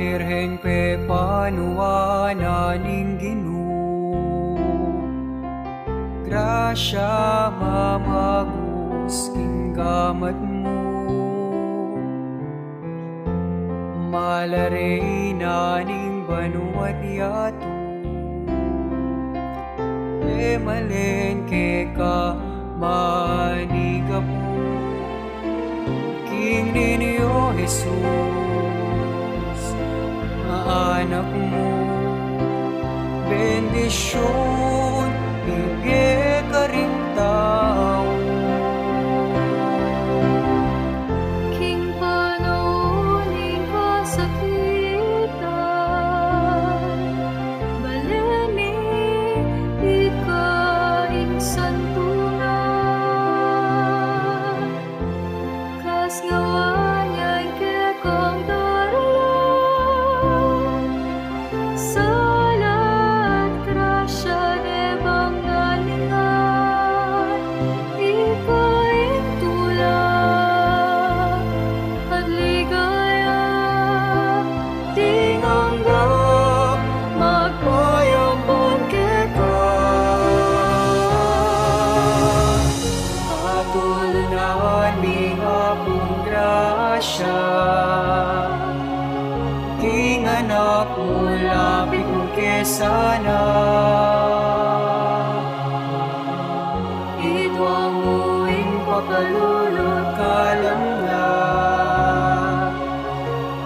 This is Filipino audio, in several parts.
Birheng pepanuana ning Ginoo, grasya mamagus king gamat mo. Malare naning banuat yato, malen ke ka manigapu, king ninyo Jesus, anak mo. Bendisyon bigay ka rin tao. King panaunin kasakitan, baleni ikaing santunan, kas ngawanyan kekong darlan, salat grasya de bangalingan, ikaing tulang at ligaya, tinanggap magpayapon keka. Patulunan mi apong grasya, king anak mo lapit mo kesana. Idwang muing pakalulot Kalam na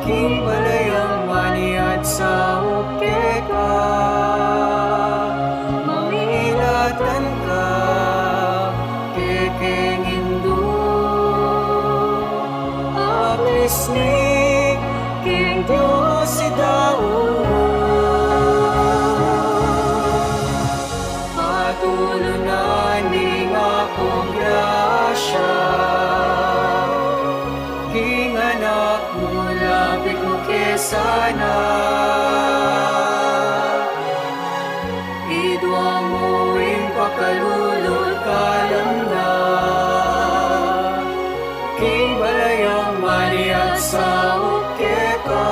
king balayang maniat sa uke ka, mamilatan ka kekeng Hindu. Apis ni king Diyos si Daud, patulunan ning akong grasya, king anak mo lapit mo kesana. Idwang muing pakalulot kalam na, king balayang maniat sa uke ka,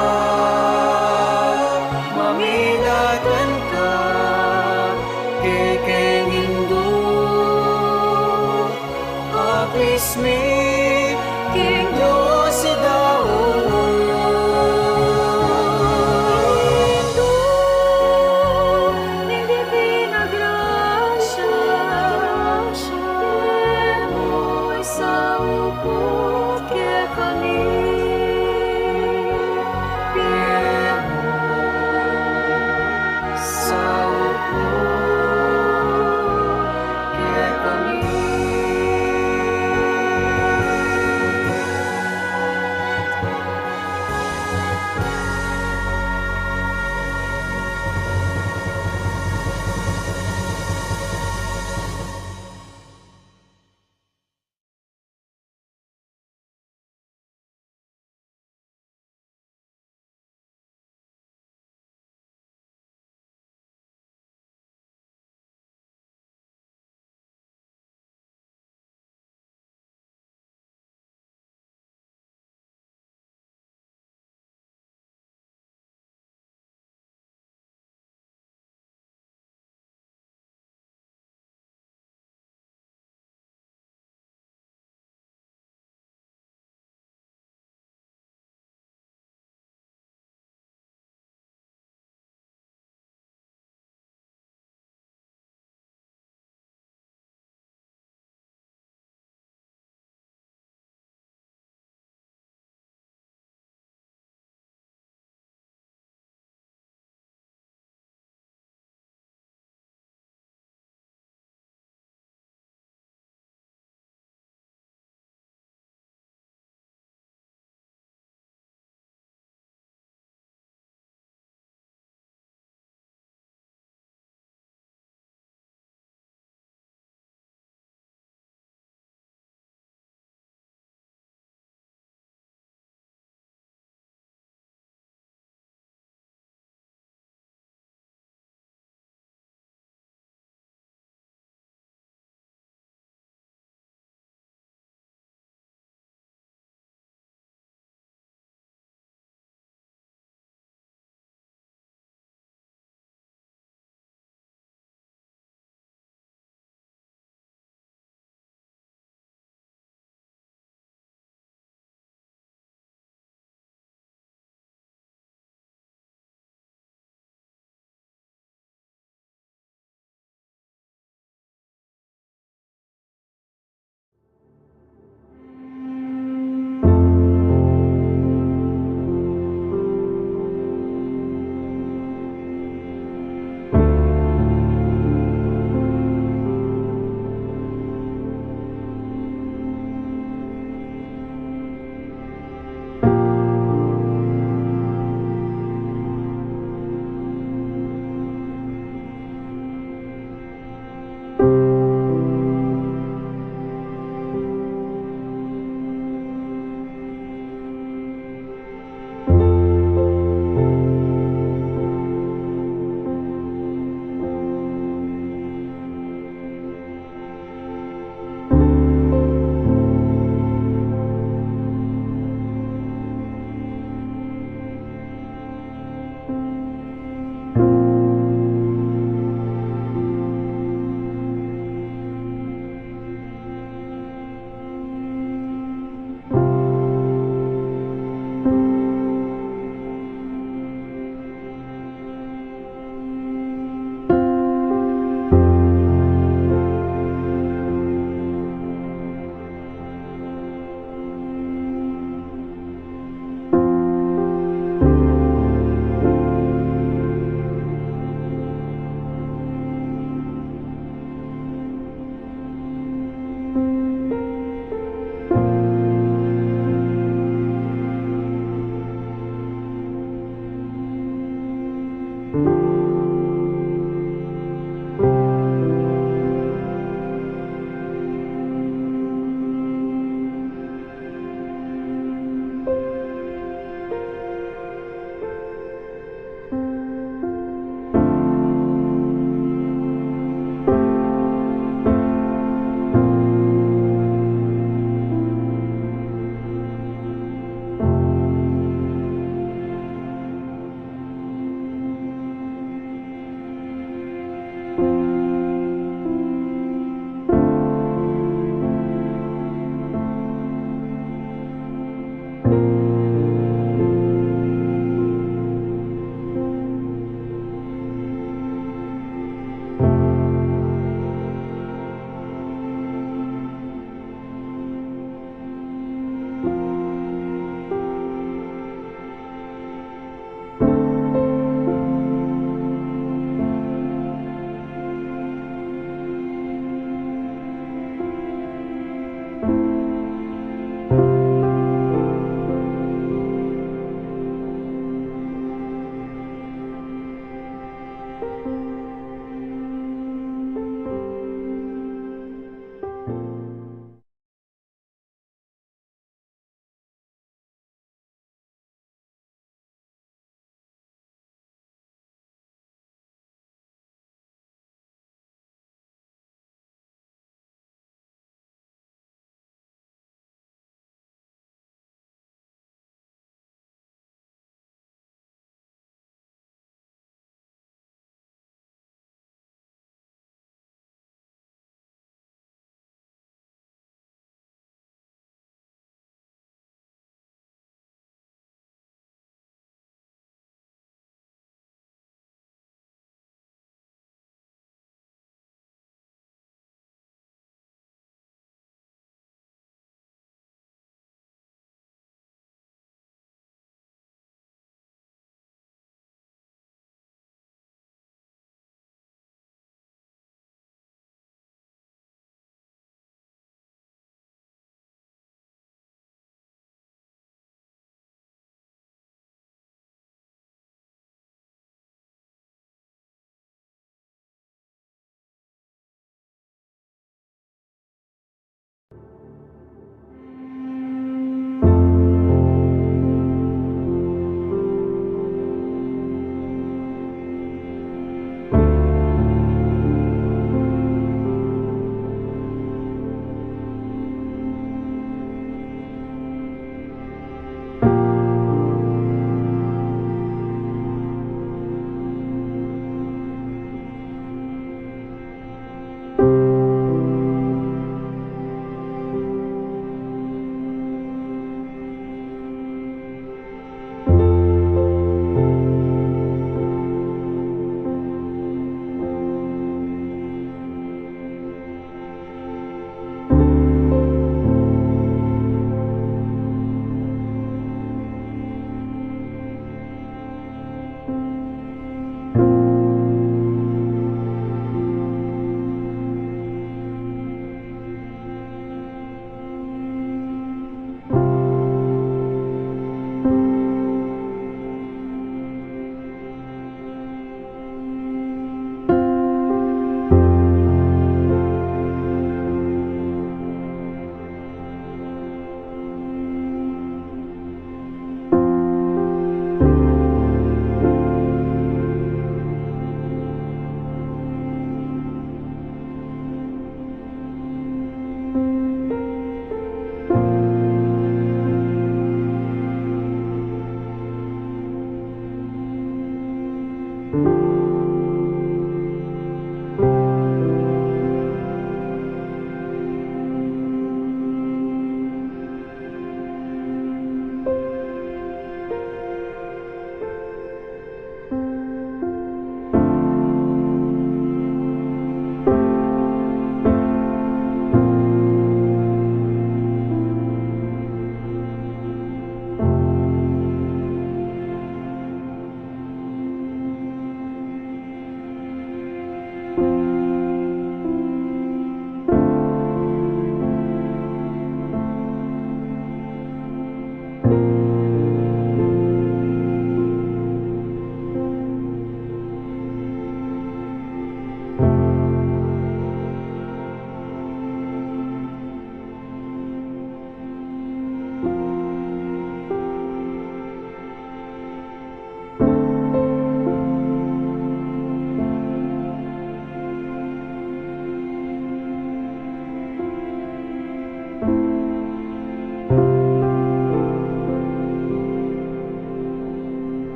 mamilatan ka kekeng Hindu. Apis mi king Diyos si Daud, Hindu ning divina grasya, mo'y sa upot ke kani.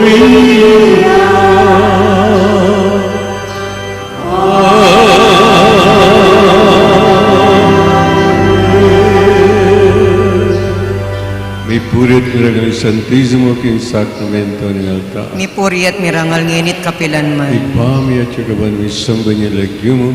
Mi purit miragal santisimo king sakramento ng altar. Mi puri at mirangal nginit kapilan man. Ipami at yukaban mi samba niya lagyumo,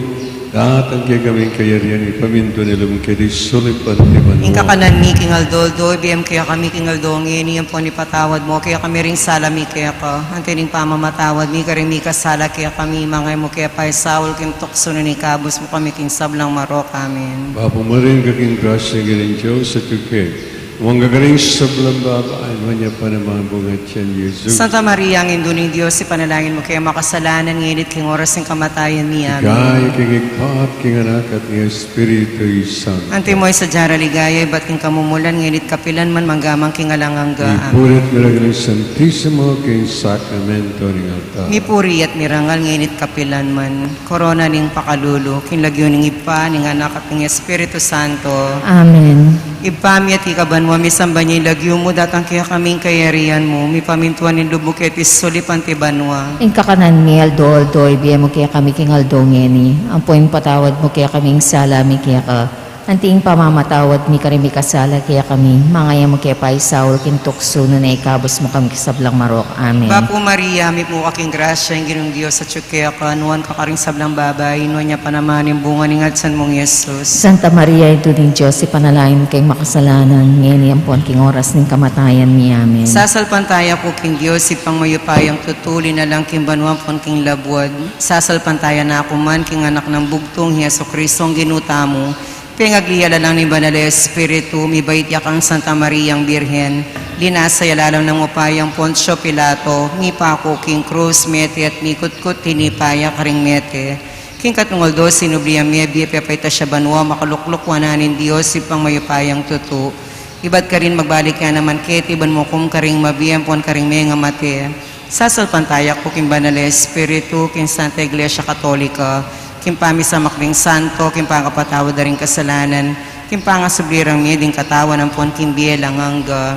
datang kaya kaming kayarian, ipaminto nila mong kaya sulipan di Ing manuwa. kakanan mi kingaldo, ibiyam kaya kami kingaldo, ngini ang po ni patawad mo, kaya kami ring salami kaya ka. Ang tining pamamatawad, mi ka rin mi kasala, kaya kami mga mo kaya pa isawal king tukso na ni kabos mo kami king sablang marok, amin. Bapo maring kaking grasya ng Diyos sa tuke. Mga gagaling sa baba, ay manya pa naman bungat yan, Jesus. Santa Maria, ang induning Diyos, ipanalangin mo kaya makasalanan, nginit king oras ng kamatayan niya, amin. Gaya king ikpat, king anak at king Espiritu Santo. Ante mo sa jara ligaya, ba't king kamumulan, nginit kapilan man manggamang king alangangga, amin. Ipurit miragal santisimo king sakramento ng altar. Mi puri at mirangal nginit kapilan man, korona ning pakalulu, kinlagyo ning ipa, ning anak at ning Espiritu Santo. Amen. Ipami at ikaban mo, mi samba niya ilagyo mo, datang kaya kaming kayarian mo, mi pamintuan ning lubo ketis sulipan ti banwa. Ing kakanan mi aldo, ibiyam mo kaya kami king aldo ngeni. Ang poing patawad mo kaya kaming salami kaya ka. Anting pamamatawad mi karimi kasala kaya kami. Mangaya mo kaya pa isaul kintukso na naikabos mo kami kasablang marok. Amen. Bapo Maria, mi po kaking grasya, ang ginong Diyos at kaya ka, nuwan ka karing sablang babay, nuwan niya panaman yung bunga ni ngadsan mong Yesus. Santa Maria, ito din Diyos, ipanalain kay makasalanan. Ngeni ang puan king oras ng kamatayan mi. Amen. Sasalpantaya po king Diyos, ipang mayupayang tutuli na lang king banwang pon king labwad. Sasalpantaya na ako man king anak ng bugtong Yeso Kristo ang ginuta mo. Pingagliyala lang ni Banal Espiritu, mi bait yakang Santa Mariang Birhen. Linasay lalaw ng upayang Poncio Pilato, mi pako king Cruz, mete at mikutkut, tinipaya karing mete. King katungoldo, sinubliya mebi, pepayta siya banwa, makalukluk wananin Diyos, ipang mayupayang tutu. Iba't ka rin magbalik ka naman, ketiban mo kum karing mabiyang pon karing mga mate. Sasalpantayak po king Banal Espiritu, king Santa Iglesia Katolika, kimpami sa makling santo, kimpang kapatawad na rin kasalanan, kimpang sublirang meding katawan ng pon kimbielang hangga.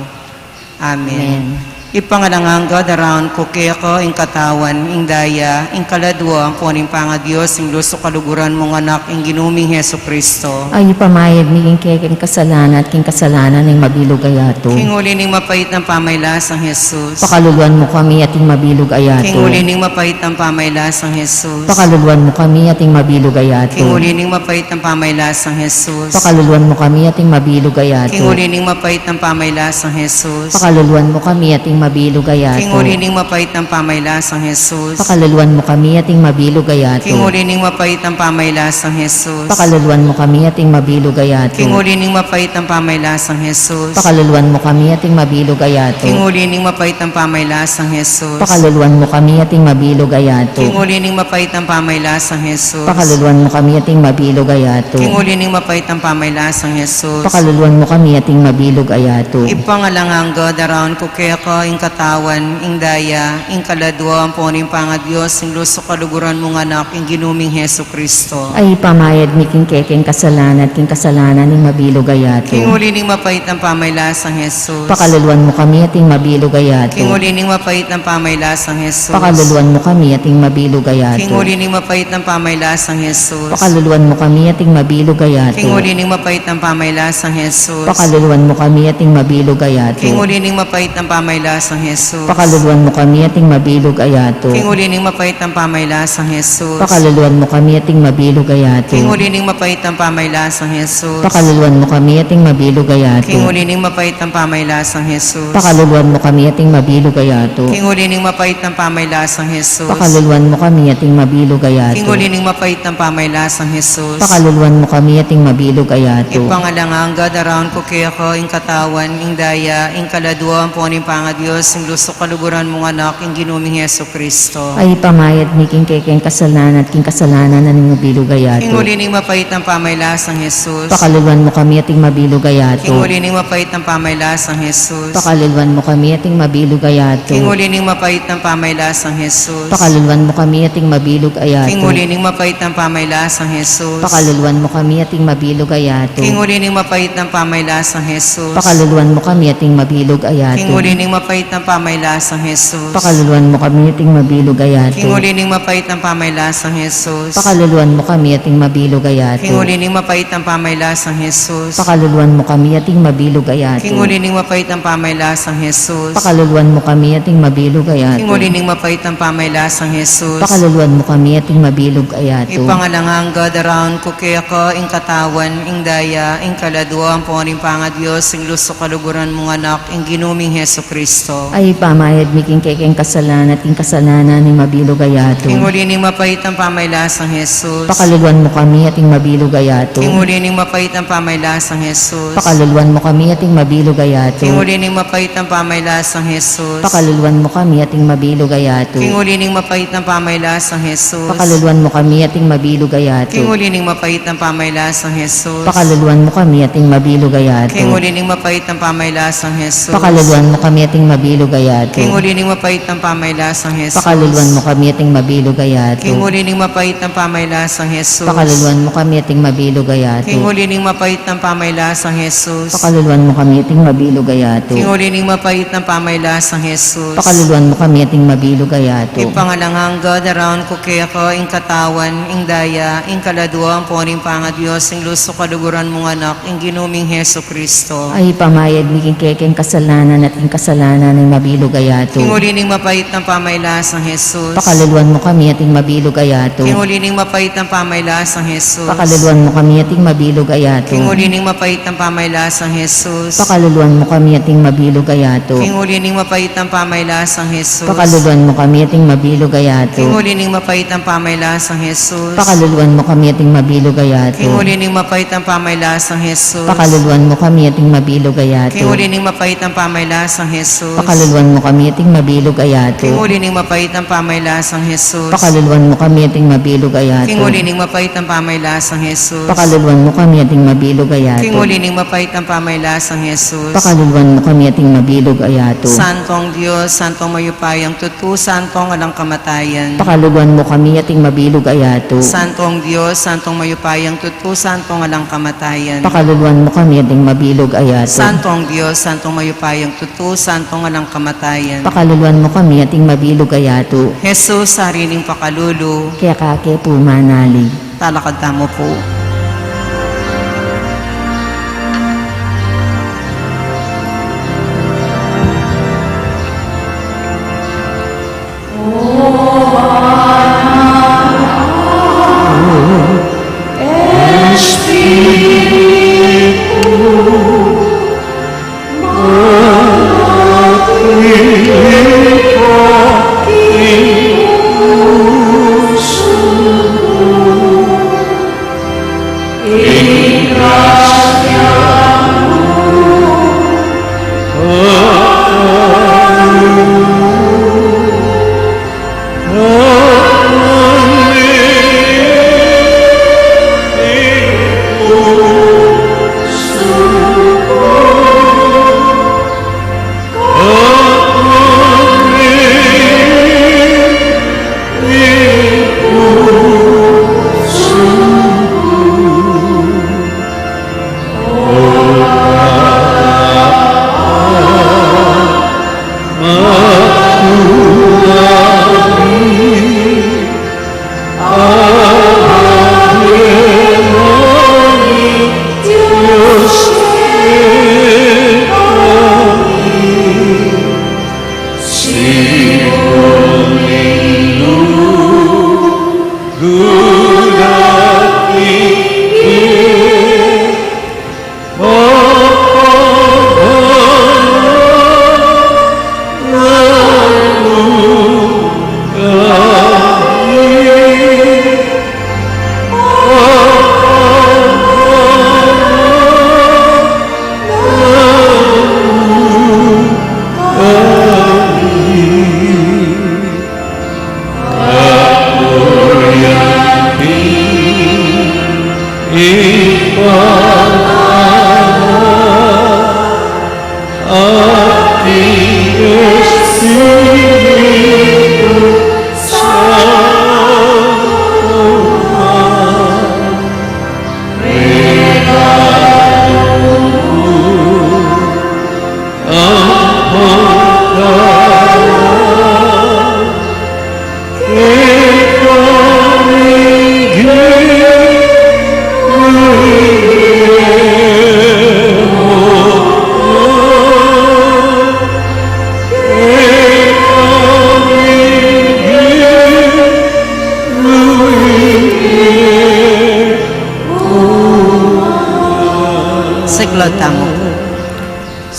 Amen. Ipangalangangga daraon ko kaya ko ing katawan, ing daya, ing kaladwa, ang poning panga Diyos, ing luso kaluguran mong anak, ing ginuming Heso Kristo. Ay pamayad mi king kasalanan at king kasalanan ng mabilog ayato. King uli ning mapait ng pamaylasang Jesus. Pakaluluan mo kami ating mabilog ayato. King uli ning mapait ng pamaylasang Jesus. Pakaluluan mo kami ating mabilog ayato. King uli ning mapait ng pamaylasang Jesus. Pakaluluan mo kami ating mabilog ayato. King uli ning mapait ng pamaylasang Jesus. Pakaluluan mo kami ating mabilog ayato. King uli ning mapait ng pamaylasang Jesus. Pakaluluan mo kami ating mabilog ayato. King uli ning mapait ng pamaylasang Jesus. Pakaluluan mo kami ating mabilog ayato. King uli ning mapait ng pamaylasang Jesus. Pakaluluan mo kami ating mabilog ayato. King uli ning mapait ng pamaylasang Jesus. Pakaluluan mo kami ating mabilog ayato. King uli ning mapait ng pamaylasang Jesus. Pakaluluan mo kami ating mabilog ayato. King uli ning mapait ng pamaylasang Jesus. Pakaluluan mo kami ating mabilog ayato. Ipangalangangga daraon ko kaya ka ing katawan, ing daya, ing kaladwa, ang poning panga Diyos, ing luso kaluguran mong anak, ing ginuming Heso Kristo. Ay pamayad mi king kasalanan at king kasalanan ng mabilog ayato. King uli ning mapait ng pamaylasang Jesus. Pakaluluan mo kami ating mabilog ayato. King uli ning mapait ng pamaylasang Jesus. Pakaluluan mo kami ating mabilog ayato. King uli ning mapait ng pamaylasang Jesus. Pakaluluan mo kami ating mabilog ayato. King uli ning mapait ng pamaylasang Jesus. Pakaluluan mo kami ating mabilog ayato. King uli ning mapait ng pamaylasang Jesus. Pakaluluan mo kami ating mabilog ayato. King uli ning mapait ng pamaylasang Jesus. Pakaluluan mo kami ating mabilog ayato. King uli ning mapait ng pamaylasang Jesus. Pakaluluan mo kami ating mabilog ayato. King uli ning mapait ng pamaylasang Jesus. Pakaluluan mo kami ating mabilog ayato. King uli ning mapait ng pamaylasang Jesus. Pakaluluan mo kami ating mabilog ayato. King uli ning mapait ng pamaylasang Jesus. Pakaluluan mo kami ating mabilog ayato. Ipangalangangga daraon ko kaya ko ing katawan, ing daya, ing kaladwa, ang poning panga Diyos, ing luso kaluguran mong anak, ing ginuming Heso Kristo. Ay pamayad mi king kasalanan at king kasalanan ng mabilog ayato. King uli ning mapait ng pamaylasang Jesus. Pakaluluan mo kami ating mabilog ayato. King uli ning mapait ng pamaylasang Jesus. Pakaluluan mo kami ating mabilog ayato. King uli ning mapait ng pamaylasang Jesus. Pakaluluan mo kami ating mabilog ayato. King uli ning mapait ng pamaylasang Jesus. Pakaluluan mo kami ating mabilog ayato. King uli ning mapait ng pamaylasang Jesus. Pakaluluan mo kami ating mabilog ayato. King uli ning mapait mapait ng pamaylasang Jesus. Pakaluluan mo kami ating mabilog ayato. Kingulining mapait ng pamaylasang Jesus. Pakaluluan mo kami ating mabilog ayato. Kingulining mapait ng pamaylasang Jesus. Pakaluluan mo kami ating mabilog ayato. Kingulining mapait ng pamaylasang Jesus. Pakaluluan mo kami ating mabilog ayato. Kingulining mapait ng pamaylasang Jesus. Pakaluluan mo kami ating mabilog ayato. Ipangalangang God around ko kaya ka, ing katawan, ing daya, ing kaladwa, ang pangaring panga Diyos, ing luso kaluguran mong anak, ing ginuming Heso Kristo. Ay pamayad miking kekeng kasalanan at ing kasalanan ni mabilog ayato. Kingulining mapait ang pamaylasang Jesus. Pakaluluan mo kami ating mabilog ayato. Kingulining mapait ang pamaylasang Jesus. Pakaluluan mo kami ating mabilog ayato. Kingulining mapait ang pamaylasang Jesus. Pakaluluan mo kami ating mabilog ayato. Kingulining mapait ang pamaylasang Jesus. Pakaluluan mo kami ating mabilog ayato. Kingulining mapait ang pamaylasang Jesus. Pakaluluan mo kami ating mabilog ayato. Kingulining mapait ang pamaylasang Jesus. Pakaluluan mo kami ating mabilog ayato. Kingulining mapait ang pamaylasang Jesus. Pakaluluan mo kami ating mabilog ayato. Kingulining mapait ang pamaylasang Jesus. Pakaluluan mo kami ating mabilog ayato. Kingulining mapait ang pamaylasang Jesus. Pakaluluan mo kami ating mabilog ayato. Kingulining mapait ang pamaylasang Jesus. Pakaluluan mo kami ating mabilog ayato. Ipangalangang God around ko kaya ko, ing katawan, ing daya, ing kaladwa, ang pangaring panga Diyos, ing luso kaluguran mong anak, ing ginuming Heso Kristo. Ay pamayad miking kekeng kasalanan at ing kasalanan ng mabilog ayato. Kingulining mapait ng pamaylasang Jesus. Pakaluluan mo kami ating mabilog ayato. Kingulining mapait ng pamaylasang Jesus. Pakaluluan mo kami ating mabilog ayato. Kingulining mapait ng pamaylasang Jesus. Pakaluluan mo kami ating mabilog ayato. Kingulining mapait ng pamaylasang Jesus. Pakaluluan mo kami ating mabilog ayato. Kingulining mapait ng pamaylasang Jesus. Pakaluluan mo kami ating mabilog ayato. Kingulining mapait ng pamaylasang Jesus. Pakaluluan mo kami ating mabilog ayato. Kingulining mapait ng pamaylasang Jesus. Pakaluluan mo kami ating mabilog ayato. Kingulining mapait ng pamaylasang Jesus. Pakaluluan mo kami ating mabilog ayato. Kingulining mapait ng pamaylasang Jesus. Pakaluluan mo kami ating mabilog ayato. Kingulining mapait ng pamaylasang Jesus. Pakaluluan mo kami ating mabilog ayato. Santong Diyos, Santong mayupayang tutu, Santong alang kamatayan. Pakaluluan mo kami ating mabilog ayato. Santong Diyos, Santong mayupayang tutu, Santong alang kamatayan. Pakaluluan mo kami ating mabilog ayato. Santong Diyos, Santong mayupayang tutu, Santong alang kamatayan. Pakaluluan mo kami ating mabilog ayato. Jesus, sariling pakalulu, Kaya kake pumanalig. talakad tamo po.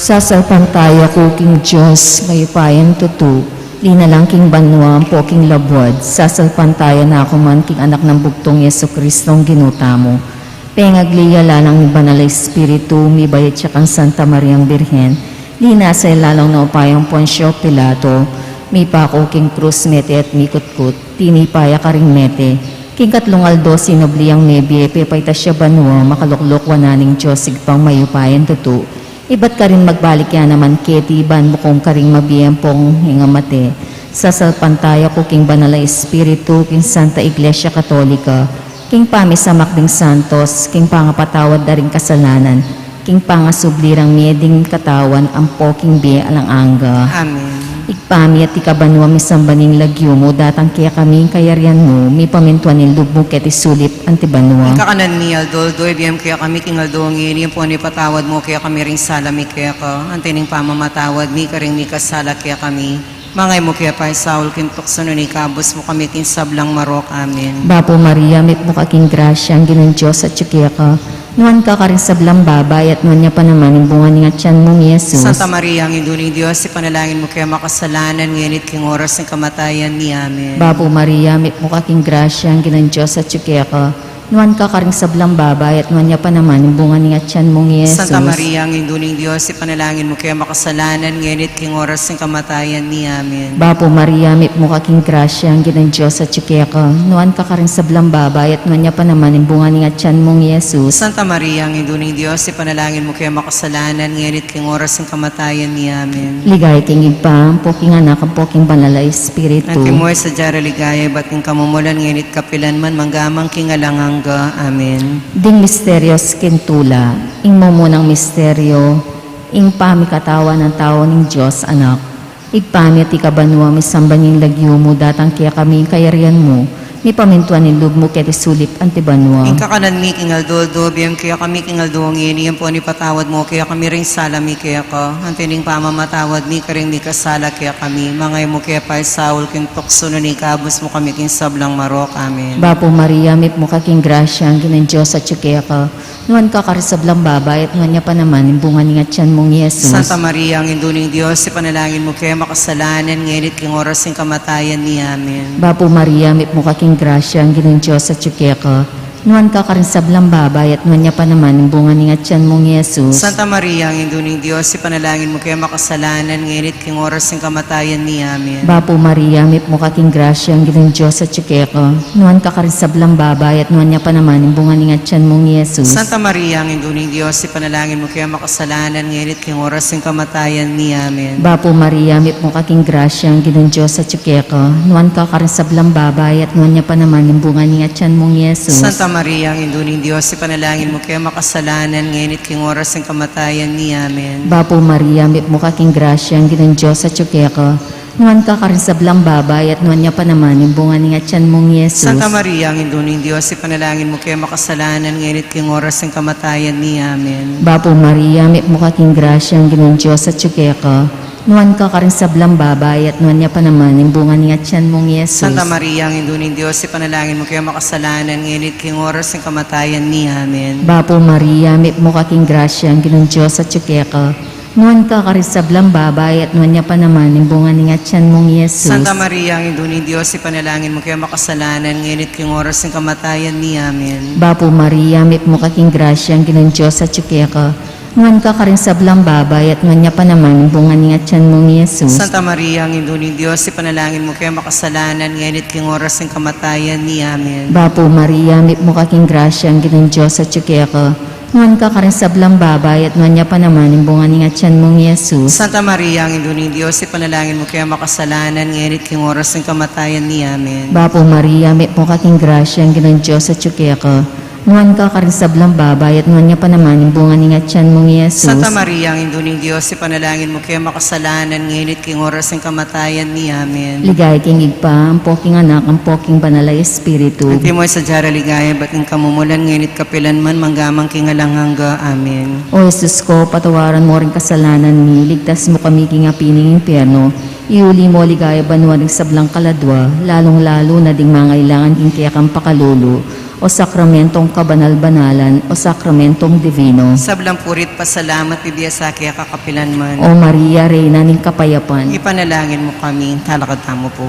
Sasalpantaya ko king Diyos, mayupayan tutu. Linalang king banwa, po king labwad. Sasalpantaya na ako man king anak ng bugtong Yeso Kristong ginuta mo. Pengagliyala ng banal na Espiritu, mi bayat siya kang Santa Mariang Birhen. Lina sa ilalong na upayang Poncio Pilato. Mi pako king krus mete at mikutkut. Tinipaya ka ring mete. King katlong aldo sinobliyang nebie, pepayta siya banwa, makaluklok wananing Diyos, sigpang mayupayan tutu. Iba't ka rin magbalik yan naman keti, ban mo kong karing mabiyempong hingamate. Sasalpantaya ko king banal na Espiritu, king Santa Iglesia Katolika, king pamisamak ding santos, king pangapatawad da ring kasalanan, king pangasublirang mieding katawan, ang poking be alang angga. Amen. Ikpami at ikabanwa misambaning lagyo mo, datang kaya kami kayarian mo, mi pamintuanin lubmo ket isulip antibanwa. Kakanan ni Aldo, do ibiyam kaya kami king Aldo ngini, po ni patawad mo kaya kami ring salami kaya ka, antining pamamatawad, mi ka ring mi kasala kaya kami. Mangay mo kaya pa Saul kintok sa ni kabos mo kami king sablang marok. Amen. Bapo Maria, mit mo kaking grasya, ang ginang Diyos at tsukya ka. Nuan ka karin sa babay at nuan niya pa naman yung bunga niya tiyan mong Yesus. Santa Maria, ang induling Diyos, ipanalangin mo kaya makasalanan, ngunit king oras ng kamatayan ni Amen. Bapo Maria, mit mo kaking grasya, ang ginang Diyos at tsukya ka. Nuan ka karing sa babay at nuan niya pa naman yung bunga niya tiyan mong Yesus. Santa Maria, ang induling Diyos, ipanalangin mo kaya makasalanan, ngunit king oras ng kamatayan ni Amen. Bapo Maria, mit mo kaking grasya, ang ginang Diyos at tsukya ka. Nuan ka karing sa babay at nuan niya pa naman yung bunga niya tiyan mong Yesus. Santa Maria, ang induling Diyos, ipanalangin mo kaya makasalanan, ngunit king oras ng kamatayan ni Amen. Ligay king igpa, ang poking anak, ang poking banal na Espiritu. Nagkimoy sa jara ligaya, ba't king kamumulan, ngunit kapilan man, manggamang king alangangga. Amen. Ding misterios kintula, ing mumunang misteryo, ing pamikatawa ng tao ng Diyos, anak. Igpami at ikabanwa, misambaning lagyo mo, datang kaya kami kayarian mo, mi pamintuan ni lub mo kaya sulip antibanwa. Ing kakanan mi king Aldo, biyam kaya kami king Aldo, ngini, yan po ni patawad mo, kaya kami ring salami kaya ka. Antining pamamatawad, mi ka ring mi kasala kaya kami. Mangay mo kaya pa Saul, king tukso na ni kabos mo kami king sablang marok. Amen. Bapo Maria, mit mo kaking grasya, ang ginang Diyos at tsukya ka. Nuan ka karisablang babay at nuan niya pa naman yung bunga niya tiyan mong Yesus. Santa Maria, ang induling Diyos, ipanalangin mo kaya makasalanan, ngunit king oras ng kamatayan ni Amen. Bapo Maria, mit mo kaking grasya, ang ginang Diyos at tsukya ka. Nuan ka karisablang babay at nuan niya pa naman yung bunga niya tiyan mong Yesus. Santa Maria, ang induling Diyos, ipanalangin mo kaya makasalanan, ngunit king oras ng kamatayan ni Amen. Bapo Maria, mit mo kaking grasya, ang ginang Diyos at tsukya ka. Nuan ka karisablang babay at nuan niya pa naman yung bunga niya tiyan mong Yesus. Santa Maria, ang induling Diyos, ipanalangin mo kaya makasalanan, ngunit king oras ng kamatayan ni Amen. Bapo Maria, mit mo kaking grasya, ang ginang Diyos at tsukya ka. Nuan ka karisablang babay at nuan niya pa naman yung bunga niya tiyan mong Yesus. Santa Maria, ang induling Diyos, ipanalangin mo kaya makasalanan, ngunit king oras ng kamatayan ni Amen. Bapo Maria, mit mo kaking grasya, ang ginang Diyos at tsukya ka. Nuan ka karisablang babay at nuan niya pa naman yung bunga niya tiyan mong Yesus. Santa Maria, ang induling Diyos, ipanalangin mo kaya makasalanan, ngunit king oras ng kamatayan ni Amen. Bapo Maria, mit mo kaking grasya, ang ginang Diyos at tsukya ka. Nuan ka karisablang babay at nuan niya pa naman yung bunga niya tiyan mong Yesus. Santa Maria, ang induling Diyos, ipanalangin mo kaya makasalanan, ngunit king oras ng kamatayan ni Amen. Bapo Maria, mit mo kaking grasya, ang ginang Diyos at tsukya ka. Nuan ka karisablang babay at nuan niya pa naman yung bunga niya tiyan mong Yesus. Santa Maria, ang induling Diyos, ipanalangin mo kaya makasalanan, ngunit king oras ng kamatayan ni Amen. Bapo Maria, mit mo kaking grasya, ang ginang Diyos at tsukya ka. Nuan ka karisablang babay at nuan niya pa naman yung bunga niya tiyan mong Yesus. Santa Maria, ang induling Diyos, ipanalangin mo kaya makasalanan, ngunit king oras ng kamatayan ni Amen. Bapo Maria, mit mo kaking grasya, ang ginang Diyos at tsukya ka. Nuan ka karisablang babay at nuan niya pa naman yung bunga niya tiyan mong Yesus. Santa Maria, ang induling Diyos, ipanalangin mo kaya makasalanan, ngunit king oras ng kamatayan ni Amen. Bapo Maria, mit mo kaking grasya, ang ginang Diyos at tsukya ka. Nuan ka karisablang babay at nuan niya pa naman yung bunga niya tiyan mong Yesus. Santa Maria, ang induling Diyos, ipanalangin mo kaya makasalanan, ngunit king oras ng kamatayan ni Amen. Ligay king igpa, ang poking anak, ang poking banal na Espiritu. Anti mo sa jara ligaya, ba't king kamumulan, ngunit kapilan man, manggamang king alanghangga. Amen. O Jesus ko, patawaran mo rin kasalanan ni, ligtas mo kami king apining impyerno, iuli mo ligaya banwa ng sablang kaladwa, lalong-lalo na ding mangailangan king kaya kang pakalulo. o sakramentong kabanal-banalan, o sakramentong divino. Sablang purit pasalamat, bibiyasa kaya kakapilan man. O Maria, Reyna ng Kapayapan, Ipanalangin mo kami, talakad mo po.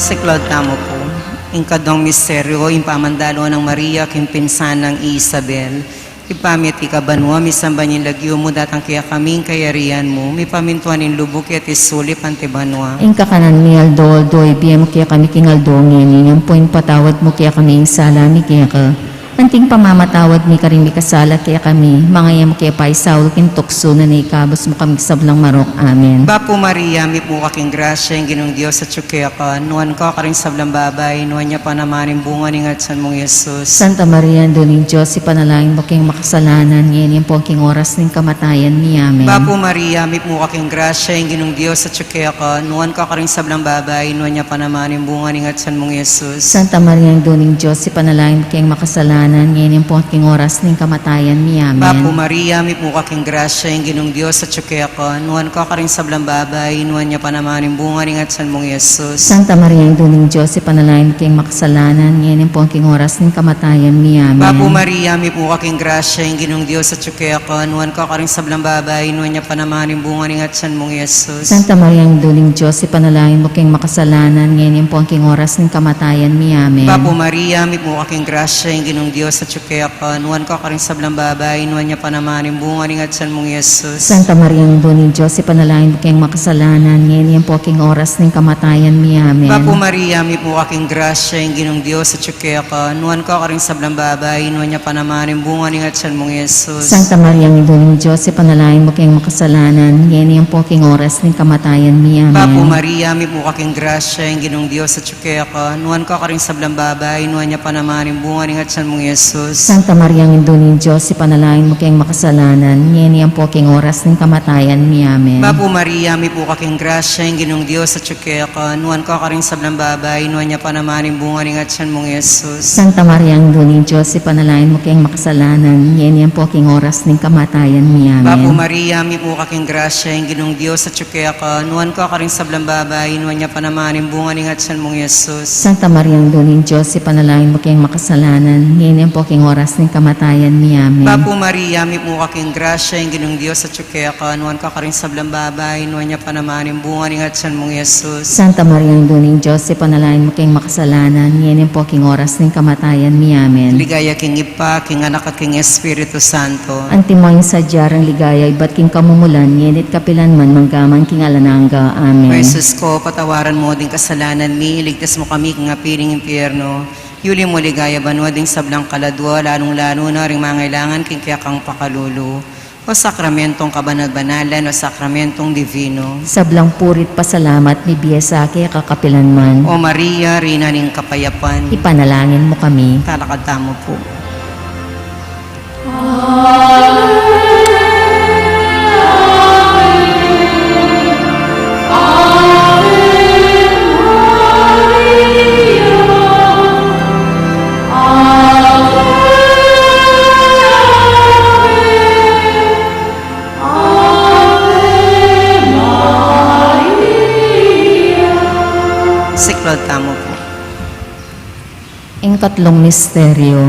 Siklod tamo po. Ingkadong misteryo, impamandalo ng Maria, kimpinsan ng Isabel. Ipamiti ka banwa, misamba niya lagyo mo, datang kaya kaming kayarian mo, may pamintuan ng lubok at isulip ante banwa. ing kakanan ni Aldo, ibiyam mo kaya kami king Aldo ngini, yung poing patawad mo kaya kami ing salami kaya ka. Anting pamamatawad mi karing mi kasala kaya kami, mga yam kaya pa'y Saul kintukso na naikabos mo kami sablang marok. Amen. Bapo Maria, may po kaking grasya, ang ginong Diyos at tsukya ka, nuwan ka karing sablang babay, nuwan niya pa naman yung bunga ni Ngatsan mong Yesus. Santa Maria, Doning Diyos, ipanalangin mo king makasalanan, ngayon yung po king oras ng kamatayan ni. Amen. Bapo Maria, may po kaking grasya, ang ginong Diyos at tsukya ka, nuwan ka karing sablang babay, nuwan niya pa naman yung bunga ni Ngatsan mong Yesus. Santa Maria, Doning Diyos, ipanalangin mo king makasalanan, ngayon yung po king oras ng kamatayan ni. Amen. Bapo Maria, may po kaking grasya, ang ginong Diyos at tsukya ka, nuwan ka karing sablang babay, nuwan niya pa naman yung bunga ni Ngatsan mong Yesus. Santa Maria, Doning Diyos, ipanalangin mo king makasalanan, ngayon yung po king oras ng kamatayan ni. Amen. Bapo Maria, may po kaking grasya, ang ginong Diyos at tsukya ka, nuwan ka karing sablang babay, nuwan niya pa naman yung bunga ni Ngatsan mong Yesus. Santa Maria, Doning Diyos, ipanalangin mo king makasalanan, ngayon yung po king oras ng kamatayan ni. Amen. Bapo Maria, may po kaking grasya, ang ginong Diyos at tsukya ka, nuwan ka karing sablang babay, nuwan niya pa naman yung bunga ni Ngatsan mong Yesus. Santa Maria, Doning Diyos, ipanalangin mo king makasalanan, ngayon yung po king oras ng kamatayan ni. Amen. Bapo Maria, may po kaking grasya, ang ginong Diyos at tsukya ka, nuwan ka karing sablang babay, nuwan niya pa naman yung bunga ni Ngatsan mong Yesus. Santa Maria, Doning Diyos, ipanalangin mo king makasalanan, ngayon yung po king oras ng kamatayan ni. Amen. Bapo Maria, may po kaking grasya, ang ginong Diyos at tsukya ka, nuwan ka karing sablang babay, nuwan niya pa naman yung bunga ni Ngatsan mong Yesus. Santa Maria, Doning Diyos, ipanalangin mo king makasalanan, ngayon yung po king oras ng kamatayan ni. Amen. Bapo Maria, may po kaking grasya, ang ginong Diyos at tsukya ka, nuwan ka karing sablang babay, nuwan niya pa naman yung bunga ni Ngatsan mong Yesus. Santa Maria, Doning Diyos, ipanalangin mo king makasalanan, ngayon yung po king oras ng kamatayan ni. Bapo Amen. Maria, may po kaking grasya, ang ginong Diyos at tsukya ka, nuwan ka karing sablang babay, nuwan niya pa naman yung bunga ni Ngatsan mong Yesus. Santa Maria, Doning Diyos, ipanalangin mo king makasalanan, ngayon yung po king oras ng kamatayan ni. Amen. Bapo Maria, may po kaking grasya, ang ginong Diyos at tsukya ka, nuwan ka karing sablang babay, nuwan niya pa naman yung bunga ni Ngatsan mong Yesus. Santa Maria, Doning Diyos, ipanalangin mo king makasalanan, ngayon yung po king oras ng kamatayan ni. Amen. Ligaya king Ipa, king Anak at king Espiritu Santo. Antimoy sa diyarang ligaya, iba't king kamumulan, ngenit kapilan man manggaman king alananga. Amen. O Jesus ko, patawaran mo din kasalanan mi, iligtas mo kami kung apiling impyerno. Yuli mo ligaya banwa ding sablang kaladwa, lalong-lalo na ring mangailangan king kiyakang pakalulo. O sakramentong kabanal-banalan, o sakramentong divino. Sablang purit pasalamat ni Biyasake kakapilan man. O Maria, Rina ng Kapayapan. Ipanalangin mo kami. Talakad tamo po. Siklod tamo po. Ing katlong misteryo,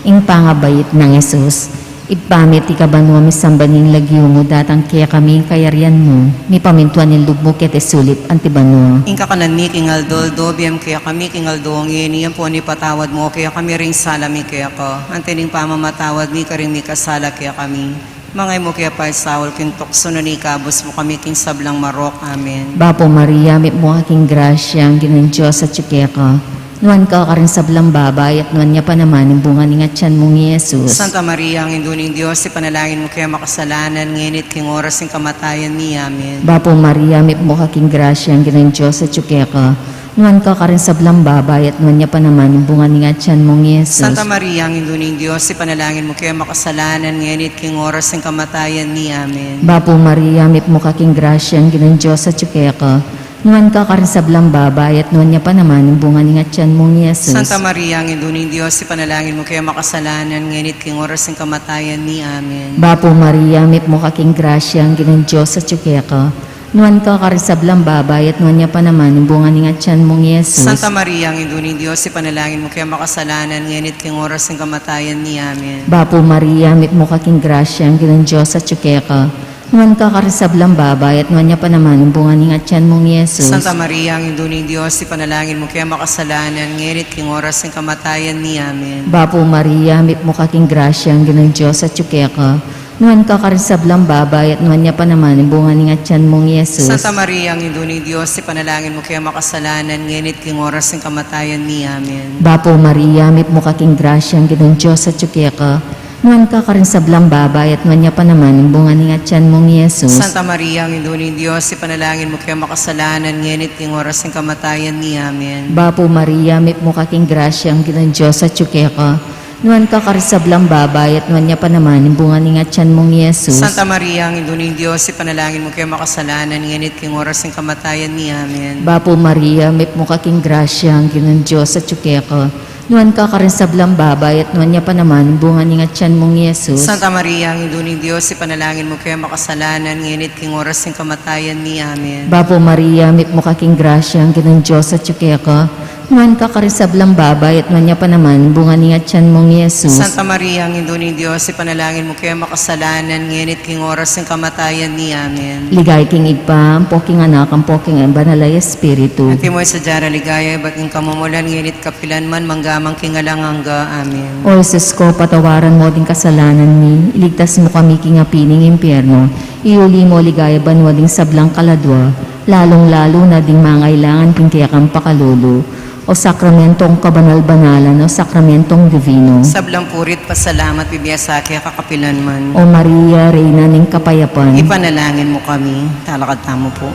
ing pangabayit ng Jesus, ipamit ikabanwa misambaning lagyo mo datang kaya kami kayarian mo, mi pamintuan ng lubmo kete sulip antibanwa. Ingka kanan mi king Aldoldo, biyam kaya kami king Aldong ini, yan po ni patawad mo, kaya kami ring salami kaya ko. Antining pamamatawad mi ka ring mi kasala kaya kami. Mangay mo kaya pa Saul, king tukso na ni kabos mo kami king sablang marok. Amen. Bapo Maria, mit mo aking grasya, ang ginang Diyos at tsukeka. Nuwan ka karin sablang babay at nuwan niya pa naman ang bunga ni Ngatsan mong Yesus. Santa Maria, ang induning Diyos, ipanalangin mo kaya makasalanan, nginit king oras ng kamatayan ni. Amen. Bapo Maria, mit mo aking grasya, ang ginang Diyos at tsukeka. nuan ka rin sa blambabay at nuan niya pa naman yung bunga ni nga tiyan mong Yesus. Santa Maria, ang Induning Diyos, ipanalangin mo kayo makasalanan ngayon at king oras ng kamatayan ni Amen. Bapo Maria, mit mo kaking grasya ang ginang Diyos sa tsukeka. Nuan ka rin sa blambabay at nuan niya pa naman yung bunga ni nga tiyan mong Yesus. Santa Maria, ang Induning Diyos, ipanalangin mo kayo makasalanan ngayon at king oras ng kamatayan ni Amen. Bapo Maria, mit mo kaking grasya ang ginang Diyos sa tsukeka. Nuan ka rin sa blambabay at nuan niya pa naman yung bunga ni nga tiyan mong Yesus. Santa Maria, ang Induning Diyos, ipanalangin mo kayo makasalanan ngayon at king oras ng kamatayan ni Amen. Bapo Maria, mit mo kaking grasya ang ginang Diyos sa tsukeka. Nuan ka rin sa blambabay at nuan niya pa naman yung bunga ni nga tiyan mong Yesus. Santa Maria, ang Induning Diyos, ipanalangin mo kayo makasalanan ngayon at king oras ng kamatayan ni Amen. Bapo Maria, mit mo kaking grasya ang ginang Diyos sa tsukeka. Nuan ka rin sa blambabay at nuan niya pa naman yung bunga ni nga tiyan mong Yesus. Santa Maria, ang Induning Diyos, ipanalangin mo kayo makasalanan ngayon at king oras ng kamatayan ni Amen. Bapo Maria, mit mo kaking grasya ang ginang Diyos sa tsukeka. Nuan ka rin sa blambabay at nuan niya pa naman yung bunga ni nga tiyan mong Yesus. Santa Maria, ang Induning Diyos, ipanalangin mo kayo makasalanan ngayon at king oras ng kamatayan ni Amen. Bapo Maria, mit mo kaking grasya ang ginang Diyos sa tsukeka. Nuan ka rin sa blambabay at nuan niya pa naman yung bunga ni nga tiyan mong Yesus. Santa Maria, ang Induning Diyos, ipanalangin mo kayo makasalanan ngayon at king oras ng kamatayan ni Amen. Bapo Maria, mit mo kaking grasya ang ginang Diyos sa tsukeka. Nuan ka rin sa blambabay at nuan niya pa naman yung bunga ni nga tiyan mong Yesus. Santa Maria, ang Induning Diyos, ipanalangin mo kayo makasalanan ngayon at king oras ng kamatayan ni Amen. Bapo Maria, mit mo kaking grasya ang ginang Diyos sa tsukeka. Nuan ka rin sa blambabay at nuan niya pa naman yung bunga ni nga tiyan mong Yesus. Santa Maria, ang Induning Diyos, ipanalangin mo kayo makasalanan ngayon at king oras ng kamatayan ni Amen. Ligay king igpa, ang poking anak, ang poking ang banalay espiritu. At mo sa Jara Ligaya, ba't ng kamumulan ngayon at kapilan man manggamang kingalangangga. Amen. O Jesus ko, patawaran mo din kasalanan ni, iligtas mo kami kingapining impyerno, iuli mo ligaya banwa ding sablang kaladwa, lalong-lalo na ding mangailangan kingkayakang pakalulu, o sakramentong kabanal-banalan o sakramentong divino. Sablang purit pasalamat bibiyasaki kakapilan man. O Maria, Reyna ng Kapayapan, Ipanalangin mo kami. Talakad tamo po.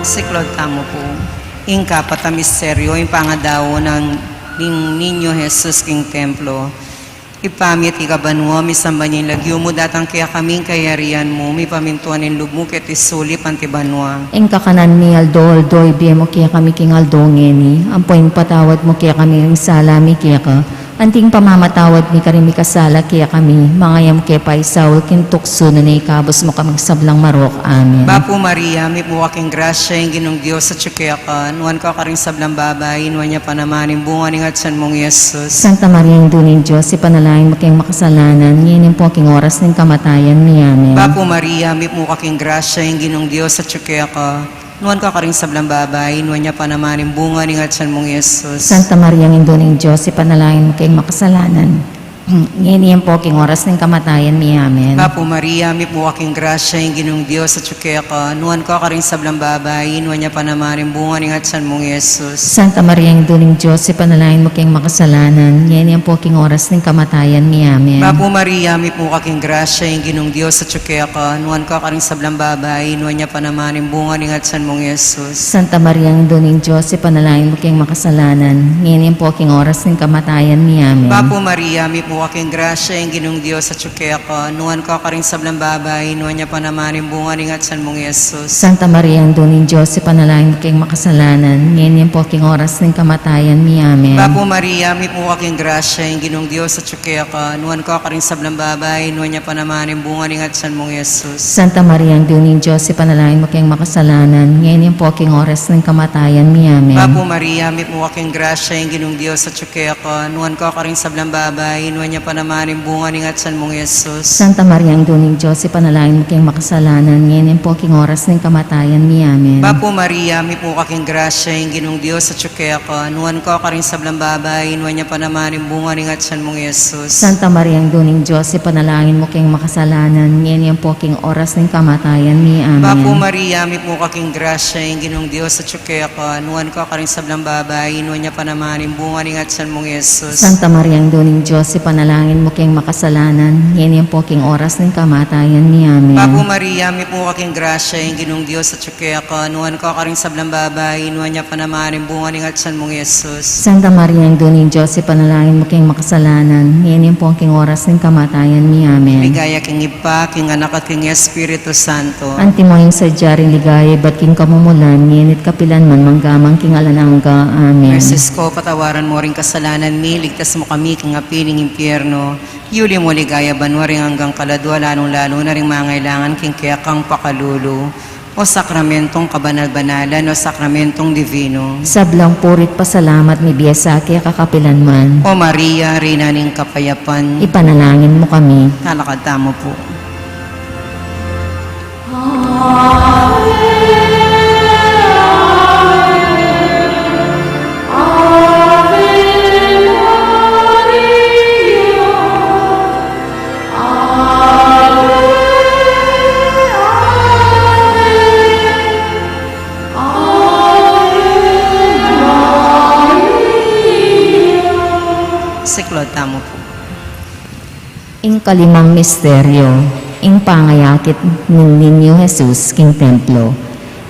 Siklod tamo po. Ingka patamisteryo, yung pangadaw ng Ninyo Jesus King Templo. Ipamit ikabanwa, misamba niya lagyo mo, datang kaya kaming kayarian mo, may pamintuan ng lub mo, ket isuli pantibanwa. Eng kakanan mi aldo, ibigay mo kaya kami king aldo ngeni, ampoin patawad mo kaya kami ang salami kaya ka, anting pamamatawad mi karimi kasala kaya kami, mangayam kaya pa isaul kintukso na naikabos mo kaming sablang marok. Amen. Bapo Maria, may po aking grasya, yung ginong Diyos sa tsukyakan, nuwan ka karing sablang babay, nuwan niya pa naman, yung bunga ni Hatsan mong Yesus. Santa Maria, yung dunin Diyos, ipanalangin mo kayong makasalanan, ngayon po aking oras ng kamatayan mi. Amen. Bapo Maria, may po aking grasya, yung ginong Diyos sa tsukyakan, nuwan ka karing sablang babay, nuwan niya pa naman, yung bunga ni Hatsan mong Yesus. Santa Maria, yung dunin Diyos, ipanalangin mo kayong makasalanan, ngayon po aking oras ng kamatayan mi. Amen. Bapo Maria, may po aking grasya, yung ginong Diyos sa tsukyakan, nuwan ka karing sablang babay, nuwan niya pa naman, yung bunga ni Hatsan mong Yesus. Santa Maria, yung duning Diyos, ipanalangin mo kayong makasalanan, ngayon po aking oras ng kamatayan mi. Amen. Bapo Maria, may po aking grasya, yung ginong Diyos sa tsukyakan, nuwan ka karing sablang babay, nuwan niya pa naman, yung bunga ni Hatsan mong Yesus. Santa Maria, yung duning Diyos, ipanalangin mo kayong makasalanan, ngayon po aking oras ng kamatayan mi. Amen. Bapo Maria, may po aking grasya, yung ginong Diyos sa tsukyakan, nuwan ka karing sablang babay, nuwan niya pa naman, yung bunga ni Hatsan mong Yesus. Santa Maria, yung duning Diyos, ipanalangin mo kayong makasalanan, ngayon po aking oras ng kamatayan mi. Amen. Bapo Maria, may po aking grasya, yung ginong Diyos sa tsukyakan, nuwan ka karing sablang babay, nuwan niya pa naman, yung bunga ni Hatsan mong Yesus. Santa Maria, yung duning Diyos, ipanalangin mo kayong makasalanan, ngayon po aking oras ng kamatayan mi. Amen. Bapo Maria, may po aking grasya, yung ginong Diyos sa tsukyakan, nuwan ka karing sablang babay, nuwan niya panamanin bunga ni Atsan mong Yesus. Santa Maria, ang duning Diyos, ipanalangin mo kayong makasalanan, ngayon po king oras ng kamatayan mi. Amen. Bapo Maria, may po kaking grasya, yung ginong Diyos at tsukaya ka, nuwan ko ka rin sa blambabay, nuwan niya panamanin bunga ni Atsan mong Yesus. Santa Maria, ang duning Diyos, ipanalangin mo kayong makasalanan, ngayon po king oras ng kamatayan mi. Amen. Bapo Maria, may po kaking grasya, yung ginong Diyos at tsukaya ka, nuwan ko ka rin sa blambabay, nuwan niya panamanin bunga ni Atsan mong Yesus. Santa Maria, ang duning Diyos, ipanalangin mo kayong makasalanan, ngayon po king oras ng kamatayan mi. Amen. Bapo Maria, may po kaking grasya, yung ginong Diyos at tsukaya ka, nuwan ko ka rin sa blambabay, nuwan niya panamanin bunga ni Atsan mong Yesus. Santa Maria, ang duning Diyos, ipanalangin mo kayong makasalanan, ngayon po king oras ng kamatayan mi. Amen. Ligaya king Ipa, king Anak at king Espiritu Santo. Antimoying sa diyaring ligaya, ba't king kamumulan, nginit kapilan man manggamang king alanangga. Amen. Mercies ko, patawaran mo rin kasalanan mi, ligtas mo kami king apining impyerno. Yuli mo ligaya banwaring hanggang kaladwa, lalong-lalo na rin mangailangan king kayakang pakalulu. O sakramentong kabanal-banalan, o sakramentong divino. Sablang purit pasalamat mi biyasa kaya kakapilan man. O Maria, Reyna ning kapayapan. Ipanalangin mo kami. Talakad tamo po. Siklod tamo po. Ing kalimang misteryo, ing pangayakit ng ninyo Jesus, king templo.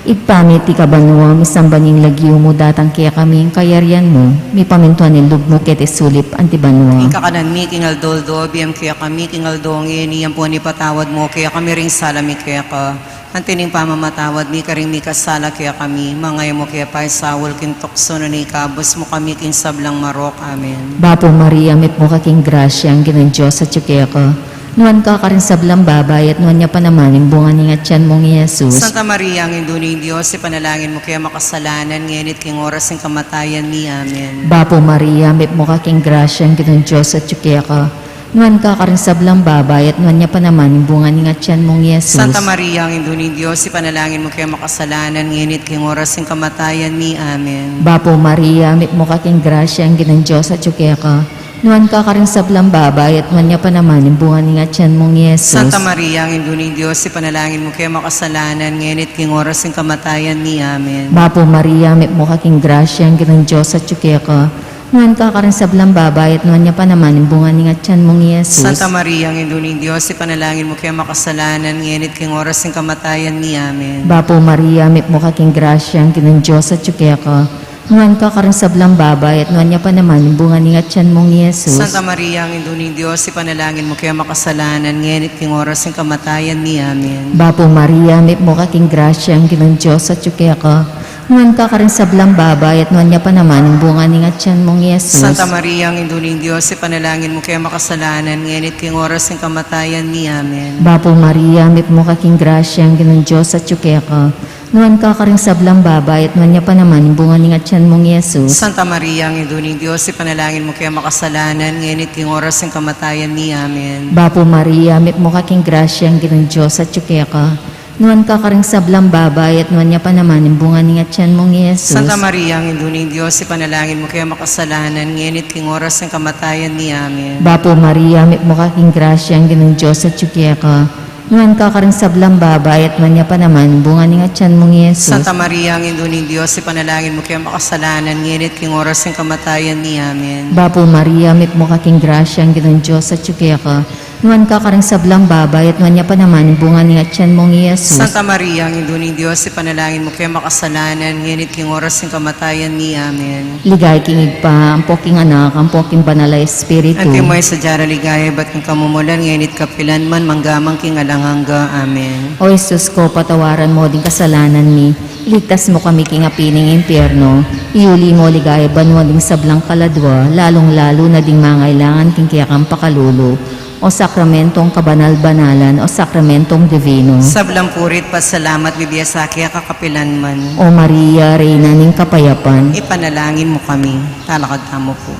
Igpamit ti kabanwa, misambaning lagyo mo datang kaya kami ang kayarian mo, mi pamintuan nilog mo ket isulip antibanwa. Ikakanan mi king aldoldo, biyam kaya kami king aldongi, niyam po ni patawad mo, kaya kami ring salami kaya ka. Antining pamamatawad mi karing mi kasala kaya kami, mangay mo kaya pa'y sawol king tukso na naikabos mo kami king sablang marok. Amen. Bapo Maria, mit mo kaking grasya, ang ginang Diyos at tsukya ka. Nuwan ka rin sablang babay at nuwan niya pa naman yung bunga ni Atyan mong Jesus. Santa Maria, ang induning Diyos, ipanalangin mo kaya makasalanan, ngenit king oras ng kamatayan ni. Amen. Bapo Maria, mit mo kaking grasya, ang ginang Diyos at tsukya ka. Nuwan ka rin sablang babay at nuwan niya pa naman yung bunga ni Atyan mong Jesus. Santa Maria, ang induning Diyos, ipanalangin mo kaya makasalanan, ngenit king oras ng kamatayan ni. Amen. Bapo Maria, mit mo kaking grasya, ang ginang Diyos at tsukya ka. Nuwan ka rin sablang babay at nuwan niya pa naman yung bunga ni Atyan mong Jesus. Santa Maria, ang induning Diyos, ipanalangin mo kaya makasalanan, ngenit king oras ng kamatayan ni. Amen. Bapo Maria, mit mo kaking grasya, ang ginang Diyos at tsukya ka. Nuwan ka rin sablang babay at nuwan niya pa naman yung bunga ni Atyan mong Jesus. Santa Maria, ang induning Diyos, ipanalangin mo kaya makasalanan, ngenit king oras ng kamatayan ni. Amen. Bapo Maria, mit mo kaking grasya, ang ginang Diyos at tsukya ka. Nuwan ka rin sablang babay at nuwan niya pa naman yung bunga ni Atyan mong Jesus. Santa Maria, ang induning Diyos, ipanalangin mo kaya makasalanan, ngenit king oras ng kamatayan ni. Amen. Bapo Maria, mit mo kaking grasya, ang ginang Diyos at tsukya ka. Nuwan ka rin sablang babay at nuwan niya pa naman yung bunga ni Atyan mong Jesus. Santa Maria, ang induning Diyos, ipanalangin mo kaya makasalanan, ngenit king oras ng kamatayan ni. Amen. Bapo Maria, mit mo kaking grasya, ang ginang Diyos at tsukya ka. Nuwan ka rin sablang babay at nuwan niya pa naman yung bunga ni Atyan mong Jesus. Santa Maria, ang induning Diyos, ipanalangin mo kaya makasalanan, ngenit king oras ng kamatayan ni. Amen. Bapo Maria, mit mo kaking grasya, ang ginang Diyos at tsukya ka. Nuwan ka rin sablang babay at nuwan niya pa naman yung bunga ni Atyan mong Jesus. Santa Maria, ang induning Diyos, ipanalangin mo kaya makasalanan, ngenit king oras ng kamatayan ni. Amen. Bapo Maria, mit mo kaking grasya, ang ginang Diyos at tsukya ka. Nuwan ka rin sablang babay at nuwan niya pa naman yung bunga ni Atyan mong Jesus. Santa Maria, ang induning Diyos, ipanalangin mo kaya makasalanan, ngenit king oras ng kamatayan ni. Amen. Bapo Maria, mit mo kaking grasya, ang ginang Diyos at tsukya ka. Nuwan ka rin sablang babay at nuwan niya pa naman yung bunga ni Atyan mong Jesus. Santa Maria, ang induning Diyos, ipanalangin mo kaya makasalanan, ngenit king oras ng kamatayan ni. Amen. Ligay kingig pa, ang poking anak, ang poking banal na Espiritu. Ante mo ay sa jara ligaya, ba't kang kamumulan, ngenit kapilan man, manggamang king alangangga. Amen. O Jesus ko, patawaran mo din kasalanan mi. Iligtas mo kami king apining impyerno. Iuli mo ligaya banwa ding sablang kaladwa, lalong-lalo na ding mangailangan king kiyakang pakalulo. O sakramentong kabanal-banalan, o sakramentong divino. Sablang purit, pasalamat, bibiyasa kaya kakapilan man. O Maria, Reyna ning kapayapan. Ipanalangin mo kami. Talakad mo po.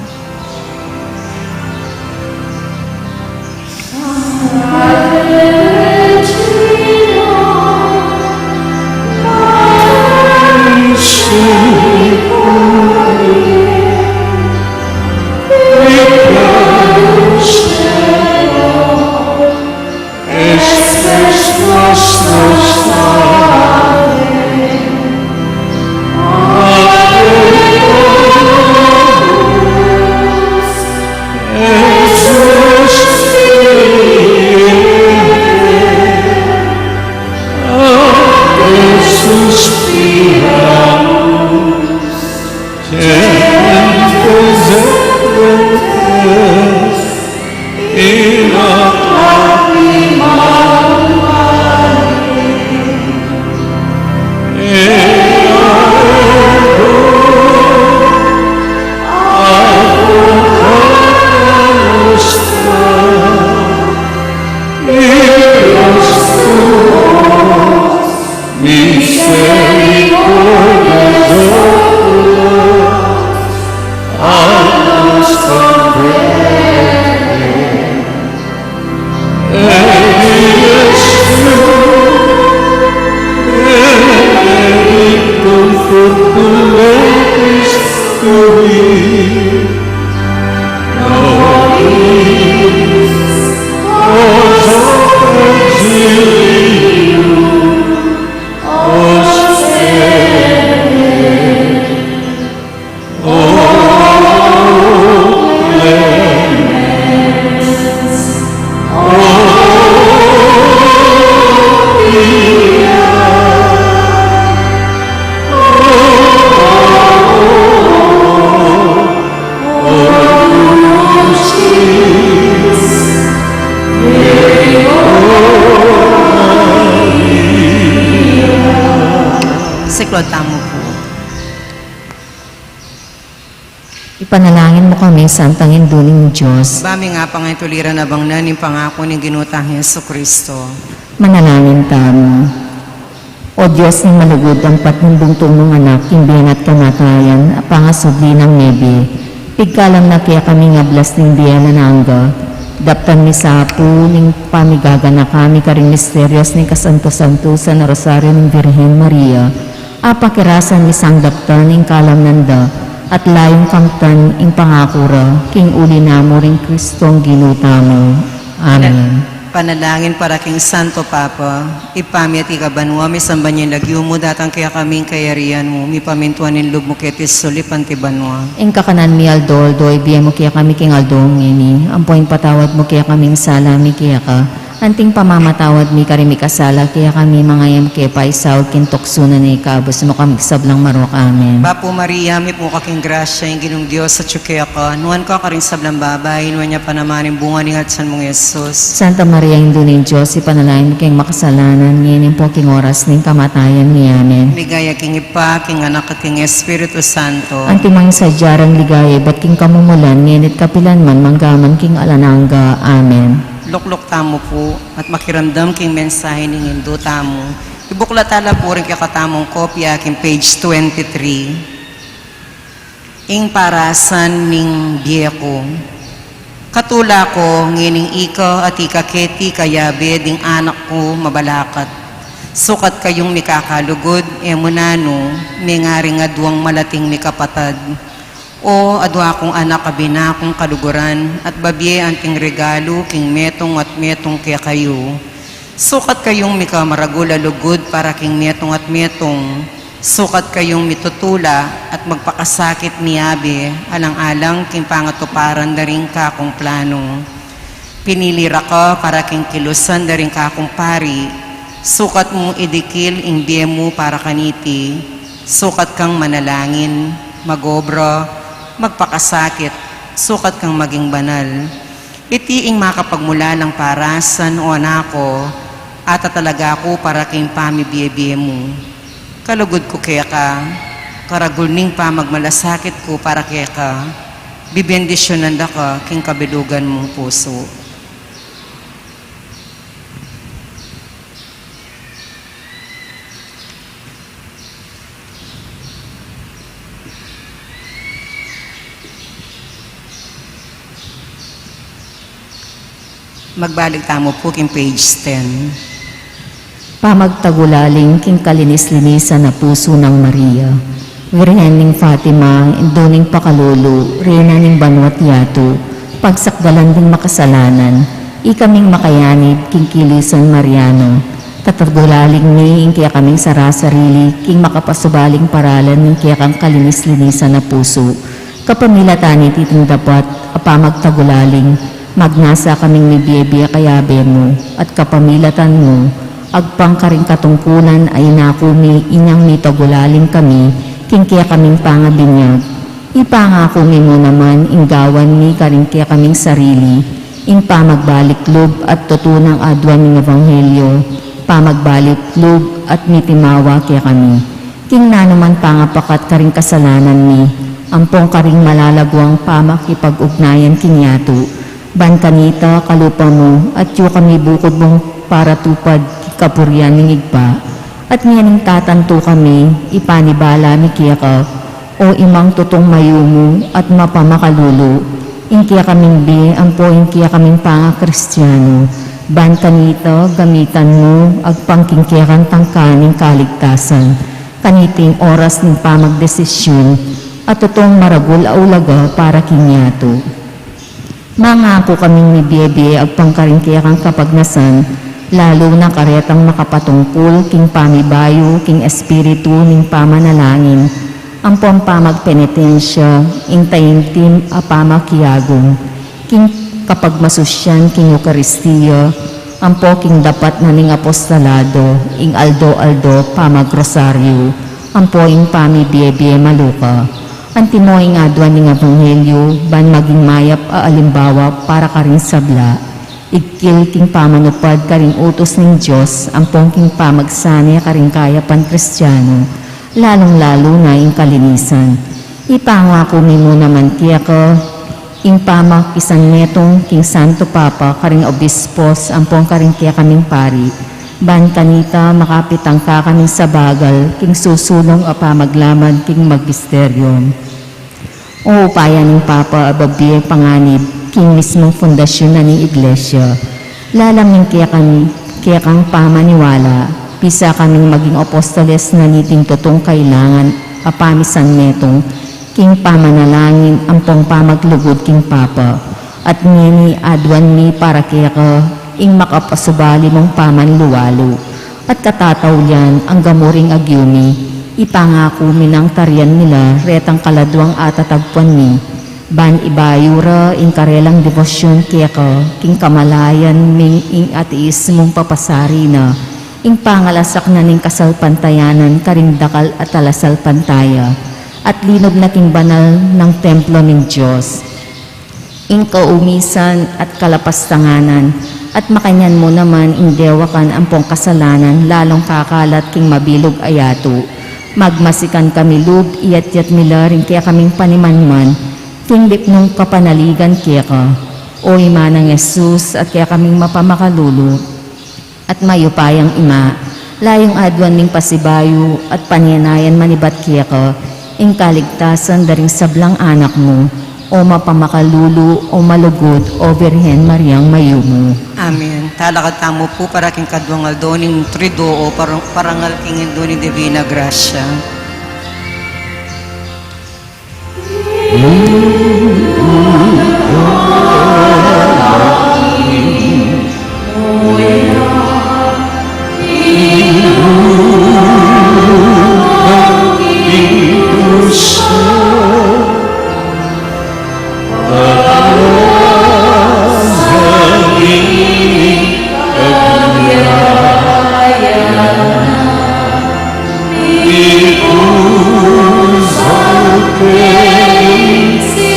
Siklotamo po. Ipanalangin mo kami, Santang Induling Diyos. Bami nga pangituliran na bang nanin pangako ni ginutang Yesu Kristo. Manalangin tamo. O Diyos ng malugod ang patnumbungtong ng anak, kimbiyan at kamatayan, pangasubli ng nebe. Pigkalam na kaya kami nga blas ng diya na nangga. Daptan ni sapo, ning pamigaga na kami karing misteryos ni kasanto-santo sa Rosaryo ng Virhen Maria. Apakirasan ni sang daptan ning kalam nanda, at layong kamtan ing pangakura, king uli namo ring Kristong ginutamo. Amen. Panalangin para king Santo Papa, ipami at ikabanwa, may sambanyan nagyumo, datang kaya kaming kayarian mo, mi pamintuan in lub mo ketis sulipan ti banwa. Ing kakanan mi aldol, doy biya mo kaya kami king aldong ini, ampoin patawad mo kaya kaming sala mi kaya ka, anting pamamatawad mi karimi kasala, kaya kami mangayam kaya paisaw kintoksunan ni kabos mo kami sablang marok. Amen. Bapo Maria, mi po kaking grasya, yung ginong Diyos sa tsukaya ka, nuwan ka karing sablang babay, nuwan niya panamanin bunga ni Hatsan mong Yesus. Santa Maria, Indo ng Diyos, ipanalangin mo kayong makasalanan, ngayon po king oras ng kamatayan ni Amen. Ligaya king ipa, king anak at king Espiritu Santo. Antimang sadyarang ligaya, ba't king kamumulan, ngayon at kapilan man, manggaman king alananga. Amen. Luklok tamo po, at makiramdam king mensahe ning Indo tamo. Ibuklatala po rin kakatamong kopya, king page 23. Ing parasan ning Dieko. Katula ko, ngining ika at ikaketi kayabe, ding anak ko mabalakat. Sukat kayong mikakalugod, emunano, may ngaring adwang malating mikapatad. O adwa kong anak kabina kong kaluguran, at babye anting regalo, king metong at metong kaya kayo. Sukat kayong mikamaragula lugod para king metong at metong. Sukat kayong mitutula at magpakasakit ni Abe, alang-alang king pangatuparan na rin kakong plano. Pinilira ka para king kilusan na rin kakong pari, sukat mong idikil ing biye mo para kaniti, sukat kang manalangin, magobra, magpakasakit, sukat kang maging banal. Itiing makapagmula ng parasan o anako, at talaga ako para king pamibiye-biye mo. Kalugod ko kaya ka, karagulning pa magmalasakit ko para kaya ka, bibendisyonan da ka, king kabilugan mong puso. Magbalik tamo po king page 10. Pamagtagulaling king kalinis-linisan na puso ng Maria. Virhen ning Fatima, induning pakalulu, reyna ning Banwat Yato, pagsakdalan ding makasalanan, ikaming makayanib king kilisan Mariano, Tatagulaling ni, ing kaya kaming sarasarili, king makapasubaling paralan, ing kaya kang kalinis-linisan na puso. Kapamilatan ititing dapat, apamagtagulaling, magnasa kaming nibiyebiya kayabe mo, at kapamilatan mo, agpang karing katungkulan ay nakumi, inyang mitagulaling kami, king kaya kaming pangabinyag. Ipangako mo naman, inggawan ni karing kaya kaming sarili, ing pamagbalik loob at tutunang adwan ng Ebanghelyo, pamagbalik loob at mitimawa kaya kami. King na naman pangapakat karing kasalanan ni, ampong karing malalagwang pamakipag-ugnayan kinyato, ban kanita kalupa mo at yu kami bukod mong para tupad kapuryan ng igpa, at nganing tatanto kami, ipanibala mi kaya ka, o imang tutong mayumo at mapamakalulo, inkiya kaming bi, ampo inkiya kaming panga-Kristiyano, ban kanito gamitan mo, agpangkingkiyakan tangkaning kaligtasan, kaniting oras ng pamagdesisyon, at tutong maragul aulaga para kinyato. Mangako kaming ni Bebe, agpangkaringkiyakan kapagnasan, lalo na karetang makapatungkol, king pamibayo, king espiritu, ning pamanalangin, ang pampamagpenitensya, ing taintim apamakiyagong, king kapag masusyan, king Eucharistia, ang king dapat na ning apostolado, ing aldo-aldo pamagrosaryo, ang ing pamibiyebie maluka, ang timoing adwan ning Ebanghelyo, ban maging mayap alimbawa para karing sabla, ikil king pamanupad karing utos ning Diyos, ang king pamagsani karing kayapan Kristiyano, lalong-lalo na ing kalinisan. Ipangako mo naman kaya ko, ing pamakisan netong king Santo Papa karing obispos, ampong karing kaya kaming pari, ban kanita makapitang ka kaming sabagal, king susulong apamaglaman king magisteryon. O upaya ng Papa ababi panganib, king mismong fundasyon na ni Iglesia, lalaming kaya kang pamaniwala, pisa kaming maging apostoles na niting totong kailangan, apamisan netong, king pamanalangin, ampong pamaglugod king Papa, at ngini adwan mi para kaya ka, ing makapasubali mong pamanluwalo, at katataw yan ang gamuring agyumi, ipangako minang tarian nila, retang kaladwang atatagpuan mi, ban ibayura, ing karelang devosyon kaya ka, king kamalayan ming ing ateismong papasari na, ing pangalasak na ning kasalpantayanan karing dakal at alasal pantaya, at linob na king banal ng templo ng Diyos, ing kaumisan at kalapastanganan, at makanyan mo naman ing dewakan ampong kasalanan, lalong kakalat king mabilog ayato, magmasikan kami lub, iyat-yat mila rin kaya kaming panimanman, king lipnong kapanaligan kaya ka, o ima ng Jesus, at kaya kaming mapamakalulo, at mayupayang ima, layong adwan ning pasibayo, at panyanayan manibat kaya ka, ing kaligtasan daring sablang anak mo, o mapamakalulo, o malugod, o Birhen Mariang mayumo. Amen. Talakat tamo po para king kadwangal do ning trido o parangal king do ni Divina Gracia.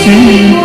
Sim.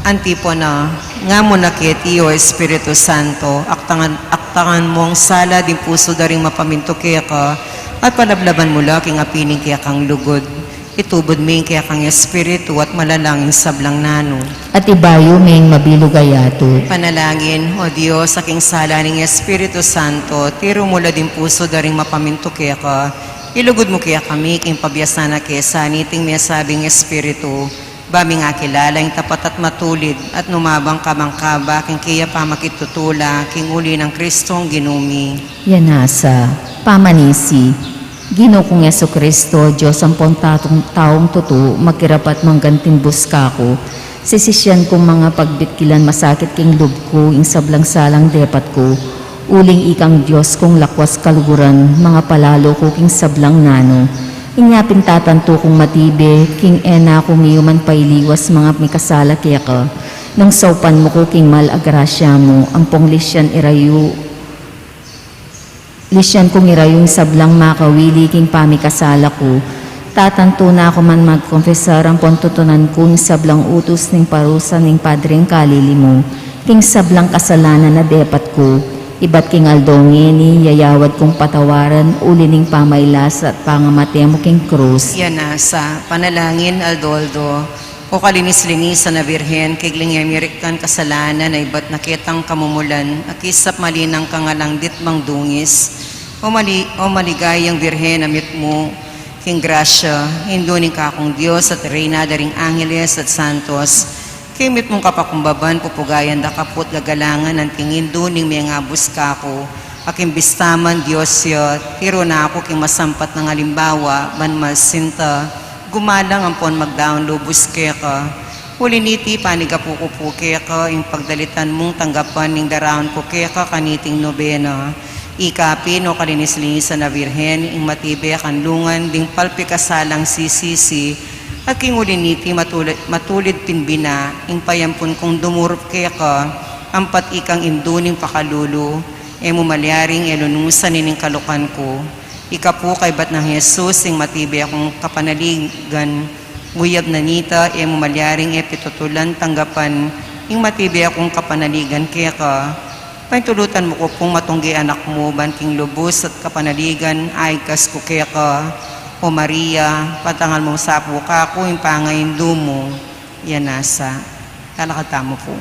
Antipona, nga mo nakit iyo Espiritu Santo, aktangan mong sala din puso daring mapaminto kaya ka, at palablaban mo king apining kaya kang lugod. Itubod ming kaya kang Espiritu at malalangin sablang nano. At ibayo ming mabilugayato. Panalangin, O Diyos, aking sala ng Espiritu Santo, tiro mula din puso daring mapaminto kaya ka, ilugod mo kaya kami, king pabiyasana kaya saniting may sabing Espiritu, baming akilala yung tapat at matulid, at numabang kamangkaba, king kaya pa makitutula, king uli ng Kristong ginumi. Yanasa, pamanisi. Ginoo kong Yesu Kristo, Diyos ang taong tuto, magkirapat manggantimbus ka ko. Sisisyan kong mga pagbitkilan masakit king lub ko, ing sablang salang depat ko. Uling ikang Diyos kong lakwas kaluguran, mga palalo ko king sablang nano. Inyapin tatanto kong matibe, king ena kong iyuman pailiwas mga mikasala kaya ka. Nang saupan mo ko king malagrasya mo, ang ponglisyan irayu. Lisyan kong irayong sablang makawili king pamikasala ko. Tatanto na ako man magkonfesar ang pontutunan kong sablang utos ning parusa ning padring kalili mo. King sablang kasalanan na depat ko. Iba't king aldongeni, yayawad kong patawaran, uli ning pamaylas at pangamate mo king krus. Yanasa, panalangin, Aldoldo, o kalinis-linisan na Birhen, kigling yamiriktan kasalanan na iba't nakitang kamumulan, akisap malinang kangalang ditmang dungis, o maligayang Birhen, amit mo, king grasya, hindunin ka akong Diyos at reyna daring angeles at santos, kimit mong kapakumbaban, pupugayan da kaput gagalangan, ang tingin duning may ngabus ka ako, aking bistaman Diyos yot, tiro na ako king masampat ng halimbawa, banmas sinta, gumalang ang pon magdaon lubos kaya ka. Huli niti panigapukupu kaya ka, yung pagdalitan mong tanggapan ning daraon ko kaya ka kaniting nobena. Ikapin o kalinis-linisan na Birhen, ing matibe kanlungan, ding palpikasalang sisisi, at king huli niti matulid pinbina, ing payampun kong dumurup kaya ka, ampat ikang induning pakalulu, e mumalyaring elunusan nining kalukan ko. Ika po kay bat ng Jesus, ing matibay akong kapanaligan, guyab na nita, e mumalyaring e pitutulan tanggapan, ing matibay akong kapanaligan kaya ka, paintulutan mo ko pong matunggi anak mo, banking lubos at kapanaligan, ay kas ko kaya ka, O Maria, patangal mong sapo ka ako, yung pangaindu mo, Yanasa, kalakata mo po.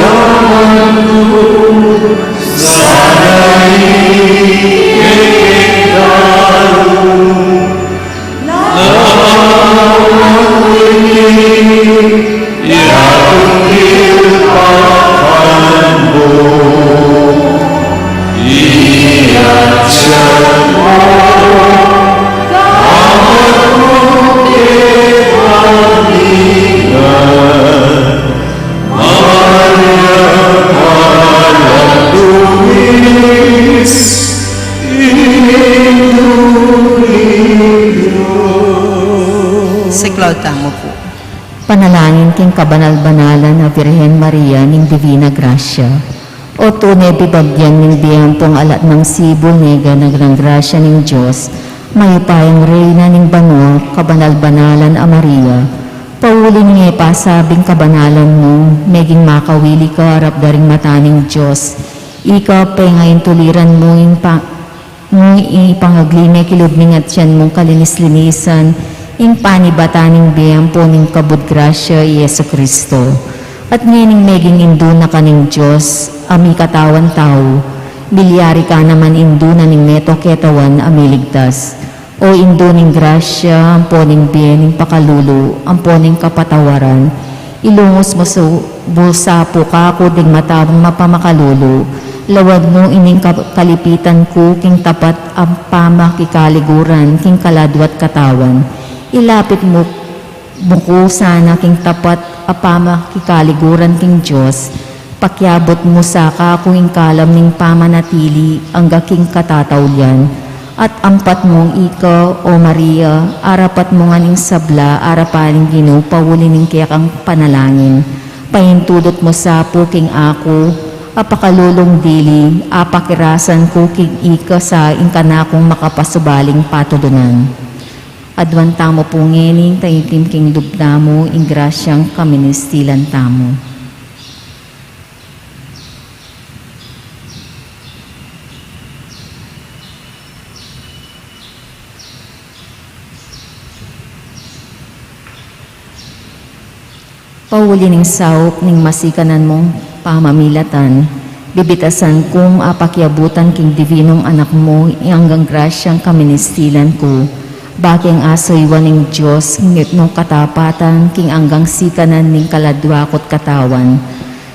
God. panalangin king kabanal-banalan na Birhen Maria ning Divina Gracia. O tunay bibagyan ning biyampong alat ng sibo nega ng grasya ning Diyos, mayupayang reyna ning banwa, kabanal-banalan a Maria. Pauli nga pasabing kabanalan mo, meging makawili ka harap daring mata ning Diyos. Ika ngayon tuliran mo ipangaglinay kilubning at siyan mong kalinis-linisan, ing panibataning biyampo ning kabud grasya Yesu Kristo. At ngayon meging induna ka ning Diyos, ami katawan tao, bilyari ka naman induna ning neto ketawan amiligtas. O induning grasya, amponing biyening pakalulu, amponing kapatawaran, ilungos mo sa bulsapo ka ako ding matabang mapamakalulu, lawag mo ining kalipitan ko, king tapat ang pama kikaliguran, king kaladwat katawan, ilapit mo buko sana king tapat apama kikaliguran king Diyos, pakyabot mo sa ka kung kalam ning pamanatili ang gaking katatawlyan, at ampat mong ika, O Maria, arapat mo nga ning sabla, arapaning Ginoo, pawuli ning kiyakang panalangin. Pahintudot mo sa puking ako, apakalulong dili, apakirasan ko king ika sa inkanakong makapasubaling patudunan. Adwan tamo po ngening, tayitim king dubda mo, ingrasyang kaministilan tamo. Pauli ning saop ning masikanan mong pamamilatan, bibitasan kong apakyabutan king divinong anak mo, hanggang grasyang kaministilan ko. Baking asoywan ning Diyos, ngit nung katapatan, king anggang sikanan ning kaladwakot katawan.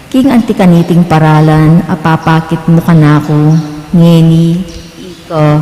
King antikaniting paralan, apapakit mo kanako, ngeni, ika,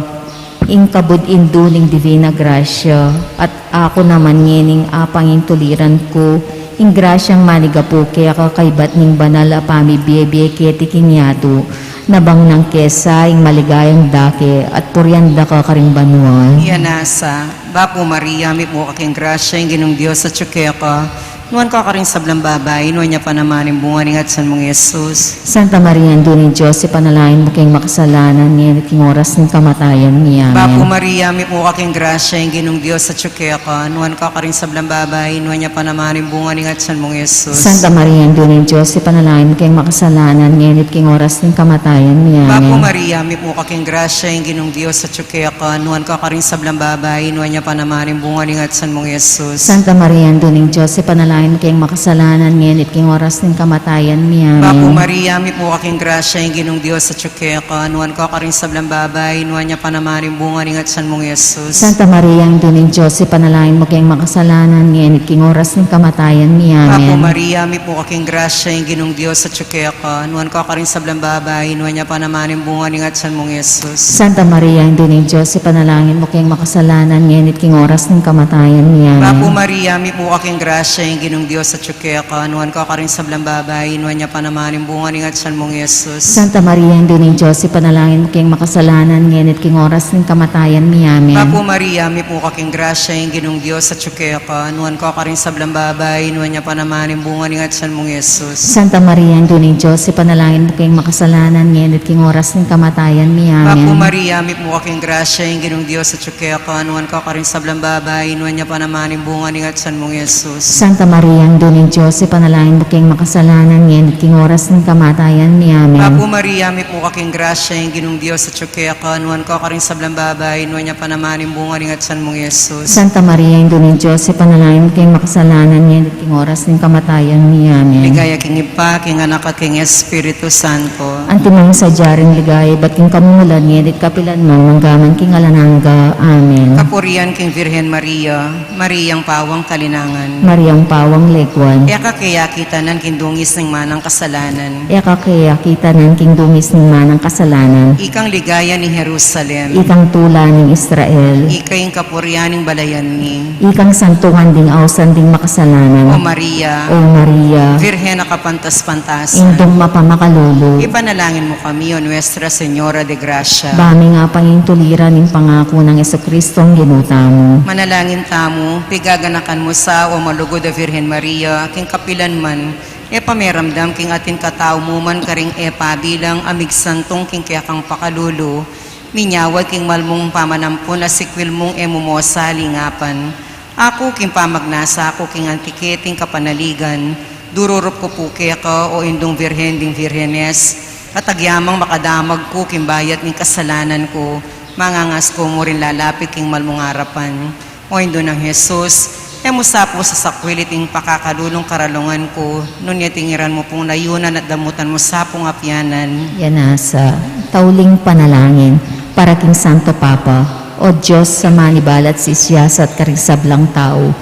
ing kabud indu ning divina grasya, at ako naman ngening apanging tuliran ko, ing grasyang manigapo kaya kakaibat ning banal apami biye keti king yato, nabang ng kesa ing maligayang dake at puryanda ka karing banwal. Iyanasa, Bapo Maria, may po kaking grasya, yung ginong Diyos sa tsukeka, nuwan ka karing sablang babay, nuwan niya pa naman yung bunga ning atsan mong Yesus. Santa Maria, Ando ni Diyos, ipanalangin mo kayong makasalanan niya at king oras ng kamatayan niya. Bapo Amen. Maria, may po kaking grasya, yung ginong Diyos sa tsukeka, nuwan ka karing sablang babay, nuwan niya pa naman yung bunga ning atsan mong Yesus. Santa Maria, Ando ni Diyos, ipanalangin mo kayong makasalanan niya at king oras ng kamatayan niya. Bapo Amen. Maria, may po kaking grasya, yung ginong Diyos sa tsukeka, nuwan ka karing sablang babay, nuwan niya pa naman yung bunga ning atsan mong Yesus. Santa Maria, Ando ni Diyos, ipanalangin mo kayong makasalanan niya at king oras ng kamatayan niya. Bapo Amen. Maria, may po kaking grasya, yung ginong Diyos sa tsukeka, nuwan ka karing sablang babay, nuwan niya pa naman yung bunga ning atsan mong Yesus. Santa Maria, Ando ni Diyos, ipanalangin mo kayong makasalanan niya at king oras ng kamatayan niya. Bapo Amen. Maria, may po kaking grasya, yung ginong Diyos sa tsukeka, nuwan ka karing sablang babay, nuwan niya pa naman yung bunga ning atsan mong Yesus. Santa Maria, Ando ni Diyos, ipanalangin mo kayong makasalanan niya at king oras ng kamatayan niya. Bapo Amen. Maria, may po kaking grasya, yung ginong Diyos sa tsukeka, nuwan ka karing sablang babay, nuwan niya pa naman yung bunga ning atsan mong Yesus. Santa Maria, Ando ni Diyos, ipanalangin mo kayong makasalanan niya at king oras ng kamatayan niya. Amen. Bapo Maria, may po kaking grasya, yung ginong Diyos sa tsukeka, nuwan ka karing sablang babay, nuwan niya pa naman yung bunga ning atsan mong Yesus. Santa Maria, Ando ni Diyos, ipanalangin mo kayong makasalanan niya at king oras ng kamatayan niya. Bapo Amen. Maria, may po kaking grasya, yung ginong Diyos sa tsukeka, nuwan ka karing sablang babay, nuwan niya pa naman yung bunga ning atsan mong Yesus. Santa Maria, Ando ni Diyos, ipanalangin mo kayong makasalanan niya at king oras ng kamatayan niya. Amen. Bapo Maria, may po kaking grasya, yung ginong Diyos sa tsukeka, nuwan ka karing sablang babay, nuwan niya pa naman yung bunga ning atsan mong Yesus. Santa Maria, Ando ni Diyos, ipanalangin mo kayong makasalanan niya at king oras ng kamatayan niya. Amen. Ligaya king Ipa, king Anak at king Espiritu Santo. Antimang sa jaring ligay, ba't king kamulan niya at kapilan mo, manggaman king alananga. Amen. Kapurian king Virhen Maria, Mariang pawang kalinangan. Mariang pawang lekwan, Eka kaya kita ng kindungis ng manang kasalanan. eka kaya kita ng king dungis ng manang kasalanan, Ikang ligaya ni Jerusalem. ikang tula ng Israel, Ika yung kapurianing balayan ni. ikang santungan ding awsan ding O makasalanan. Maria, O Maria, Virhen na kapantas-pantasan. indong mapamakalulu, Ipanalangin mo kami, O Nuestra Señora de Gracia. bami nga pangintulira ng pangako ng Jesucristo ang ginuta mo. Manalangin tamo, pigaganakan mo sa o malugod a Virhen Birhen Maria, king kapilan man, pameramdam king atin katao mo man karing bilang amig santong king kaya kang pakalulo, minyawad king malmong pamanampon na sikwil mong emumosa lingapan. Ako king pamagnasa, ako king antiketing kapanaligan, dururop ko po kaya ka o indong Virhen ding Virhenes, at agyamang makadamag ko king bayat ng kasalanan ko, mangangas ko mo rin lalapit king malmong harapan. O indong ng Jesus, musa po sa sakwiliting pakakalulong karalungan ko, nun yatingiran mo pong layunan at damutan mo sa pong apyanan. Yanasa, tauling panalangin, para king Santo Papa, o Diyos sa manibalat sisiyas at karing sablang tao.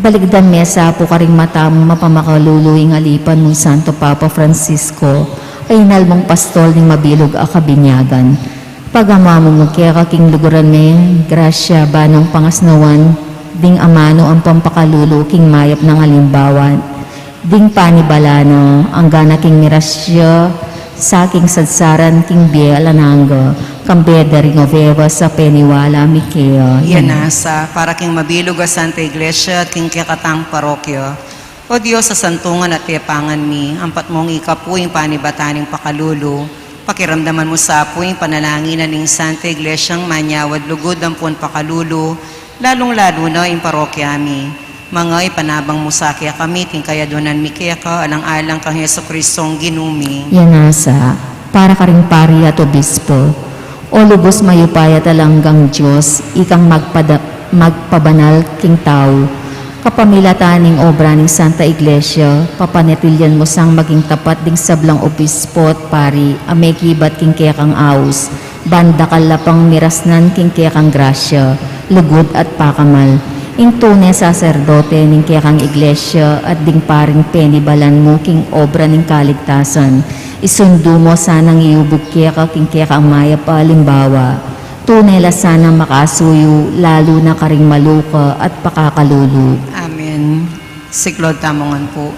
Baligdan mesa po karing matam mapamakалuluing alipan mong Santo Papa Francisco, ay nalmong pastol ning mabilog a kabinyagan. Pagamamong kaya kaking luguran men, grasya banong pangasnawan, ding amano ang pampakalulo king mayap ng halimbawan, ding panibalano ang gana king mirasya, sa king sadsaran king bielananga, kambeda ring oveva sa peniwala mikea. Yanasa, para king mabilog a Santa Iglesia at king kikatang parokyo. O Diyos sa santungan at tepangan mi, ampat mong ikapuing panibataning pakalulo, pakiramdaman mo sa apuing panalangin ning Santa Iglesyang manyawad lugod ang pun pakalulo, lalong-lalo na yung parokya mi. Mga ipanabang mo sa kaya kami, ting kaya donan mi kaya ka, alang-alang kang Yeso Kristong ginumi. Yanasa, para karing pari at obispo, o lubos mayupaya talanggang Diyos, ikang magpabanal king tao, kapamilataning obra ng Santa Iglesia, papanetilyan mo sang maging tapat ding sablang obispo at pari, amekibat king kaya kang aus, banda kalapang mirasnan king kaya kang grasya, lugod at pakamal. Ing tunay saserdote ning kaya kang iglesia at ding paring penibalan mo king obra ning kaligtasan. Isundo mo sanang iubog kaya kang maya palimbawa. Tunay la sana makasuyo, lalo na karing maluka at pakakalulu. Amen. Siklod tamongan po.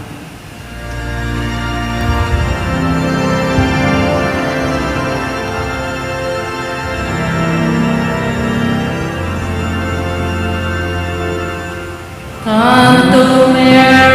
Canto Mercur,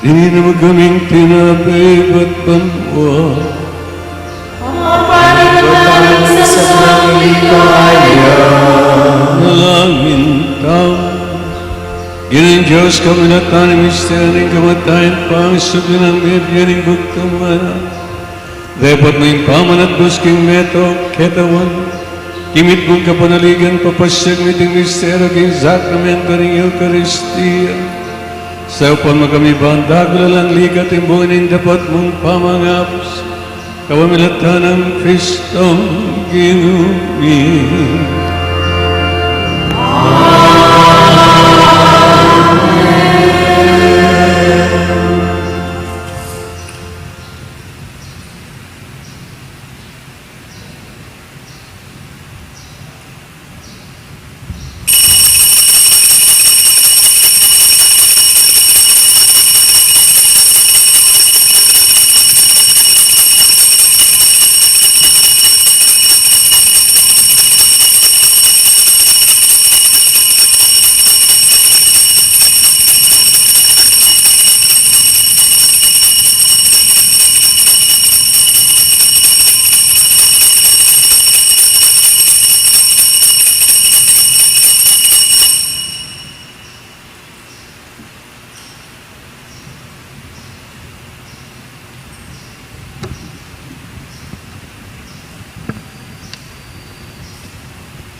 Ininom kaming tinapay at banwa. Nalangin tao. Ginang Diyos kamanatan ng misteryo ng kamatayan pang sabi ng medya ng bugtamana. Dapat mo yung pamanat busking meto, ketawan. Kimit mong kapanaligan papasyag ng misteryo ng sakramento ng Eucharistia. Sa upon magkami dagulalang ligat imbungin dapat mong pamangapos, kawamilatan ng Kristong ginumi.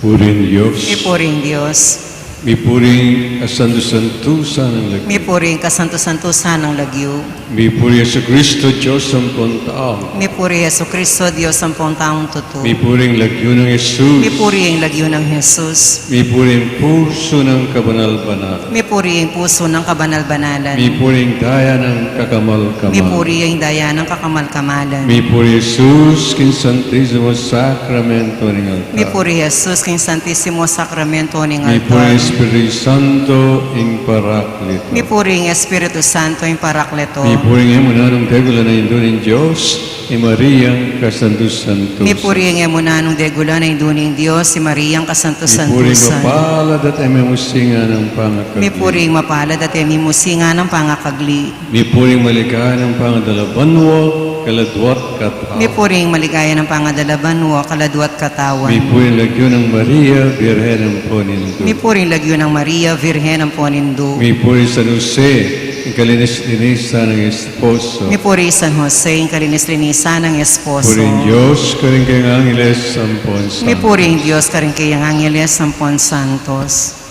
Puring Diyos, Mipuring Diyos, mipuring kasanto-santusan ng lagay. mipuring kasanto-santusan ng lagyo, Mipuri sa Kristo, Diyos ang puntao. mipuri Yesu Kristo, Diyos ang taong totoo, Mipuring lagyo ng Jesus. mipuri ang lagyo ng Jesus, Mipuring puso ng kabanal-banal. mipuri ang puso ng kabanal-banalan, Mipuring daya ng kakamal-kamal. mipuri ang daya ng kakamal-kamalan, Mipuri Jesus, Kinsantissimo Sacramento ng altar. mipuri Jesus king Santissimo Sacramento ning Mipuri altar, Espiritu Santo in Paraclito. mipuri ang Espiritu Santo ang Parakleto, Mipuring emunanong tegula na indo ng Diyos, ni Mariang Kasantos-Santos. mipuri ang emunanong degula na induning Diyos, si Mariang Mipuring Kasantos-Santusan, mapalad at ememusinga ng pangakagli. mipuring mapalad at emimusinga ng pangakagli, Mipuring maligahan ng pangadalabanwa, kaladwat katao. mipuring maligaya ng pangadalaban o kaladwat katawan, Mipuring lagyo ng Maria, Birhen ng Ponindo. mipuring lagyo ng Maria, Virhen ng Ponindo, Mipuring San Jose, ang kalinis-linisa ng esposo. mipuri San Jose, ang kalinis-linisa ng esposo, Puring Diyos, karing kayong angeles, sampon sa. mipuring Diyos karing kayang Angeles Sampon Santos.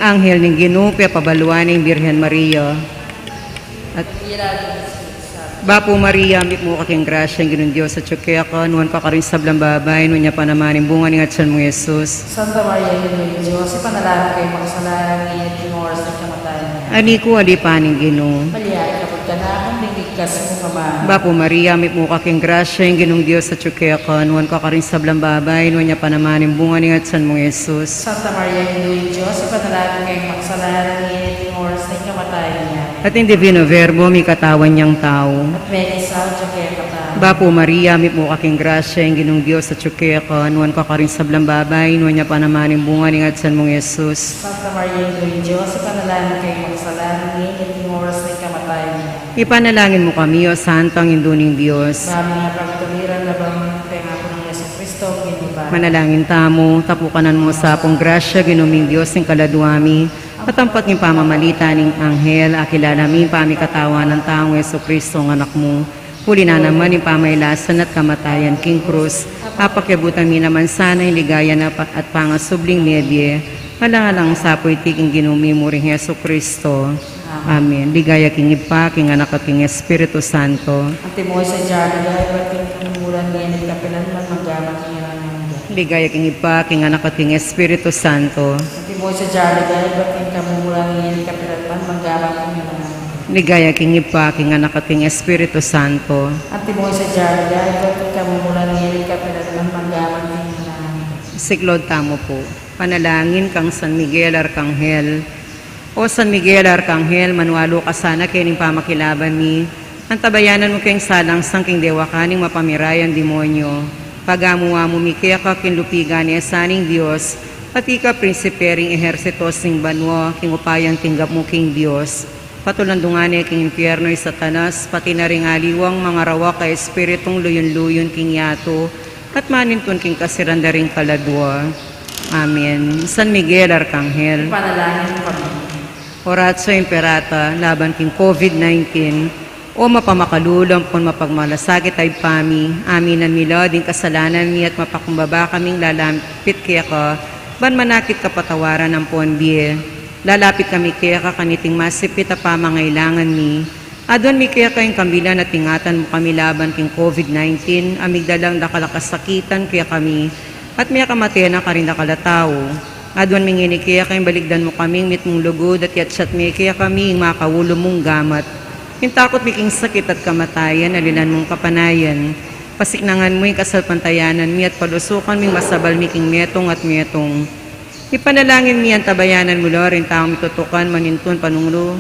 Anghel ng Ginoo, pabaluan ng Birhen Maria. At Bapo Maria, amik mo kaking grasya, ang Ginoong Diyos at tsukya ka, nuwan ka rin sablang babay, nuwan niya panamanin bunga ng atsan mo, Jesus. Santa Maria, Ginoo Diyos, ipanalangin kayo makasalanan ng inyong oras ng kamatayan niya. Ani ko alipaning Ginoo. Malihay kapag ka na, kung nagigkas mo Ama. Bapo Maria, amik mo kaking grasya, ang Ginoong Diyos at tsukya ka, nuwan ka rin sablang babay, nuwan niya panamanin bunga ng atsan mo, Jesus. Santa Maria, Ginoo Diyos, ipanalangin kayo makasalanan ng inyong oras ng kamatayan niya. At in Divino Verbo, may katawan niyang tao. At may isaw, tsukya kata. Bapo Maria, amik mo kaking grasya, ang Ginoong Diyos at tsukya ka, nuwan ka rin sablang babay, nuwan niya panamanin bunga ng atsan mo, Jesus. Santa Maria, Ginoo Diyos, ipanalangin kayo makasalanan ng inyong oras ng kamatayan niya. Ipanalangin mo kami, O Santang Induning Diyos. Maraming nga pagtuliran na bang kay nga po ng Yesu Cristo, Ginoo ba? Manalangin tamo, tapukanan mo sa apong grasya, ginuming Diyos ng kaladuami, Katampat ng pamamalita ng anghel, akilala mi pamikatawan ng taong Yeso Kristo ang anak mo. Huli na naman yung pamaylasan at kamatayan king krus. Apakyabutan mi naman sana yung ligaya na at pangasubling medye. Halang-halang sapoy tiking ginumi mo rin Yeso Kristo. Amen. Ligaya king ipa, king anak at king Espiritu Santo. Ang timoy sa Jari, ba't kinumulan niya ni kapilan man magyaman niya ng Ligaya king ipa, king anak at king Espiritu Santo. Ang timoy sa Jari, ba't kinumulan niya ni kapilan man magyaman niya ng Ligaya king ipa, king anak at king Espiritu Santo. Ang timoy sa Jari, ba't kinumulan niya ni kapilan man magyaman niya ng Siklod tamo po. Panalangin kang San Miguel Arcangel. O San Miguel Arcangel, manualo ka sana kining pamakilaban mi. Ang tabayanan mo kayong salang sangking dewa kaning mapamirayan demonyo. Pagamuwa mo mi kaya ka kinlupigan ni asaning Diyos. Pati ka prinsipering ehersito sing banwa, king upayang tinggap mo king Diyos. Patulandungan niya king impyerno ay satanas, pati na ring aliwang mga rawa ka espiritong luyon-luyon king yato, at manintun king kasiranda ring kaladwa. Amen. San Miguel Arcangel, panalangin mo kami. Oratio Imperata, laban king COVID-19, o mapamakalulang pon mapagmalasakit ay pami, aminan mila din kasalanan mi at mapakumbaba kaming lalampit kaya ka, ban manakit kapatawaran ng ponbie. Lalapit kami kaya ka kaniting masipit a pamangailangan mi. Adon mi kaya kayong kambilan at tingatan mo kami laban king COVID-19, amigdalang nakalakasakitan kaya kami, at may kamatian na karin nakalatao. Adwan mingini kaya kayong baligdan mo kaming mitmong lugod at yatsat mi kaya kami makawulo mong gamat. Hintakot miking sakit at kamatayan, alinan mong kapanayan. Pasiknangan mo yung kasalpantayanan mi at palusukan ming masabal miking metong at metong. Ipanalangin mi ang tabayanan mo lo rin taong mitutukan manintun panunglo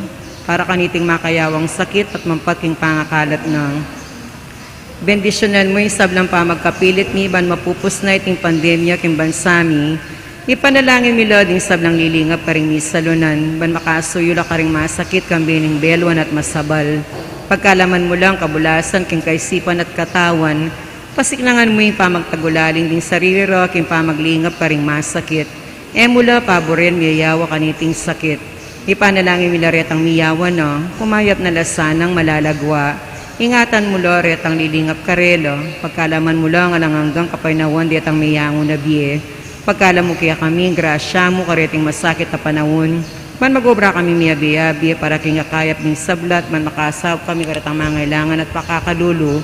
para kaniting makayawang sakit at mampaking pangakalat ng. Bendisyonan mo yung sablang pamagkapilit mi ban mapupus na iting pandemya king bansami. Ipanalangin mi Lord, yung sablang lilingap karing misalunan, ban makasuyula karing masakit kambining belwan at masabal. Pagkalaman mo lang kabulasan king kaisipan at katawan, pasiklangan mo yung pamagtagulaling ding sarili ro, king pamaglingap karing masakit. Emula paboren miyayawa kaniting sakit. Ipanalangin mi laretang miyawa no, pumayat na lasanang malalagwa. Ingatan mo Lord, ang lilingap karelo, pagkalaman mo lang alang hanggang kapaynawan di atang miyango na biye. Pagkala mo kaya kami, grasya mo kareting masakit na panahon. Man mag-obra kami miyabi-yabi para kingakayap ng sablat, man makasab kami karetang mangailangan at pakakalulu.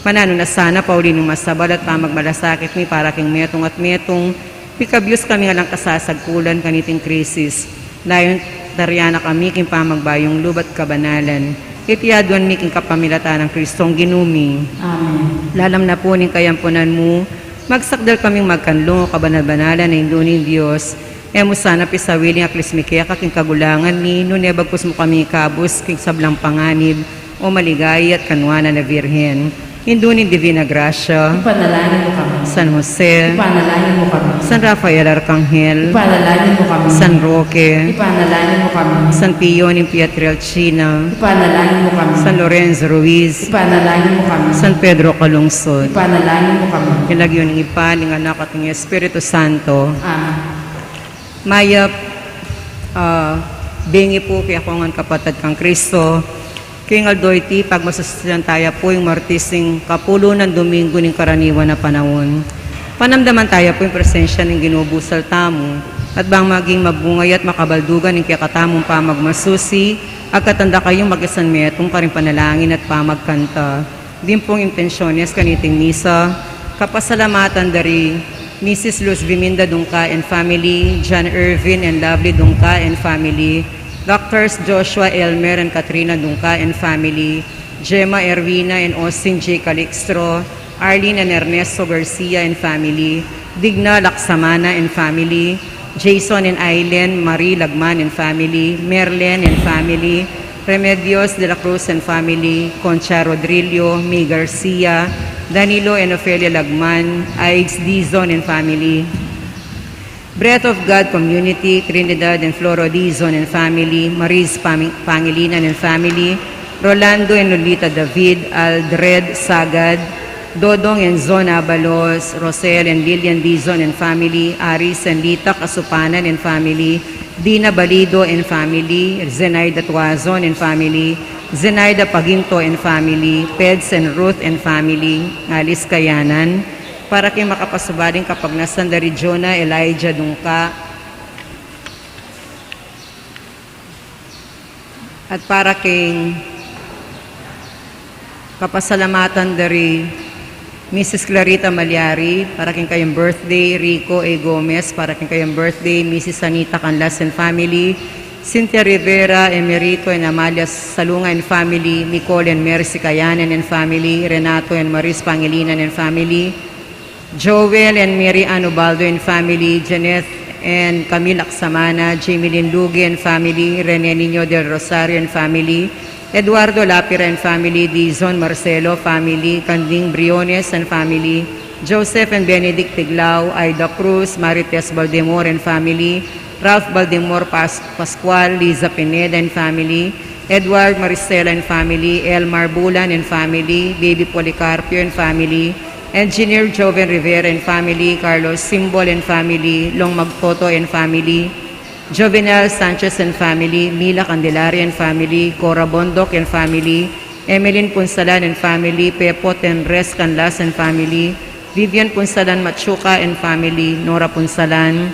Manano na sana pauli ng masabal at pamagmalasakit mi para king metong at metong. Pikabyos kami nga lang kasasagkulan kaniting krisis. Layon daryana kami king pamagbayong lubat kabanalan. Itiyaduan mi king kapamilata ng Kristong ginumi. Amen. Lalam na po ning kayampunan mo. Magsakdal kaming magkanlong o kabanal-banalan na indunin Diyos. Emo sana pisawiling aklismikaya kaking kagulangan ni nunebagpus mo kami kabus king sablang panganib o maligay at kanwana na Virhen. Indunin Divina Gracia, Ipanalangin mo kami. San Jose, Ipanalangin mo kami. San Rafael Arcangel, Ipanalangin mo kami. San Roque, Ipanalangin mo kami. San Pio ng Pietrelcina, Ipanalangin mo kami. San Lorenzo Ruiz, Ipanalangin mo kami. San Pedro Calungsod. Ipanalangin mo kami. Ilagyo ng ipa, ng anak at ng Espiritu Santo. Amen. Mayap, bingi po kaya kung ang kapatid kang Kristo, King Aldoyti, pag masasasyan tayo po yung martising kapulo ng Domingo ng karaniwan na panahon. Panamdaman tayo po yung presensya ng ginubusal tamo at bang maging mabungay at makabaldugan ng kakatamong pamagmasusi at katanda kayong mag-isan metong karing panalangin at pamagkanta. Din pong intensyones kaniting misa, kapasalamatan dari Mrs. Luz Viminda Dungka and family, John Irvin and Lovely Dungka and family, Doctors Joshua Elmer and Katrina Dungka and family, Gemma Erwina and Austin J. Calixtro, Arlene and Ernesto Garcia and family, Digna Laksamana and family, Jason and Aileen Marie Lagman and family, Merlen and family, Remedios de la Cruz and family, Concha Rodrillo, May Garcia, Danilo and Ofelia Lagman, Aigs Dizon and family, Breath of God Community, Trinidad and Floro Dizon and family, Maris Pangilinan and family, Rolando and Lolita David, Aldred Sagad, Dodong and Zon Abalos, Rosel and Lilian Dizon and family, Aris and Lita Kasupanan and family, Dina Balido and family, Zenaida Tuazon and family, Zenaida Paginto and family, Peds and Ruth and family, Alice Kayanan, para kay makapasubaling kapag nasan dari Jonah, Elijah Dungka, at para kay kapasalamatan dari Mrs. Clarita Malyari, para kay kayong birthday, Rico A. Gomez, para kay kayong birthday, Mrs. Anita Canlas and family, Cynthia Rivera, Emerito and Amalia Salunga and family, Nicole and Mercy Kayanan and family, Renato and Maris Pangilinan and family, Joel and Mary Ann Ubaldo and family, Janeth and Camille Aksamana, Jamie Lynn Lugue and family, Rene Niño del Rosario and family, Eduardo Lapira and family, Dizon Marcelo family, Canding Briones and family, Joseph and Benedict Tiglao, Aida Cruz, Marites Baldemor and family, Ralph Baldemor Pascual, Liza Pineda and family, Edward Maricela and family, Elmar Bulan and family, Baby Policarpio and family, Engineer Joven Rivera and family, Carlos Simbol and family, Long Magtoto and family, Jovenel Sanchez and family, Mila Candelaria and family, Cora Bondok and family, Emeline Punsalan and family, Pepo Tenres Canlas and family, Vivian Punsalan Machuca and family, Nora Punsalan,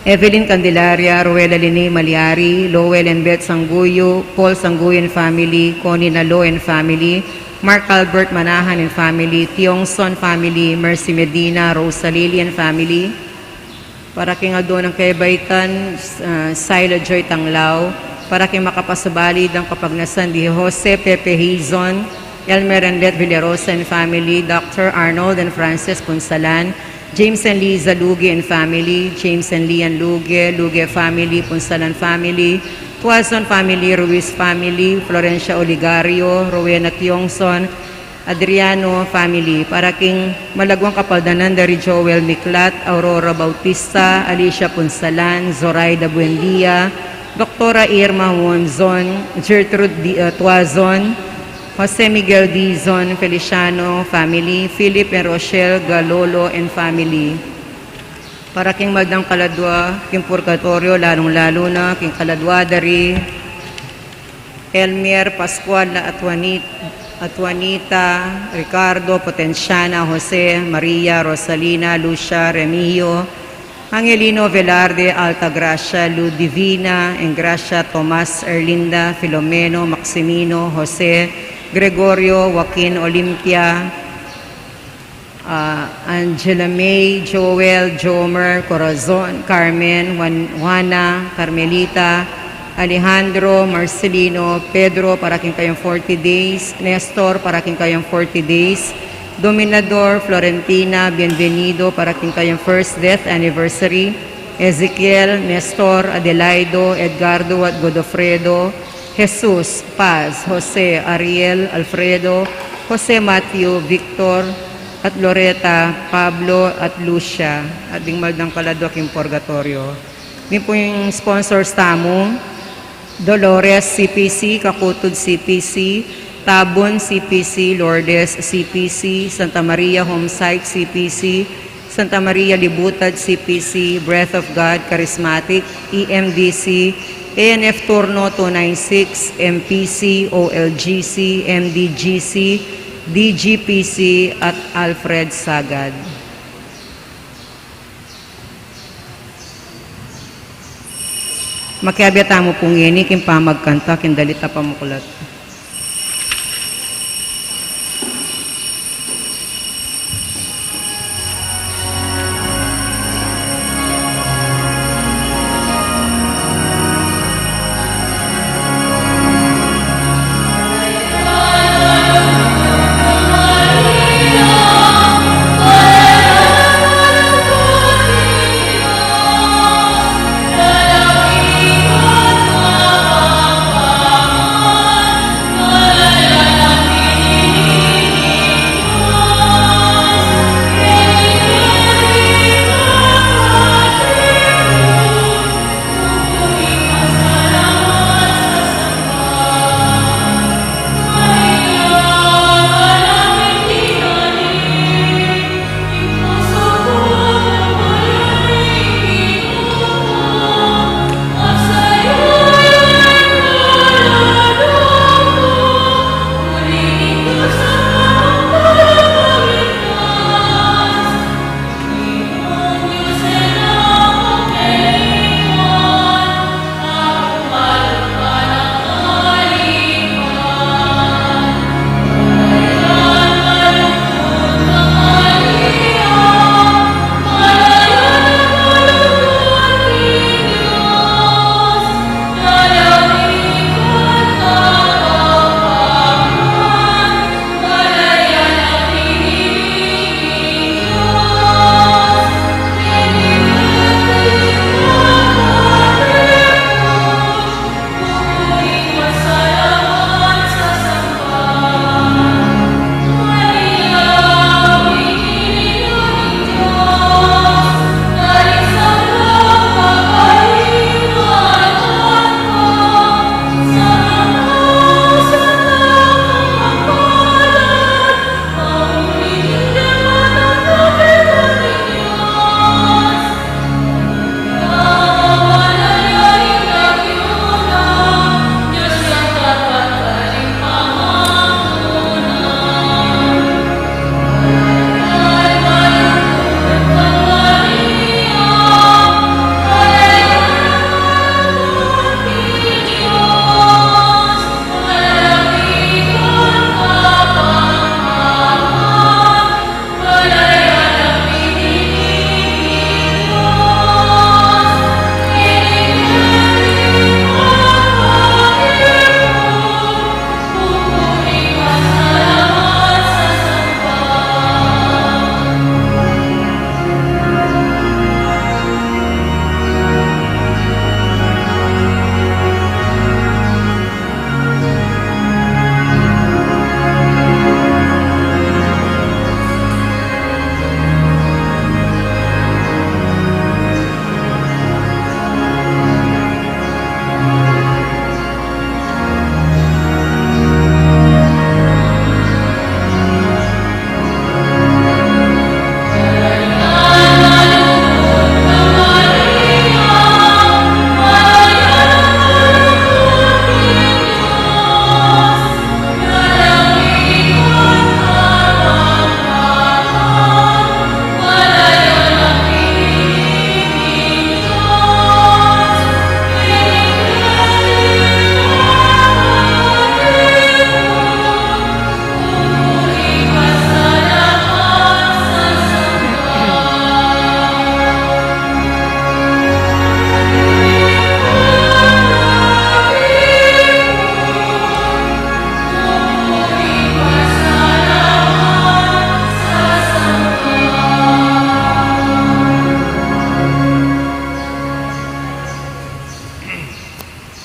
Evelyn Candelaria, Ruela Lene Maliari, Lowell and Beth Sanguyo, Paul Sanguyo and family, Connie Nalo and family, Mark Albert Manahan and family, Tiongson family, Mercy Medina, Rosa Lily and family, para kay nga doon ang kaibaitan, Sila Joy Tanglao, para kay makapasubalid ang kapagnasan di Jose Pepe Hizon, Elmer and Let Villarosa and family, Dr. Arnold and Frances Punsalan, James and Liza Lugue and family, James and Lian Lugue, Lugue family, Punsalan family, Tuazon family, Ruiz family, Florencia Oligario, Rowena Tiongson, Adriano family, para king malagwang kapaldanan dari Joel Miklat, Aurora Bautista, Alicia Punsalan, Zoraida Buendia, Doktora Irma Wonzon, Gertrude Tuazon, Jose Miguel Dizon, Feliciano family, Philip and Rochelle Galolo and family. Para king magdang kaladwa, king purgatorio, lalong-lalo na, king kaladwa dari Elmer Pascual na Atuanita, Ricardo, Potenciana, Jose, Maria, Rosalina, Lucia, Remigio, Angelino Velarde, Altagracia, Ludivina, Engracia, Tomas, Erlinda, Filomeno, Maximino, Jose, Gregorio, Joaquin, Olympia, Angela May, Joel, Jomer, Corazon, Carmen, Juana, Carmelita, Alejandro, Marcelino, Pedro, para king kayong 40 days, Nestor, para king kayong 40 days, Dominador, Florentina, Bienvenido, para king kayong first death anniversary, Ezekiel, Nestor, Adelaido, Edgardo at Godofredo, Jesus, Paz, Jose, Ariel, Alfredo, Jose Matthew, Victor, at Loreta, Pablo, at Lucia, at ding magdang kaladwak yung purgatorio. Din po yung sponsors tamo, Dolores CPC, Kakutod CPC, Tabon CPC, Lourdes CPC, Santa Maria Homesite CPC, Santa Maria Libutad CPC, Breath of God Charismatic, EMDC, ANF Turno 296, MPC, OLGC, MDGC, DGPC at Alfred Sagad. Makiabiyata mo pong ini, kim pamagkanta, kindalita pamukulat.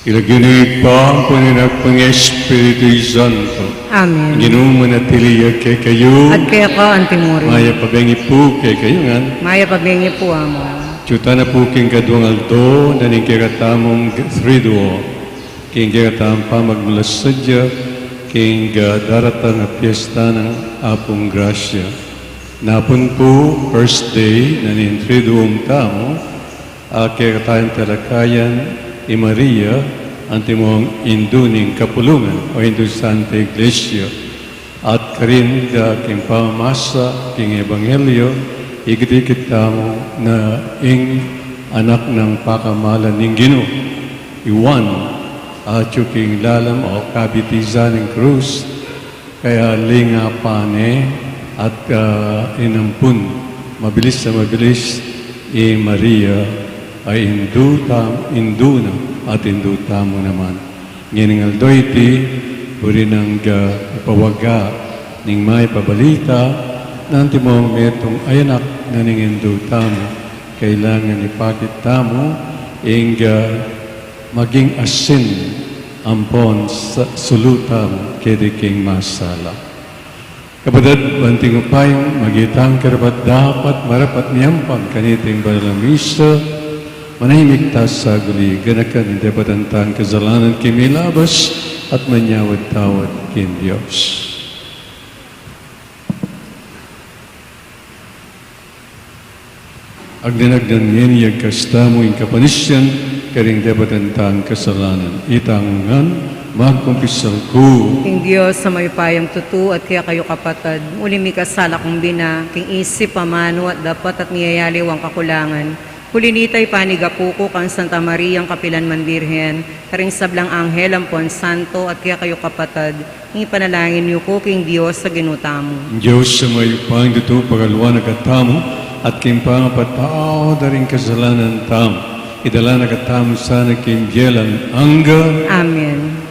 Ilagini pa ang paninak pang Espiritu Santo. Amen. Ginuman at tiliya kay kayo. At kaya ka, Antimuri. Maya pabengi po kay kayo nga. Maya pabengi po amo. Chuta na po king kaduang alto, naning kiratamong triduo. King kiratamong pamagmulasadya, king darata na piyesta ng Apong Grasya. Napon po, first day, naning triduong tamo, kiratayang talakayan, Maria, antimong induning kapulungan o Hindu Santa Iglesia at karin king pamamasa king Ebanghelyo igdikit tamo na ing anak ng pakamalan ng Ginoo iwan at king lalam o kabitisan ng krus kaya linga pane at inampun mabilis na mabilis Maria ay indu na at indu tamo naman. Ngining aldoy ti, buri nang ipawaga ning may pabalita, nanti mo metong ayanak na ning indu tamo, kailangan ipakit tamo, ing maging asin ampon sa sulutam kediking masala. Kapatid, banting upayong magitang karapat dapat marapat niyampang kaniting balamisa, manahimik ta sa guli, ganakan hindi patantang kasalanan kimilabas at manyawad-tawad kin Diyos. Agdanagdan ngeniyag kastamo in kapanisyan, karing depatantang kasalanan. Itangan, magkumpisal ko. King Diyos sa may payang tutu at kaya kayo kapatid, uli mi kasala kong bina, king isip pamano at dapat at niyayaliw ang kakulangan. Kulinitay panigapuko kang Santa Maria ang Kapilan Man Birhen, karing sablang anghel ang Pon Santo at kaya kayo kapatid, ipanalangin niyo ko king Diyos sa ginutamo. Diyos sa may upang dito pagaluan nagatamo at kimpang patao daring kasalanan tamo. Idala nagatamo sana kimbyelan angga. Amen.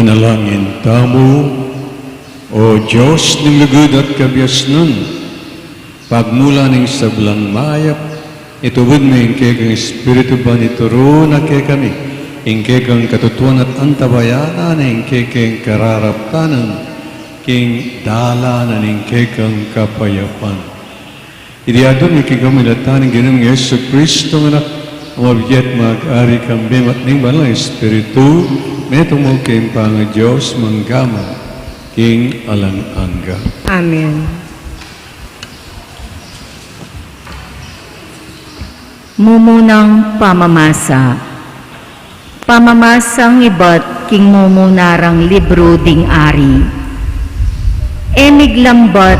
Manalangin tamo, O Diyos ng lugod at kabyasnan, pagmula ng sablang mayap, itubod mo yung kekang Espiritu ba nituro na kekami, yung kekang katutuan at antabayanan, yung kekang kararaptanan, king dalanan, yung kekang kapayapan. Idiadon yung kekang milatanin ginang Yesu Kristo nga mabiyat mag-ari kami at ning balang Espiritu, metong mo kayong Panga Diyos manggama, king alang-angga. Amen. Mumunang pamamasa. Pamamasang iba't king mumunarang libro ding ari. Emig lambat,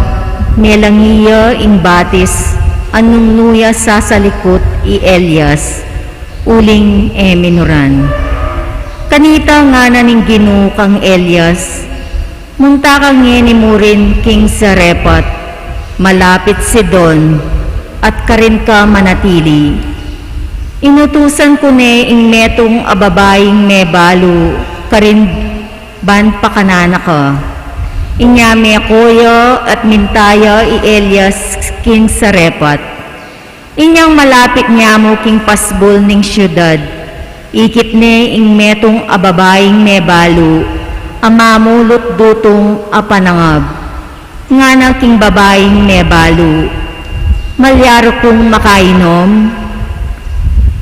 melangiya ing batis, anong nuya sasalikot i Elias, uling eminoran. Kanita nga na ning Ginoo kang Elias, munta kang ngeni mo rin king Sarephat, malapit Sidon, at karin ka manatili. Inutusan ko ne ing metong ababaying mebalo, karin ban pakanana ka. Inyame koyo at mintaya i Elias king Sarephat. Inyang malapit niya mo king pasbol ning syudad, ikit ne ing metong ababaying mebalo, amamulot dutong apanangab, nga na king babaeng mebalo, malyaro kong makainom.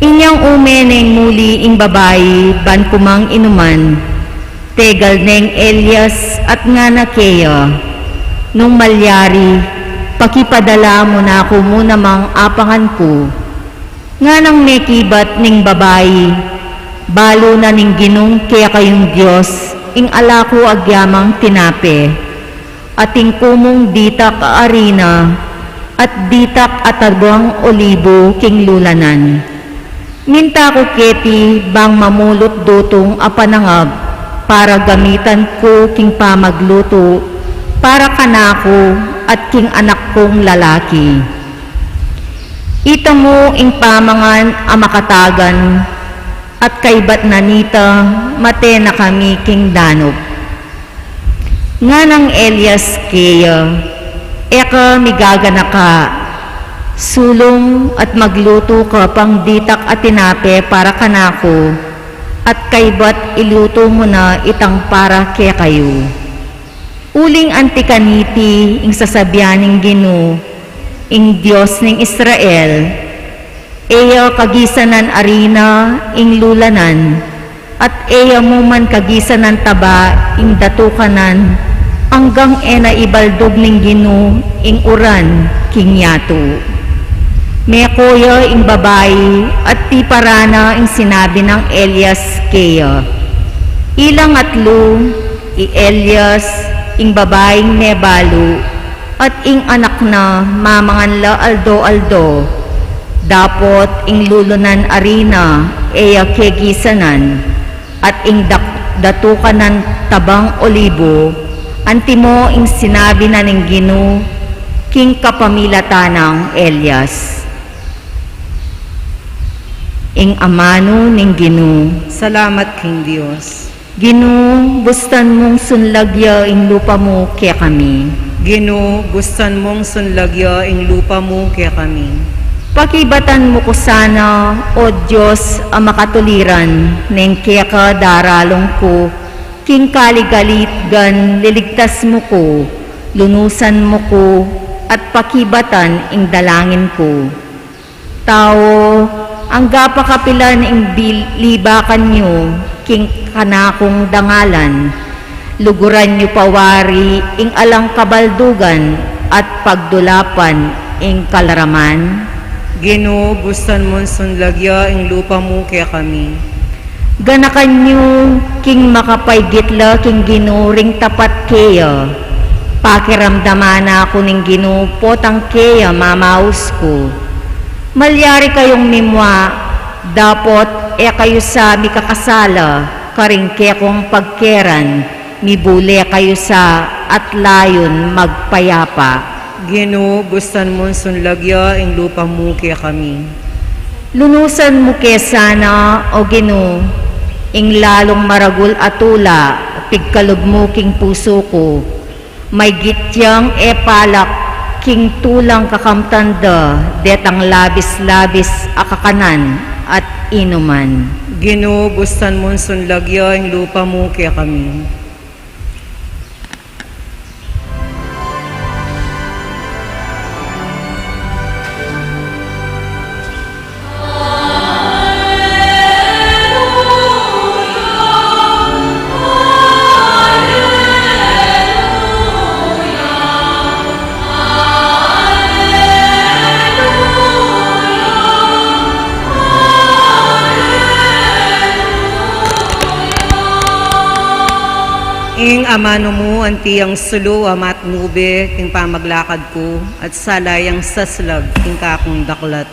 Inyang umeneng muli ing babae, ban kumang inuman, tegal neng Elias at nga na Kea, nung malyari, pakipadala mo na ako muna mang apangan ko, nga nang mekibat ning babae, balo na ning Ginong kaya kayong Diyos, ing ala ko agyamang tinape, ating kumong ditak arina, at ditak atagwang olibo king lulanan. Minta ko keti bang mamulot dutong apanangab, para gamitan ko king pamagluto, para kanako at king anak kong lalaki. Ita mo ing pamangan amakatagan, at kaybat nanita, mate na kami king danop. Nga ng Elias Kea, eka migagana ka, sulong at magluto ka pang ditak at tinape para kanako, at kaybat iluto mo na itang para kaya kayo. Uling antikaniti ing sasabyaning Ginoo, ing Diyos ning Israel, eya kagisanan arina ing lulanan, at eya mo man kagisanan taba ing datukanan, hanggang ena ibaldog ning Ginoo ing uran king yato. May koya ing babae at ti parana ing sinabi ng Elias Kea. Ilang atlo, i Elias ing babaeng mebalo, at ing anak na mamangan la aldo-aldo, dapot ing lulunan arina eya kegisanan, at ing datukanan tabang olibo, antimo ing sinabi na ning Ginoo king kapamilatanang Elias. Ing amano ning Ginoo, Salamat king Diyos. Ginoo, bustan mong sunlagya ing lupa mo kaya kami. Ginoo, gustan mong sunlagya ing lupa mo kaya kami. Pakibatan mo ko sana, O Diyos, ang makatuliran, neng kaya ka daralong ko, king kaligalit gan liligtas mo ko, lunusan mo ko, at pakibatan ing dalangin ko. Tao, ang gapakapilan ing libakan nyo, king kanakong dangalan, luguran nyo pawari ing alang kabaldugan, at pagdulapan ing kalaraman. Ginoo, gustan mong sunlagya ing lupa mo kaya kami. Ganakan nyo, king makapaygitla king Ginoo ring tapat kaya. Pakiramdaman ako ning Ginoo potang kaya mamaus ko. Malyari kayong mimwa, dapot kayo sa mikakasala, karing kekong pagkeran, mibule kayo sa at layon magpayapa. Ginoo, gustan mong sunlagya ing lupa mo kaya kami. Lunusan mo kesana, O Ginoo, ing lalong maragul atula, pigkalob mo king puso ko, may gityang epalak king tulang kakamtanda, detang labis-labis akakanan at inuman. Ginoo, gustan mo sunlagya ang lupa mo kaya kami. Ing amano mo anti ang sulo amat nube king pamaglakad ko at salayang saslag king kakong daklat.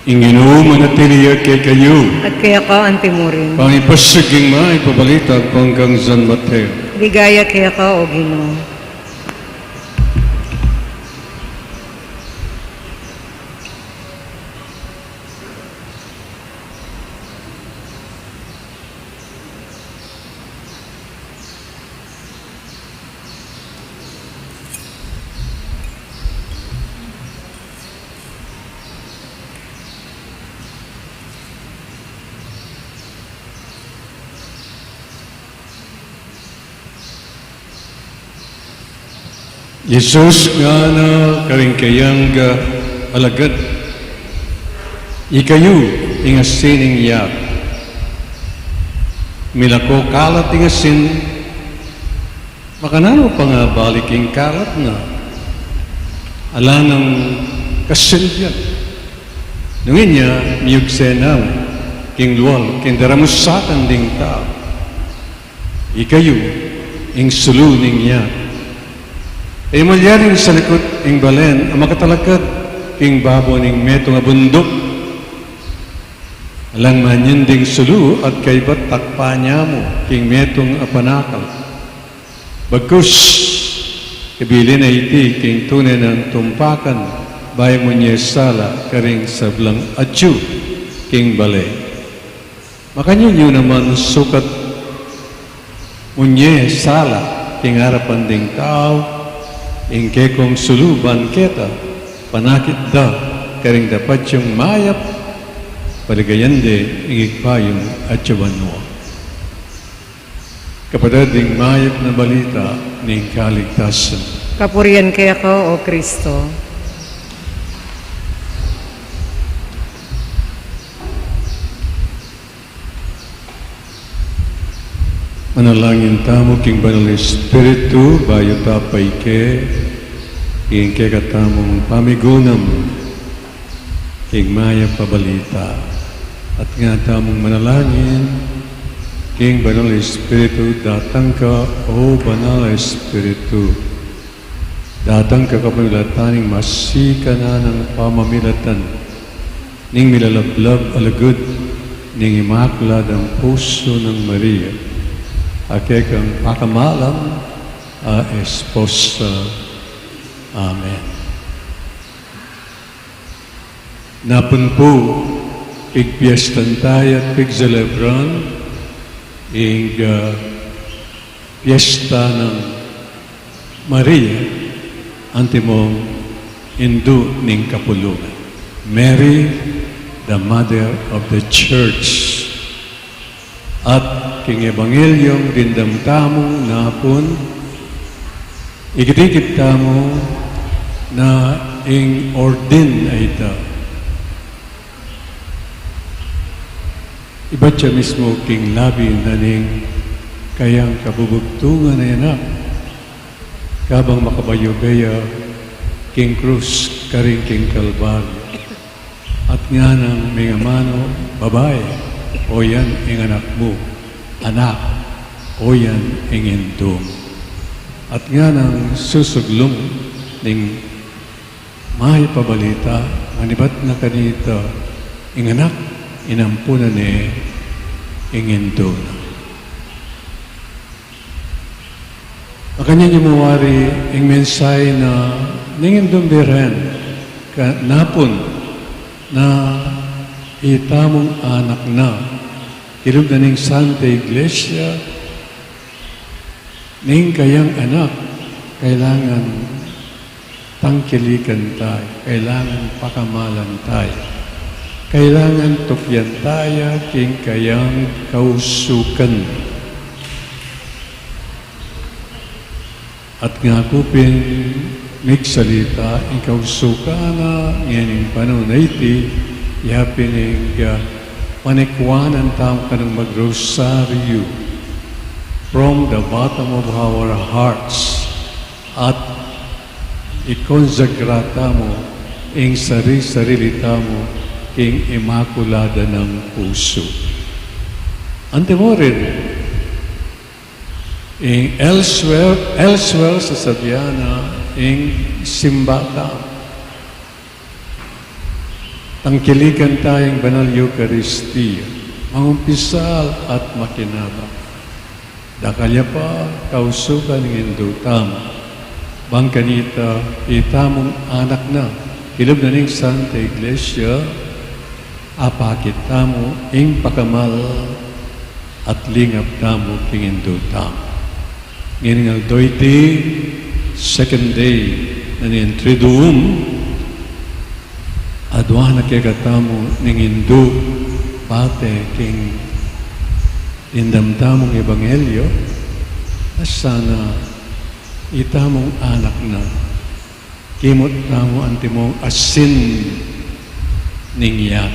Inginu manatiliya kay kayo. At kaya ka antimurin. Pangipasaging maipabalita hanggang San Mateo. Ligaya kaya ka o Ginoo. Jesus nga na karingkayang alagad, ikayo ingasinin yak, milako kalat ingasin, makanano pa nga baliking kalat na, alangang kasilyan. Nungin niya, miyugsenam, king luwal, king daramusakan ding tao, ikayo ing suluning yak, ay malyaring sa likod ing balen, ang makatalakad king babo ning meto nga bundok. Alang manyan ding sulu at kay ba't takpa niya mo king metong apanakal. Bagkus, ibili na iti king tunay ng tumpakan, bahay mo niya sala karing sablang adju king bale. Makanyo nyo naman sukat mo niya sala king harapan ding tao, ingke kong suluban kita, panakit da, karing dapat yung mayap, paligayande, ingikpayong at yawanwa. Kapatading mayap na balita ng kaligtasan. Kapurian kaya ka o Kristo. Manalangin tamo king Banal Espiritu, bayo tapay ke, king katamong pamigunam, king maya pabalita, at nga tamong manalangin, king Banal Espiritu, datang ka, o Banal Espiritu, datang ka kapamilataning masika na ng pamamilatan, ning milalablab alagud, ning imaklad ang puso ng Maria, akekang pakamalam a esposa. Amen. Napun po, pigpiestan tayo at pigzelebran ing piesta ng Maria, antimong Hindu ning kapulungan. Mary, the Mother of the Church. At king Ebangelyong dindamtamong napon, ikitikit tamo na ing ordin ay ita. Iba't siya mismo king labi na ning kayang kabubugtungan na yanak. Kabang makabayogaya king krus karing king kalbaryo. At nga ng mga mano, babae, o yan ang anak mo, anak, o yan ang indong. At nga ng susuglong ning may pabalita, manibat na kanita, ang anak, inampunan ni ang indong. Makanya niyo mawari ang mensay na ningindong diren, napon, na itamong anak na ilog na ning Santa Iglesia ning kayang anak kailangan tangkilikan tayo, kailangan pakamalan tayo, kailangan tukyan tayo king kayang kausukan. At nga kupin migsalita, ikaw sukana, ngayon panahon na iti, yapinig panikwanan tamo ka ng magrosaryo from the bottom of our hearts at ikonsagrata mo ing sarili tamo ing imakulada ng puso. Ante mo rin, ing elsewhere sa Sabiana, ing simbata. Tangkilikan tayong banal Eucharistia, mangumpisal at makinabang. Dakalya pa, kausukan ng indutam. Bangkanita, itamong anak na, ilog na ning Santa Iglesia, apakit tamo, ing pakamal, at lingap tamo king indutam. Ngayon doiti, second day na ni Triduum, adwa na kay katamo ning Hindu pate king indamtamong ebanghelyo na sana itamong anak na kimot tamo antimong asin ning yak,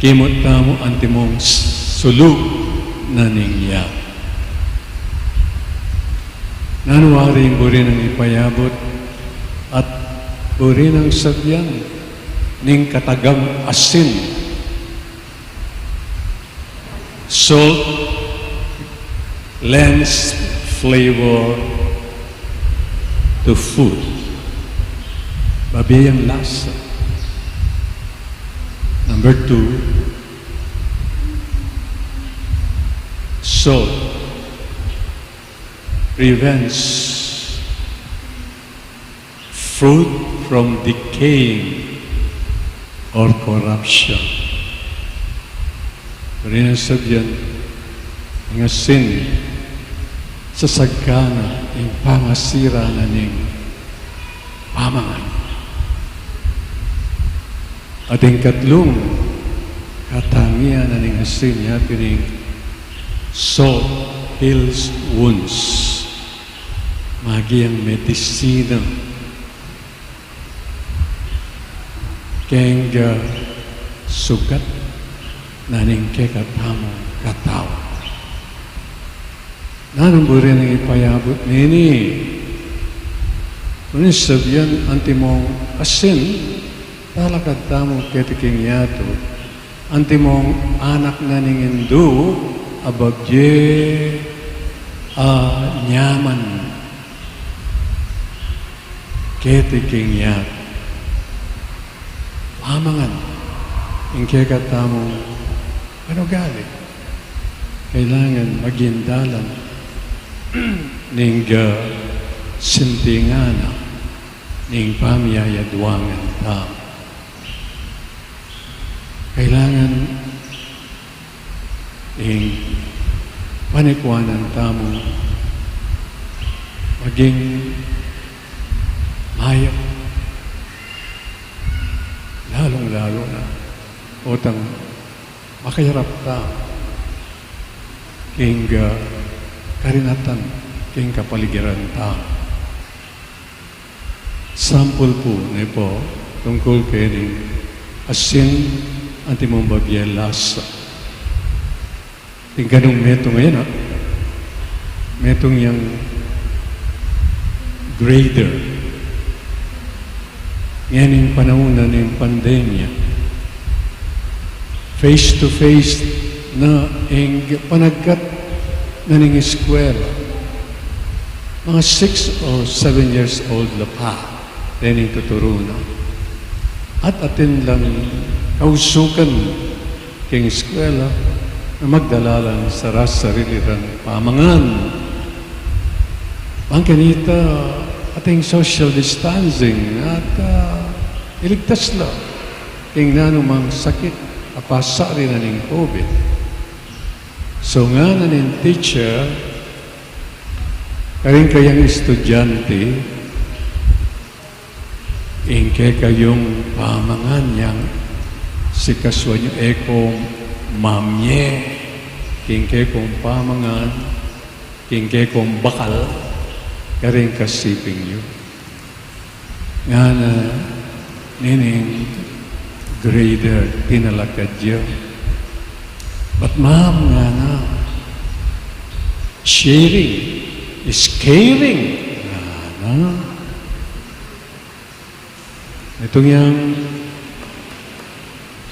kimot tamo antimong sulog na ning yak. Nanuwaring buri ng ipayabot at buri ng sadyan ning katagang asin. Salt lends flavor to food. Babiyang lasa. Number 2, salt prevents fruit from decaying or corruption. Rin ang sabyan, ang asin sa sagkana, ang pangasira na ning pamangan. At ang katlong katangian na ning asin, yapining salt heals wounds. Magiyang medisina keng sugat na ning kekatamo kataw. Nanamburi ng ipayabot nini. Kunin sabihan antimong asin talakad tamo ketiking yato antimong anak na ning Hindu abagye nyaman ketiking yat. Pamangan, ang kekatamo, ano galit? Kailangan magindalan ning sintingana ning pamiyayadwangan tao. Kailangan ning panikwanan tamo maging mayak, lalong-lalo na utang makahirap ta king karinatan king kapaligiran ta sample po na po tungkol kay asin anti mong babyelasa. Tingganong meto ngayon metong yung grader. Ngayon yung panahon na ng pandemya. Face-to-face na ang panagkat na ng eskwela. Mga 6 or 7 years old na pa, tening tuturo na. At atin lang kausukan king eskwela na magdala lang sa sarili lang pamangan. Ang kanita ating social distancing at iligtas lang king nanumang sakit apasa rin na ng COVID. So nga na ng teacher karing kayang estudyante ingke kayong pamangan niyang si kaswa niyo ekong mamye kingke kong pamangan kingke kong bakal karing kasiping niyo nga na nining grader tinalakad niyo but ma'am nga na sharing is caring nga na itong yung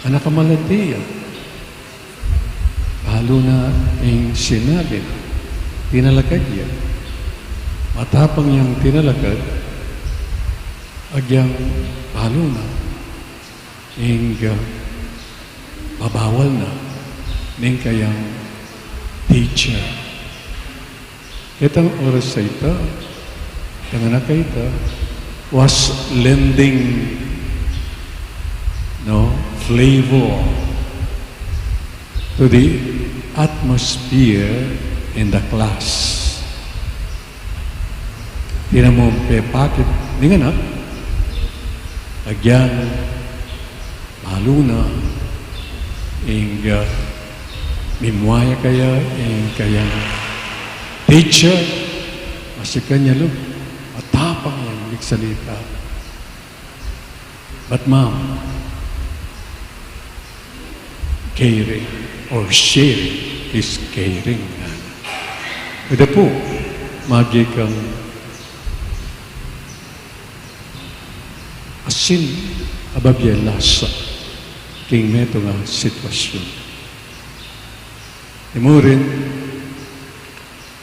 anak kamalatiya lalo na yung sinabi tinalakad niya matapang yung tinalakad agyang lalo na yung babawal na ning kayang teacher itang oras sa ita ang anak ita was lending flavor to the atmosphere in the class. Tinan mo bakit di nga na agyan malo na ing mimwaya kaya ing kayang teacher kasi kanya lo matapang yung salita. But ma'am, caring or sharing is caring. Ito po, magiging asin ababyelasa king meto nga sitwasyon. Imurin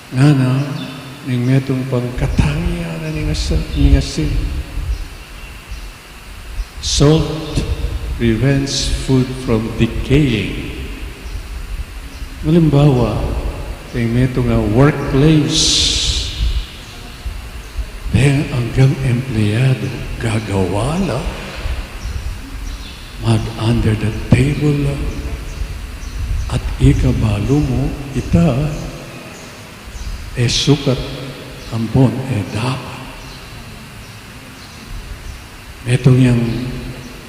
nga na ning metong pangkatangya na ning asin. Salt prevents food from decaying. Halimbawa, ning meto nga workplace dahil hanggang empleyado gagawa lang mag-under the table lang at ikabalo mo ita sukat ampon dapat itong yung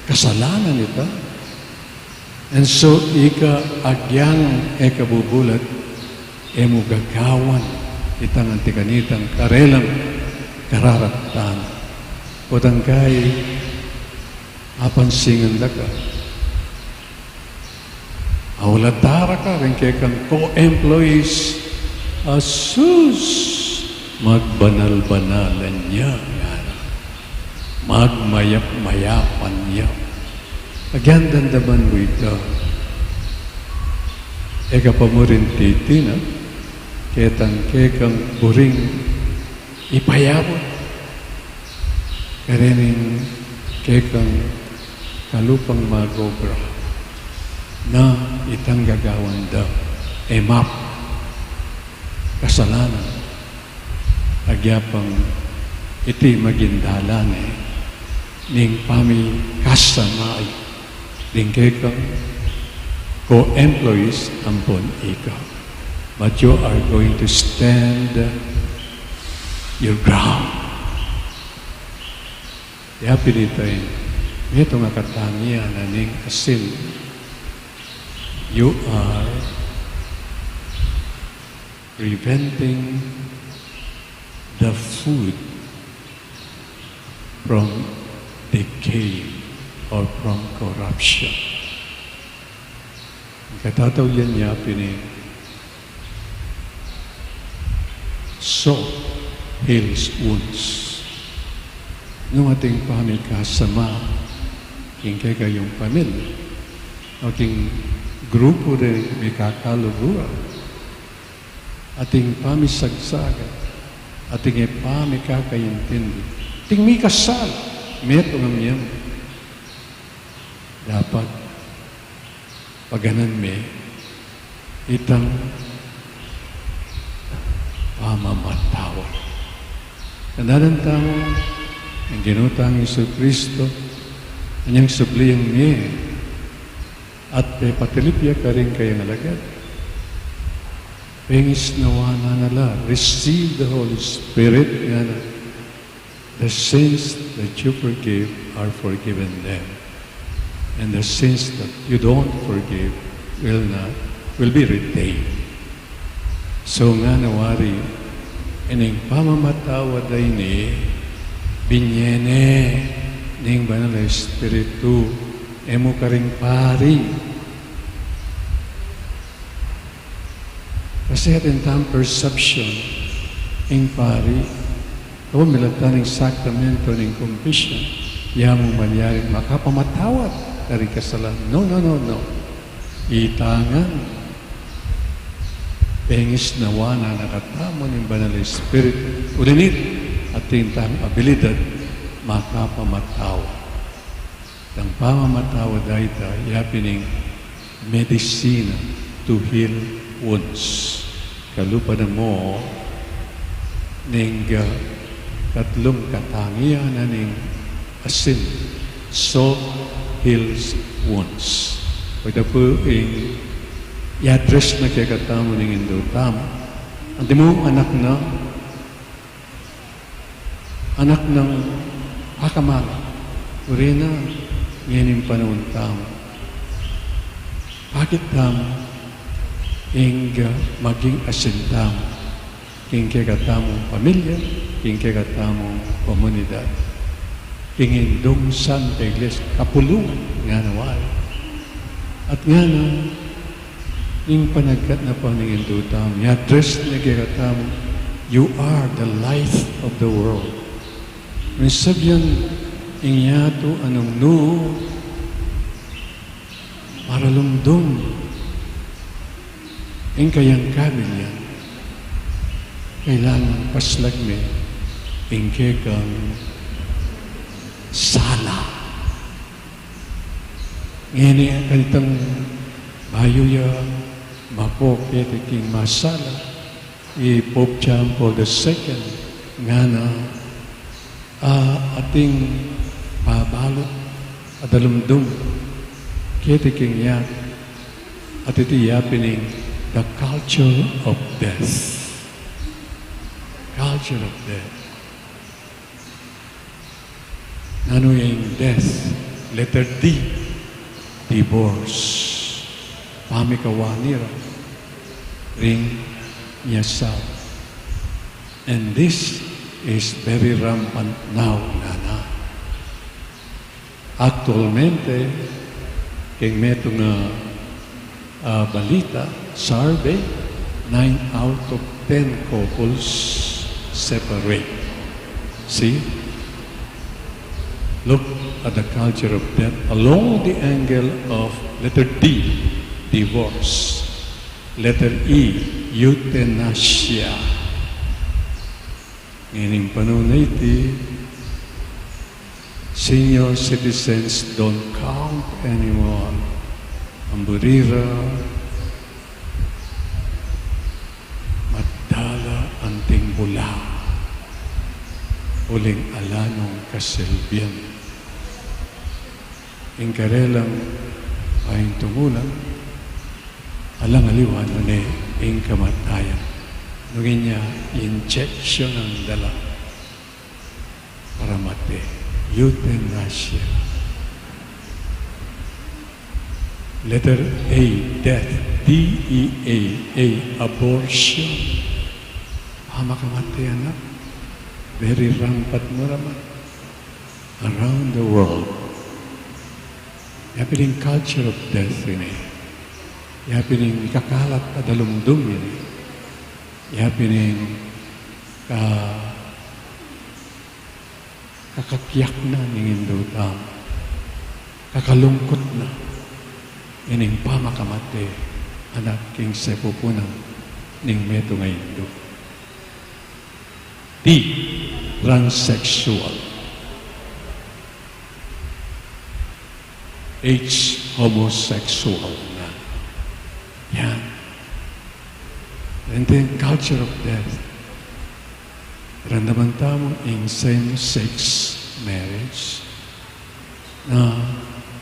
kasalanan ita and so ika agyang kabubulat mo gagawan itang antikanitang karelang kararaptan putang kay apansingan da ka awlatara ka rin kay kang co-employees asus magbanal-banalan niya magmayap-mayapan niya agyan dandaman mo ito eka pa mo rin titina ketang buring ipayabot karinin kekang kalupang magobra na itang gagawan daw map kasalanan agyapang iti magindalan ning pami kasama ning kekang co-employees ampon ikaw but you are going to stand your ground. Kaya pinitayin, ito nga katangian na ning asin. You are preventing the food from decay or from corruption. Katatawian niya so heals wounds. Nung ating pamikasama, kaya kayong pamilya, ating grupo rin may kakalubuan, ating pamisagsagan, ating pamikakaintindi, ating may kasal, meto ng miyam. Dapat, paganan me, itang pamamatawad. Kanalan tamo, ang ginutang Isu Kristo, kanyang subliyang niya, at patilipya ka rin kayang alagad. Pengis nawa na nala, receive the Holy Spirit, nga na, the sins that you forgive are forgiven them. And the sins that you don't forgive will be retained. So nga nawari, ining pamamatawad ay ni binyene ning banal na Espiritu emo karing pari. Kasi atin tam perception ing pari kung milagtaning sakramento ning confession yamong mangyari makapamatawad dari kasalanan. No. Itangan pengis nawa na nakatamo ng banal na Espiritu. Ulinit ating tang abilidad makapamatawad. Ang pamamatawad ay yapining medicina to heal wounds. Kalupa na mo ning tatlong katangian na ning asin. Salt heals wounds. Pwede po i-address na kaya katamo ng indutamo. Ang mo anak ng hakamala. Uri na, ngayon yung panahon tamo. Bakit tamo? Maging asin tamo. King kaya katamong pamilya, king kaya katamong komunidad. King indong Santa Iglesia, kapulungan nga nawal. At nga na, yung panagkat na paningin doon, i-address na kaya katamong, you are the light of the world. May sabihan, ingyato anong no, para lumdong, ang kayang kanin yan, kailangan paslag me, ingke kang sala. Ngayon kalitang bayo ya, mapokit iking masala, Pope John Paul II, nga na, ating pabalot at alumdum kitiking yan at iti yapining the culture of death. Culture of death. Ano yung death? Letter D, divorce. Pamikawanira, ring yasal. And this is very rampant now, nana. Actualmente, kung meto nga balita, survey, 9 out of 10 couples separate. See? Look at the culture of death along the angle of letter D, divorce. Letter E, euthanasia. Ngayon panahon na iti, senior citizens don't count anymore. Ang burira, madala anting bula, uling alanong kasilbiyan. Ang karelang ay tumulang, alang aliwan ni ang kamatayan. Nungin niya, injection ang dala para mati. Euthanasia. Letter A, death. D-E-A, abortion. Makamatay anak. Very rampant mo naman. around the world. Happening culture of death ini. Happening ikakalat padalumdum ini. Happening kakakyak na ng indutang. Kakalungkot na. Ining pamakamate anak king sepupunan ning meto nga indo. Di transsexual. H homosexual na. Yan. And then culture of death. Ramdaman tamo in same-sex marriage na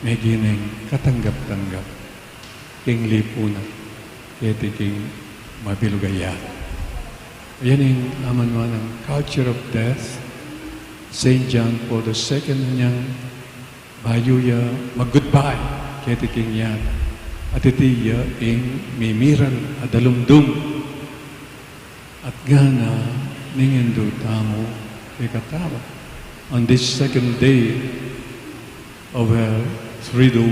may gining katanggap-tanggap king lipunan kaya king mabilugaya. Yan yung aman ng culture of death. St. John Paul II niyang bayuya mag-goodbye kaya king yan. At itiya ing mimiran adalumdum at gana ningindo tamo kay katawa. On this second day of her freedom,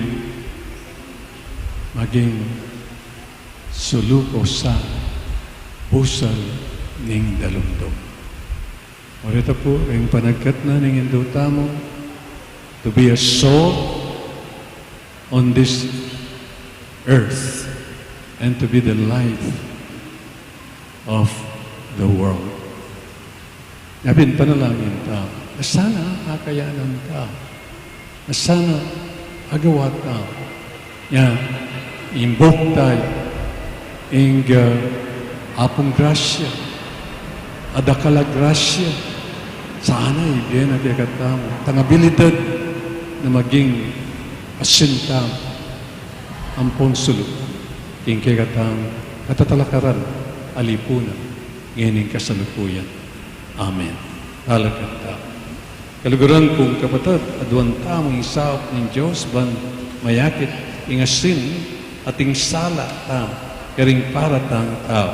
maging suluko sa pusal ning dalumdum. Orita po, ang panagkat na ningindo tamo to be a salt on this earth and to be the light of the world. Nabin panalangin ta, na sana akayanan ta, na sana agawa ta, ya, imbok tayo, ing apong grasya, adakala grasya, sana ibigay na kaya tangabilidad na maging asintam ang ponsulo, ing kaya katatalakaran, alipunan, ngayon kasalukuyan. Amen. Halagat ta. Kaluguran kong kapatid, aduan tamang isaop ng Diyos, ban mayakit, ingasin, ating sala tam, karing para tang tao.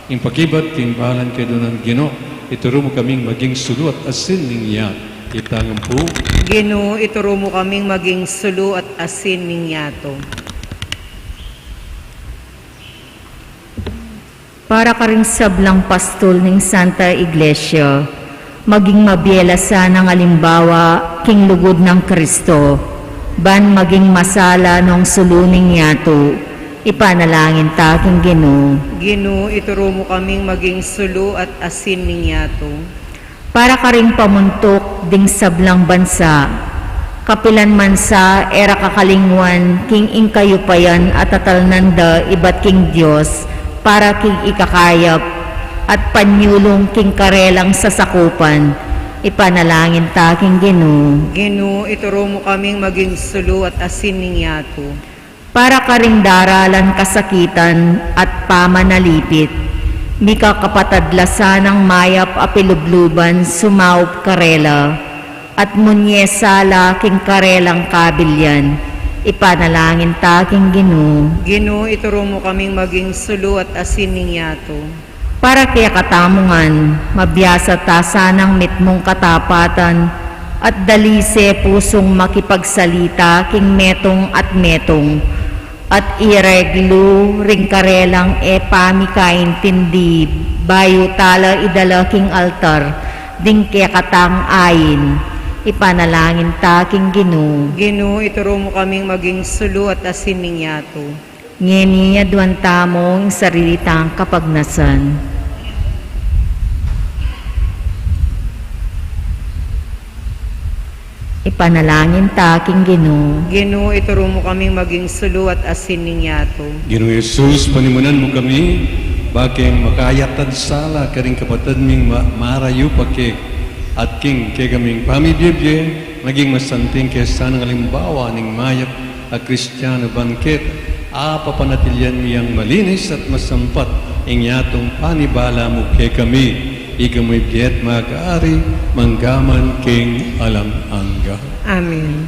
Ing pakibat, kimbalan kayo ng Ginoo, ituro mo kaming maging sulu at asin niya, itangang po. Ginoo, ituro mo kaming maging sulu at asin ninyato. Para ka rin sablang pastol ng Santa Iglesia, maging mabiela sa ng alimbawa, king lugod ng Kristo, ban maging masala nung suluning yato, ipanalangin ta king Ginoo. Ginoo, ituro mo kaming maging sulu at asin ninyato. Para ka rin pamuntok ding sablang bansa, kapilan man sa era kakalingwan, king ingkayupayan at tatalnanda ibat king Diyos, para king ikakayap at panyulong king karelang sasakupan, ipanalangin ta king Ginoo. Ginoo, ituro mo kaming maging sulu at asin ninyato. Para ka ring daralan kasakitan at pamanalipit, mika kapatadlasan ng mayap apilubluban sumaup karela, at munyesala king karelang kabilyan, ipanalangin ta king Ginoo. Ginoo, ituro mo kaming maging sulu at asin ninyato. Para kaya katamungan, mabiyasa ta sanang mitmong katapatan, at dalise pusong makipagsalita king metong, at ireglo ring karelang pamikaintindi, bayo tala idala king altar, ding kaya katang ayin, ipanalangin ta king Ginoo. Ginoo, ituro mo kaming maging sulu at asin ninyato. Ngeni aduan tamong sarilitang kapagnasan. Ipanalangin ta king Ginoo. Ginoo, ituro mo kaming maging sulu at asin ninyato. Ginoong Yesus, panimunan mo kami, baking makayatad sala karing kapatid ming marayo pake at king kay kaming pamibibye, maging masanting kesa ng alimbawa ning mayap a Kristiyano bangket, papanatilian miyang malinis at masampat inyatong panibala mo kay kami, igamoy biyet mag-aari, manggaman king alam-angga. Amen.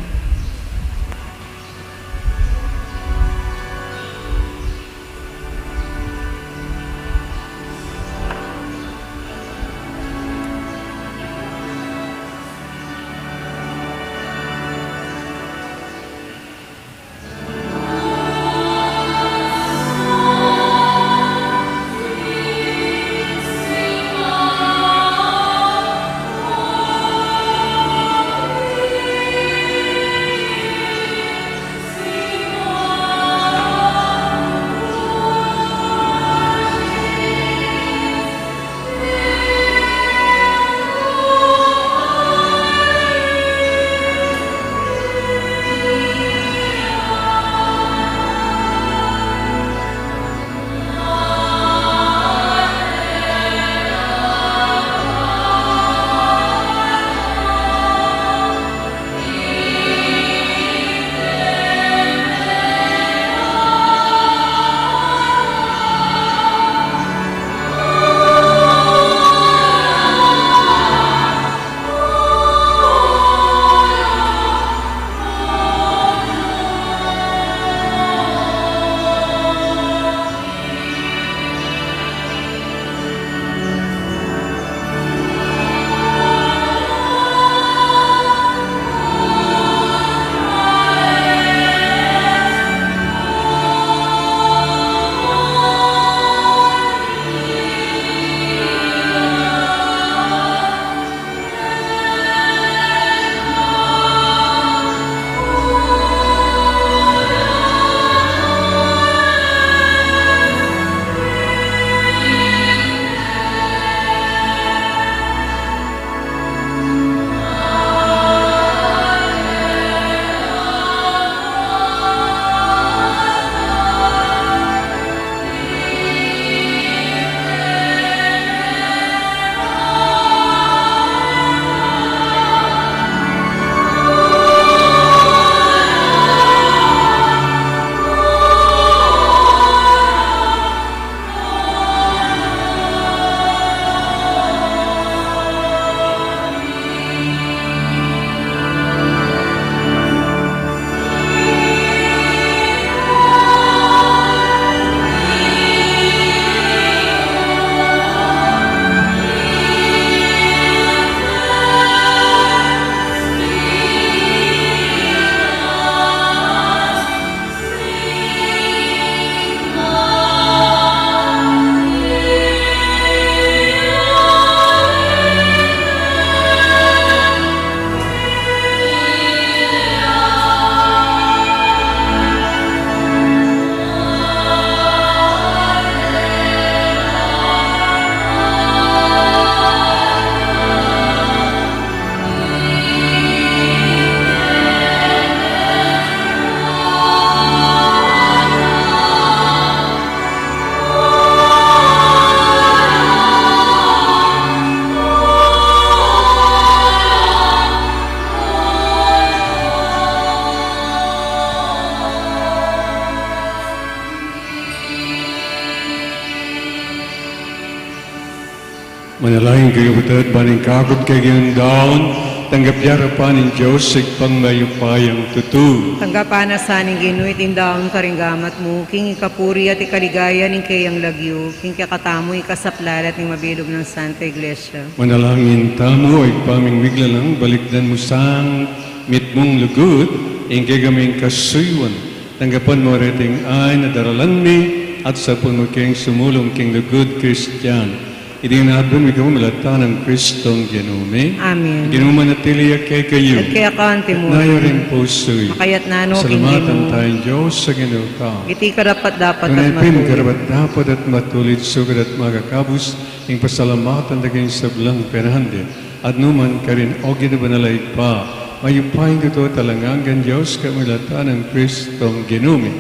Manalangin kayo butad, baning kakot kay ginundaon, tanggap yara pa ng Diyos, sigpang mayupayang tutu. Tanggapan na sa ning ginuit indaon karinggamat mo, king ikapuri at ikaligaya ning kayang lagyo, king kakatamo ikasaplalat ning mabilog ng Santa Iglesia. Manalangin tamo, ay paming migla lang, balikdan mo sang mitmong lugod, ingkay kaming kasuywan. Tanggapan mo reting ay nadaralan mi, at sa puno keng sumulong king lugod Kristiyan. Idinadon mi kamo malata ng Kristong Ginume. Amen. Ginuman at tiliyak kay kayo. At kaya kaante mo, Nayo rin puso'y. makayat nano king Salamatan Ginoo. tayong Diyos sa Ginoo ka. Iti karapat dapat at Tunay matuloy. karapat dapat at matulid sugad at magakabus ing pasalamatan daging sablang penahandi. At numan ka rin o ginabanalay pa. Mayupayin dito talanganggan Diyos kamilata ng Kristong Ginume.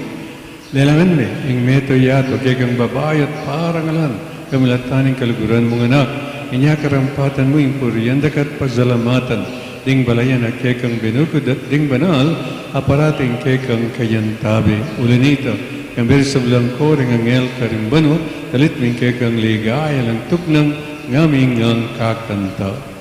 Lelangan mi, ing meto yato kay kang babae at parangalan. Kamilataning kaluguran mong anak, inya karampatan mo yung puriyandak at pasalamatan, ding balayan at kekang binukod at ding banal, aparating kekang kayantabi. Ulinito, kambir sa blangko ring angel karimbano, talit ming kekang ligaya lang tuknang ngaming ang kakanta.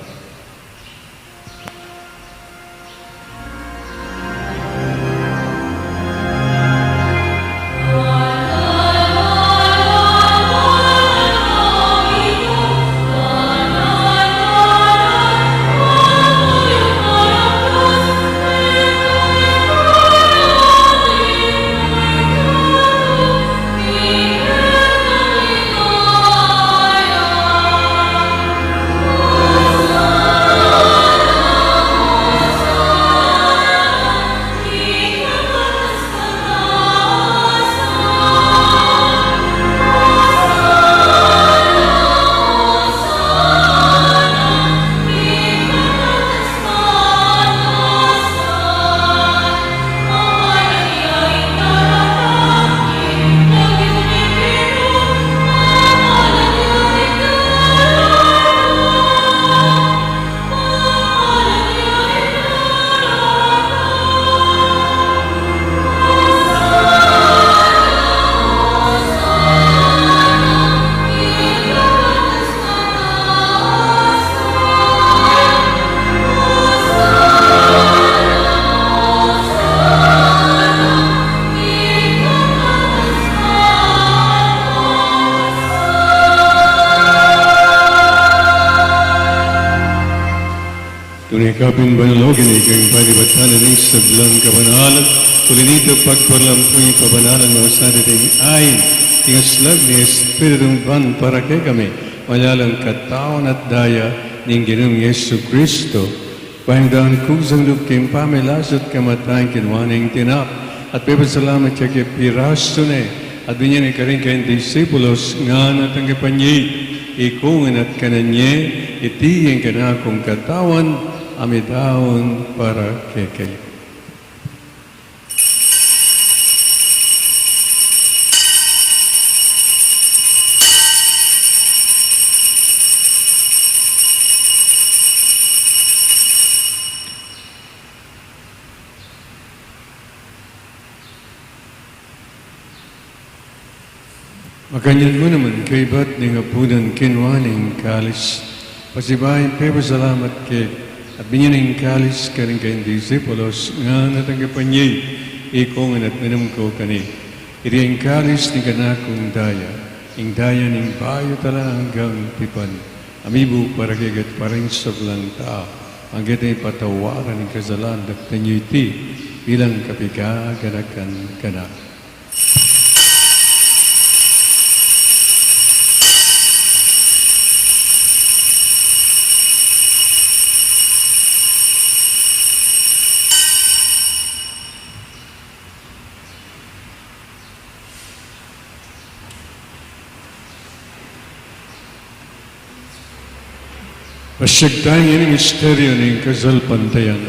Tunay kapin banalogin ikang palibatanan ng sablang kabanalan, kulinito pagparlampuy pabanalan mo sa dating ayin, tingaslag ni Espiritong Ban para kay kami, malalang katawan at daya ng Ginoong Yesu Kristo. Pahingdaan kusang lukim pamilasot kamatayin kinwaning tinap, at pipasalamat siya kay Pirasto at binyan ni karin kayong disipulos nga natanggapan niya, ikungan at kananye, itiyin ka na akong katawan, amitaon para kay kayo. Makanyan mo naman kay ba't ng apunan kinwaning kalis. Pasibahin kayo salamat kay at binyaning kalis ka rin kayong disipulos nga natanggapan niya ikongan at minum ko kani. Iri ang kalis ni kanakong daya, ing daya ning bayo tala hanggang tipan. Amibu para kagat parang sablang tao, ang gatay patawaran ng kasalan at tanyuti bilang kapikaganakan kanak. Pasyagtahan yan ang misteryo ng kasalpantayan.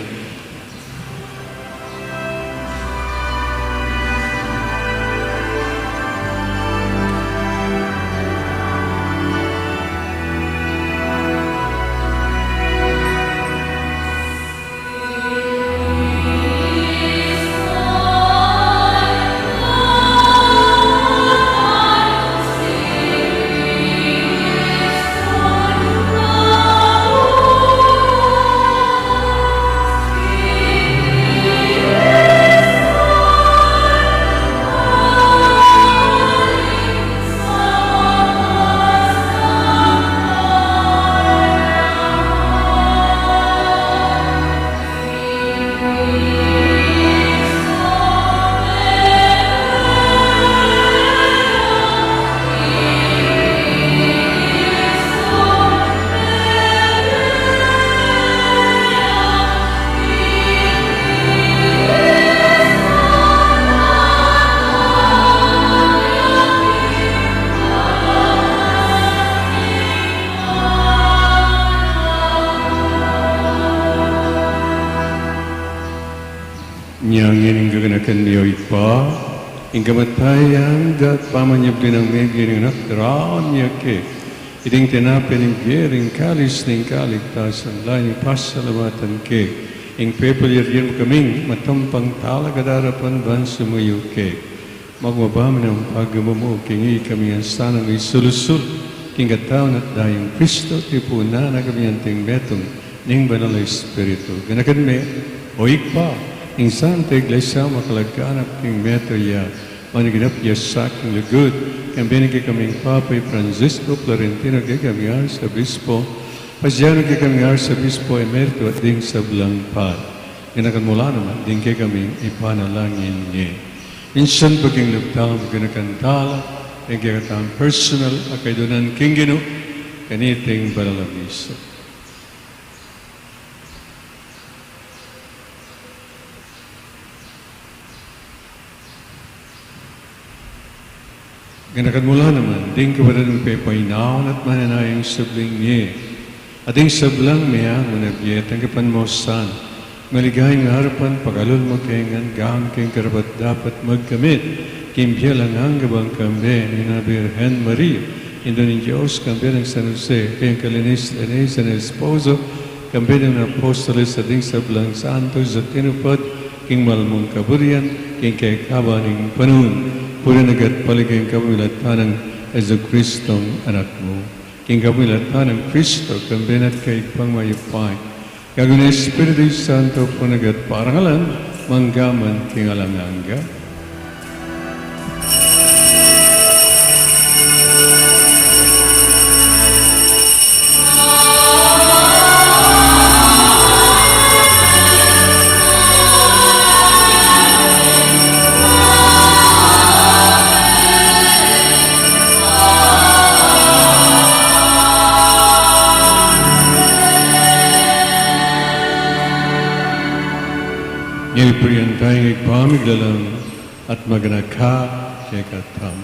ganakan niyo ipa, ing kamatayan dat pamanyab din ang medyo ng nakraan niya ke, iding tinapin ng biyering kalis ng kaligtasan, laing pasalamatan ke, ing pepelir yan kaming matampang talagadarapan ban sumuyo ke, magmabaman ang pagmamo, kingi kami ang sanang isulusul, king katawan at dayang Kristo, tipuna na kami ang tingmetong, ning banal na Espiritu. Ganakan me, o ikpa, ing Santa Iglesia makalagkanap king metoya, managinap sa aking lugod, kang binigay kaming Papay Francisco Florentino Gagamyar sa Bispo, Pasyano Gagamyar sa Bispo Emerito at ding sa Blangpad. Ganakan mula naman, ding kay kaming ipanalangin niya. Minsan paging luptam, ganakantala, ang kikatang personal, akaidunan king gino, kaniting balalabisa. Ganakan mula naman, ding kawalan ng pepainaon at mananayang sabling niya. At ding sablang niya, manabiyet ang kapanmosan. Maligayang harapan, pagalol mo kayangan, gaham kayong karapat dapat magkamit. Kimbiyal ang hanggabang kambe ni na Birhen Maria. Indo ni Diyos, kambe ng San Jose, kayang kalinis sa esposo, kambe ng apostoles sa ding sablang santos at tinupad, king malmong kaburian, king kay kabaning panun. Pura nagat paligayang kamilatan ng Ezo Kristong anak mo. King kamilatan ng Kristo, kambenat kay pangmayupay. Gagawin ng Espiritu Santo po nagat parangalan, manggaman king alanganga. Ngaypurian tayong ipamiglalang at magnaka kay katam.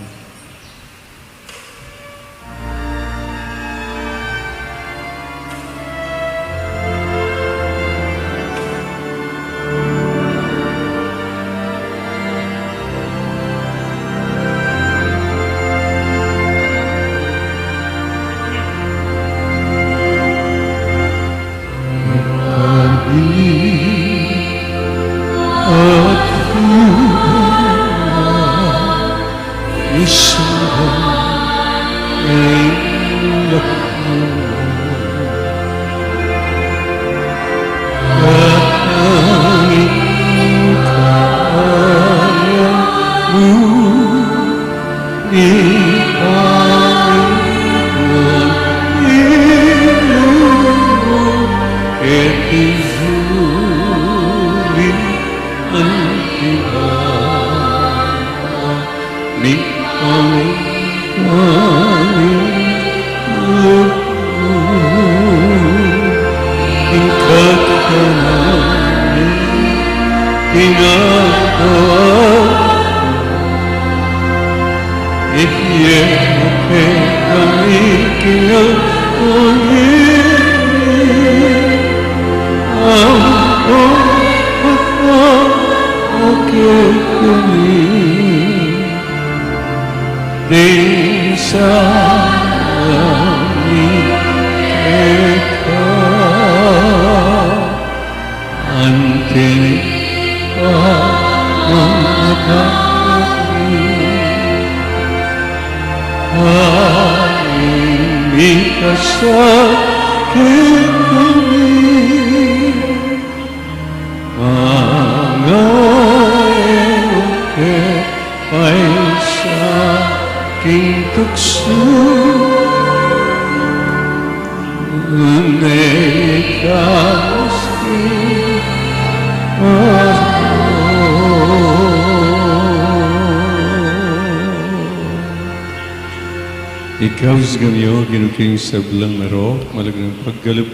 Ikaw sa ganyo, ginuking sablang naro, malagang paggalap,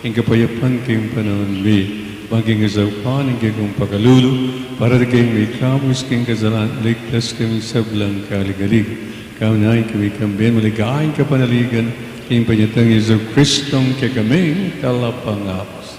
ang kapayapan kayong panahon mi, maging asapan ang kayong pagkalulo, para na kayong may kamus kayong kasalan, ligtas kayong sablang kaligalig. Kaunahin kami kambin, maligayang kapanaligan, kayong panyatang Yesu Kristong kaya kaming talapangapos.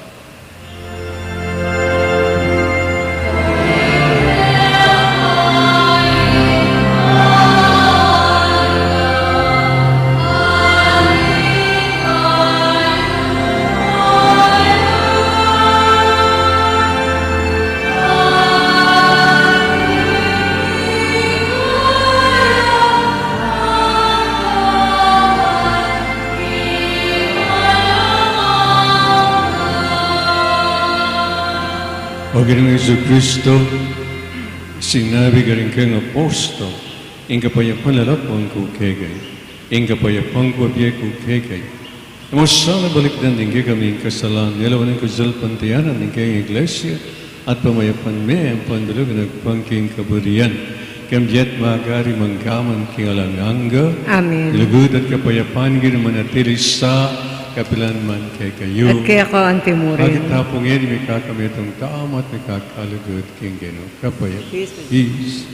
Panginoong Yesu Kristo, sinabi ka rin kang apostol, ang kapayapang lalapang ko kegay, ang kapayapang ko abiyay ko kegay. Namasala balikdan din kami ang kasalanan, nilawan ang kasalpantiyanan ng kayong iglesia, at pamayapan me ang pandulog ng pangking kaburian. Kamjet magari mangkaman king alanganga, Amen. lugod at kapayapan ginamanatili sa kapilan man kay kayo. At kaya ka ang timurin. Agit tapong yan, may kakamitong taamat, may kakalugod king geno. Kapayap. Peace.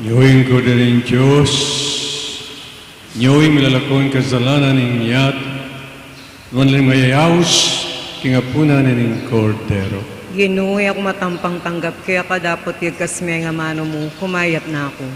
Nyawin ko din Diyos, nyawin milalakon kasalanan ng iyat, ngunit mayayaws, kingapunan ng kordero. Ginuwi ako matampang tanggap, kaya ka dapat yagkas may nga mano mo, kumayat na ako.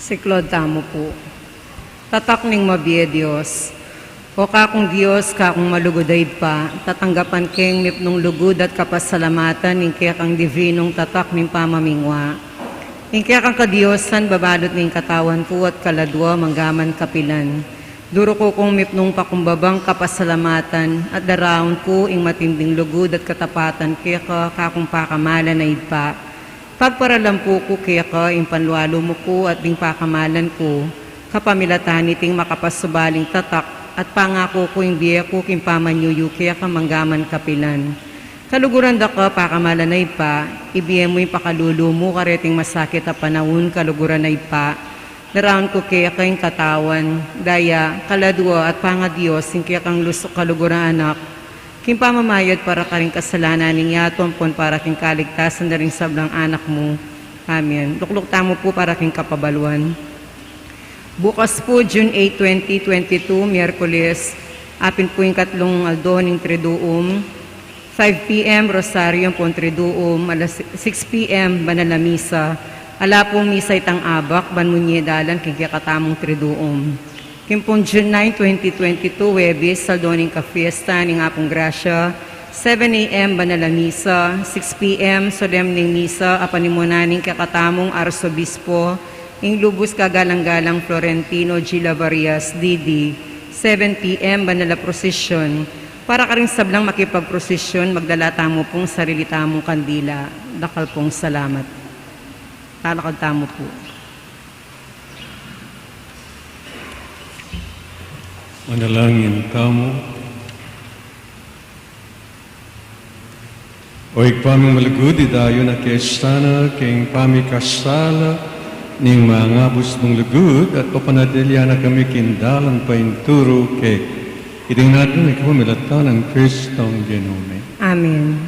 Si Claude Tamo po. Tatak ning mabiye Diyos. O kakong Diyos, kakong malugoday pa, tatanggapan keng nipnong lugod at kapasalamatan, ning kaya kang divinong tatak ning pamamingwa. Ning kaya kang kadiyossan, babalot ning katawan ko at kaladwa, manggaman kapilan. Duro ko kong mipnong pakumbabang kapasalamatan, at daraon ko ing matinding lugod at katapatan, kaya ka kakong pakamalan na ipa. Pagparalampo ko kaya ka, ing panlualo mo ko at ding pakamalan ko, kapamilatan iting makapasubaling tatak, at pangako ko yung biya ko king pamanyuyu kaya ka manggaman kapilan. Kaluguran da ka, pakamalan na ipa, ibiya mo yung pakalulu mo, kareting masakit a panahon, kaluguran na ipa. Daraon ko kaya kayong katawan, daya, kaladwa at pangadiyos, yung kaya kang lusok kaluguran anak, king pamamayad para ka rin kasalanan ning yatompon para king kaligtasan na rin sablang anak mo. Amen. Lukluk tamo po para king kapabaluan. Bukas po, June 8, 2022, Miyerkules, apin po yung katlong aldo ning Triduum, 5 p.m. Rosario po Triduum, alas 6 p.m. Banal na Misa, ala pong misa itang abak, banmunyedalan, kikikatamong Triduum. Kimpong June 9, 2022, Webis, saldoning ka-fiesta, ning apong grasya, 7 a.m. Banal na Misa, 6 p.m. Solemning Misa, apanimunaning kakatamong Arsobispo, ing lubos kagalang-galang Florentino G. Lavarias, D.D., 7 p.m. Banal na Prosesyon, para ka rin sablang makipagprosesyon, magdala tamo pong sarili tamong kandila. Dakal pong salamat. Talakad tamo po. Manalangin tamo. O ikpaming malagudi dayo na kestana king pamikasala ning mga bus mong lugud at papanadilya na kami kindalan pa inturo ke iting natin ikaw milatan ng Kristong Ginome. Amen.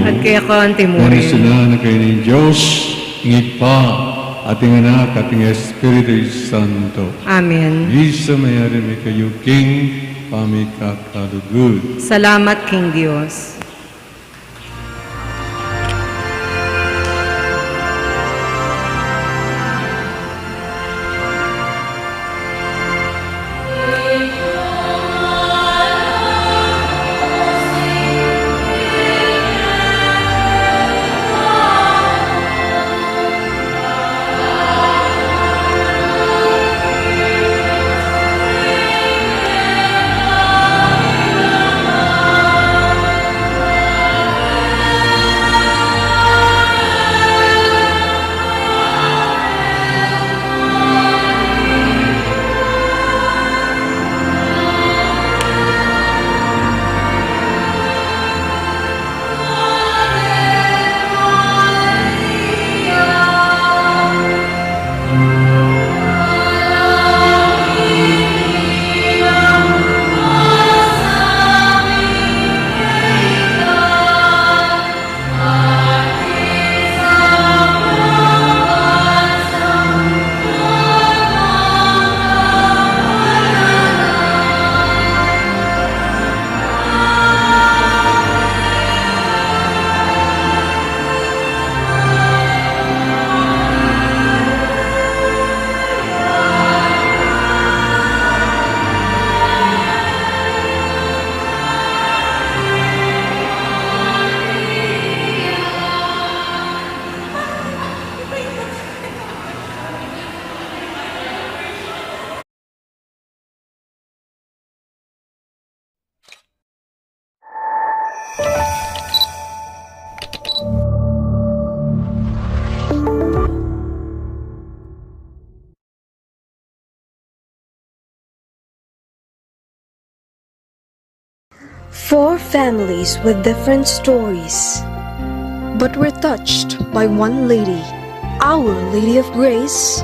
At kaya ka ang timurin. Nanasuna na kayo ng Diyos, ngit pa, ating anak, ating Espiritu Santo. Amen. Isa mayari may kayo, King, pamikakalugod. Salamat, King Diyos. Four families with different stories, but we're touched by one lady, Our Lady of Grace,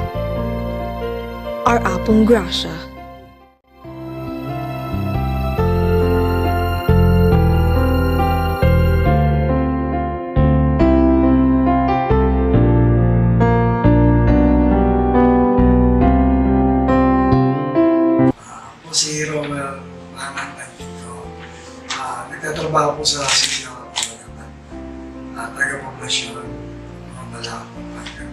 our Apong Gracia. Po si Romel Mamantan dito. Nagtatrabaho po sa City ng Kapalagaman. Taga-poblasyon, mga Malacca, Pampanga.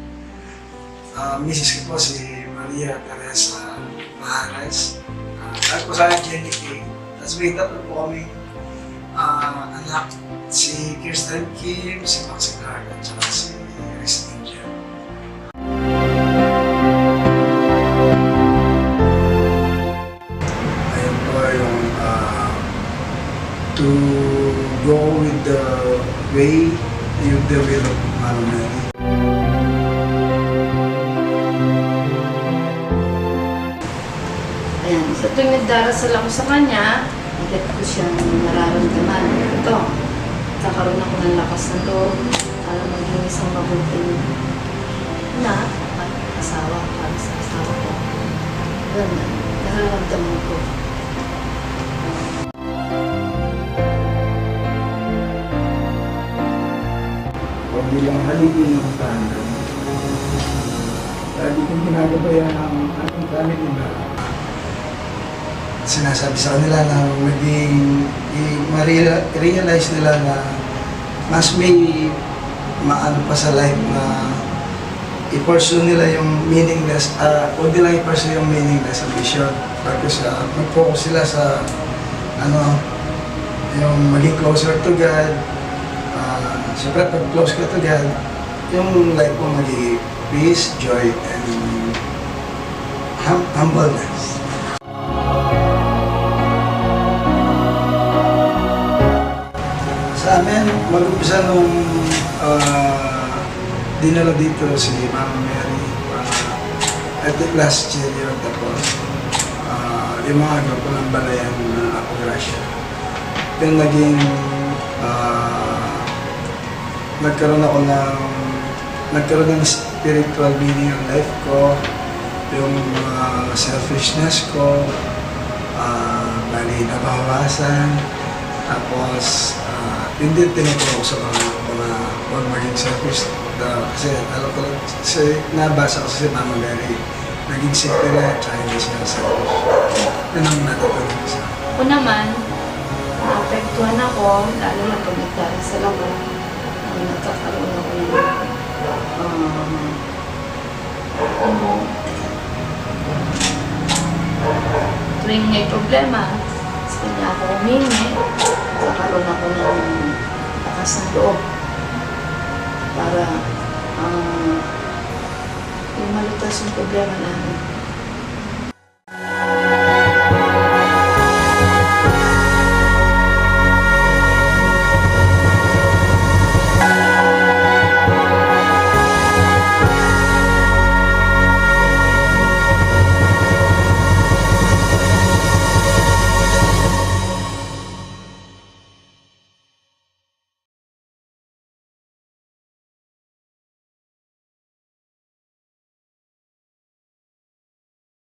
Misis ko po si Maria Teresa Mahares. At po sa akin, Jenny King. Tapos may tatlo po kami anak. Si Kirsten Kim, si Maxi Clark, at saka si Chris Angel. Ayun po yung to go with the way, with the will of Mama Mary. Ayan, sa tuwing nagdarasal ako sa kanya, agad ko siyang nararamdaman. Ito, kakaroon ako ng lakas ng loob para maging isang mabuting na at asawa para sa asawa ko. Ganun, nararamdaman ko. Huwag nilang haligin ng tandem. Lagi kong ginagabayan ang ating family na sinasabi sa kanila na maging ma-realize nila na mas may maano pa sa life na i-pursue nila yung meaningless, huwag nilang i-pursue yung meaningless ambition. Because mag-focus sila sa yung maging closer to God. Siyempre, pag close ka to God, yung life mo magiging peace, joy, and humbleness. Sa amin, mag-umpisa nung dinala dito si Mama Mary at last year yun. Tapos, yung mga grupo ng balayan na Apong Gracia. Then naging nagkaroon ng spiritual meaning ang life ko, yung selfishness ko, bali nabawasan, tapos hindi tinuturo ko sa mga huwag maging selfish. Kasi alam ko lang, nabasa ko si Mama Mary, naging simple na, tsaka hindi siya selfish. Yun ang natutunan ko sa akin. Ako naman, naapektuhan ako, lalo na pag nagdarasal ako, nagkakaroon ako ng tuwing may problema, sa kanya ako humingi, nagkakaroon ako ng lakas ng loob para yung malutas yung problema namin.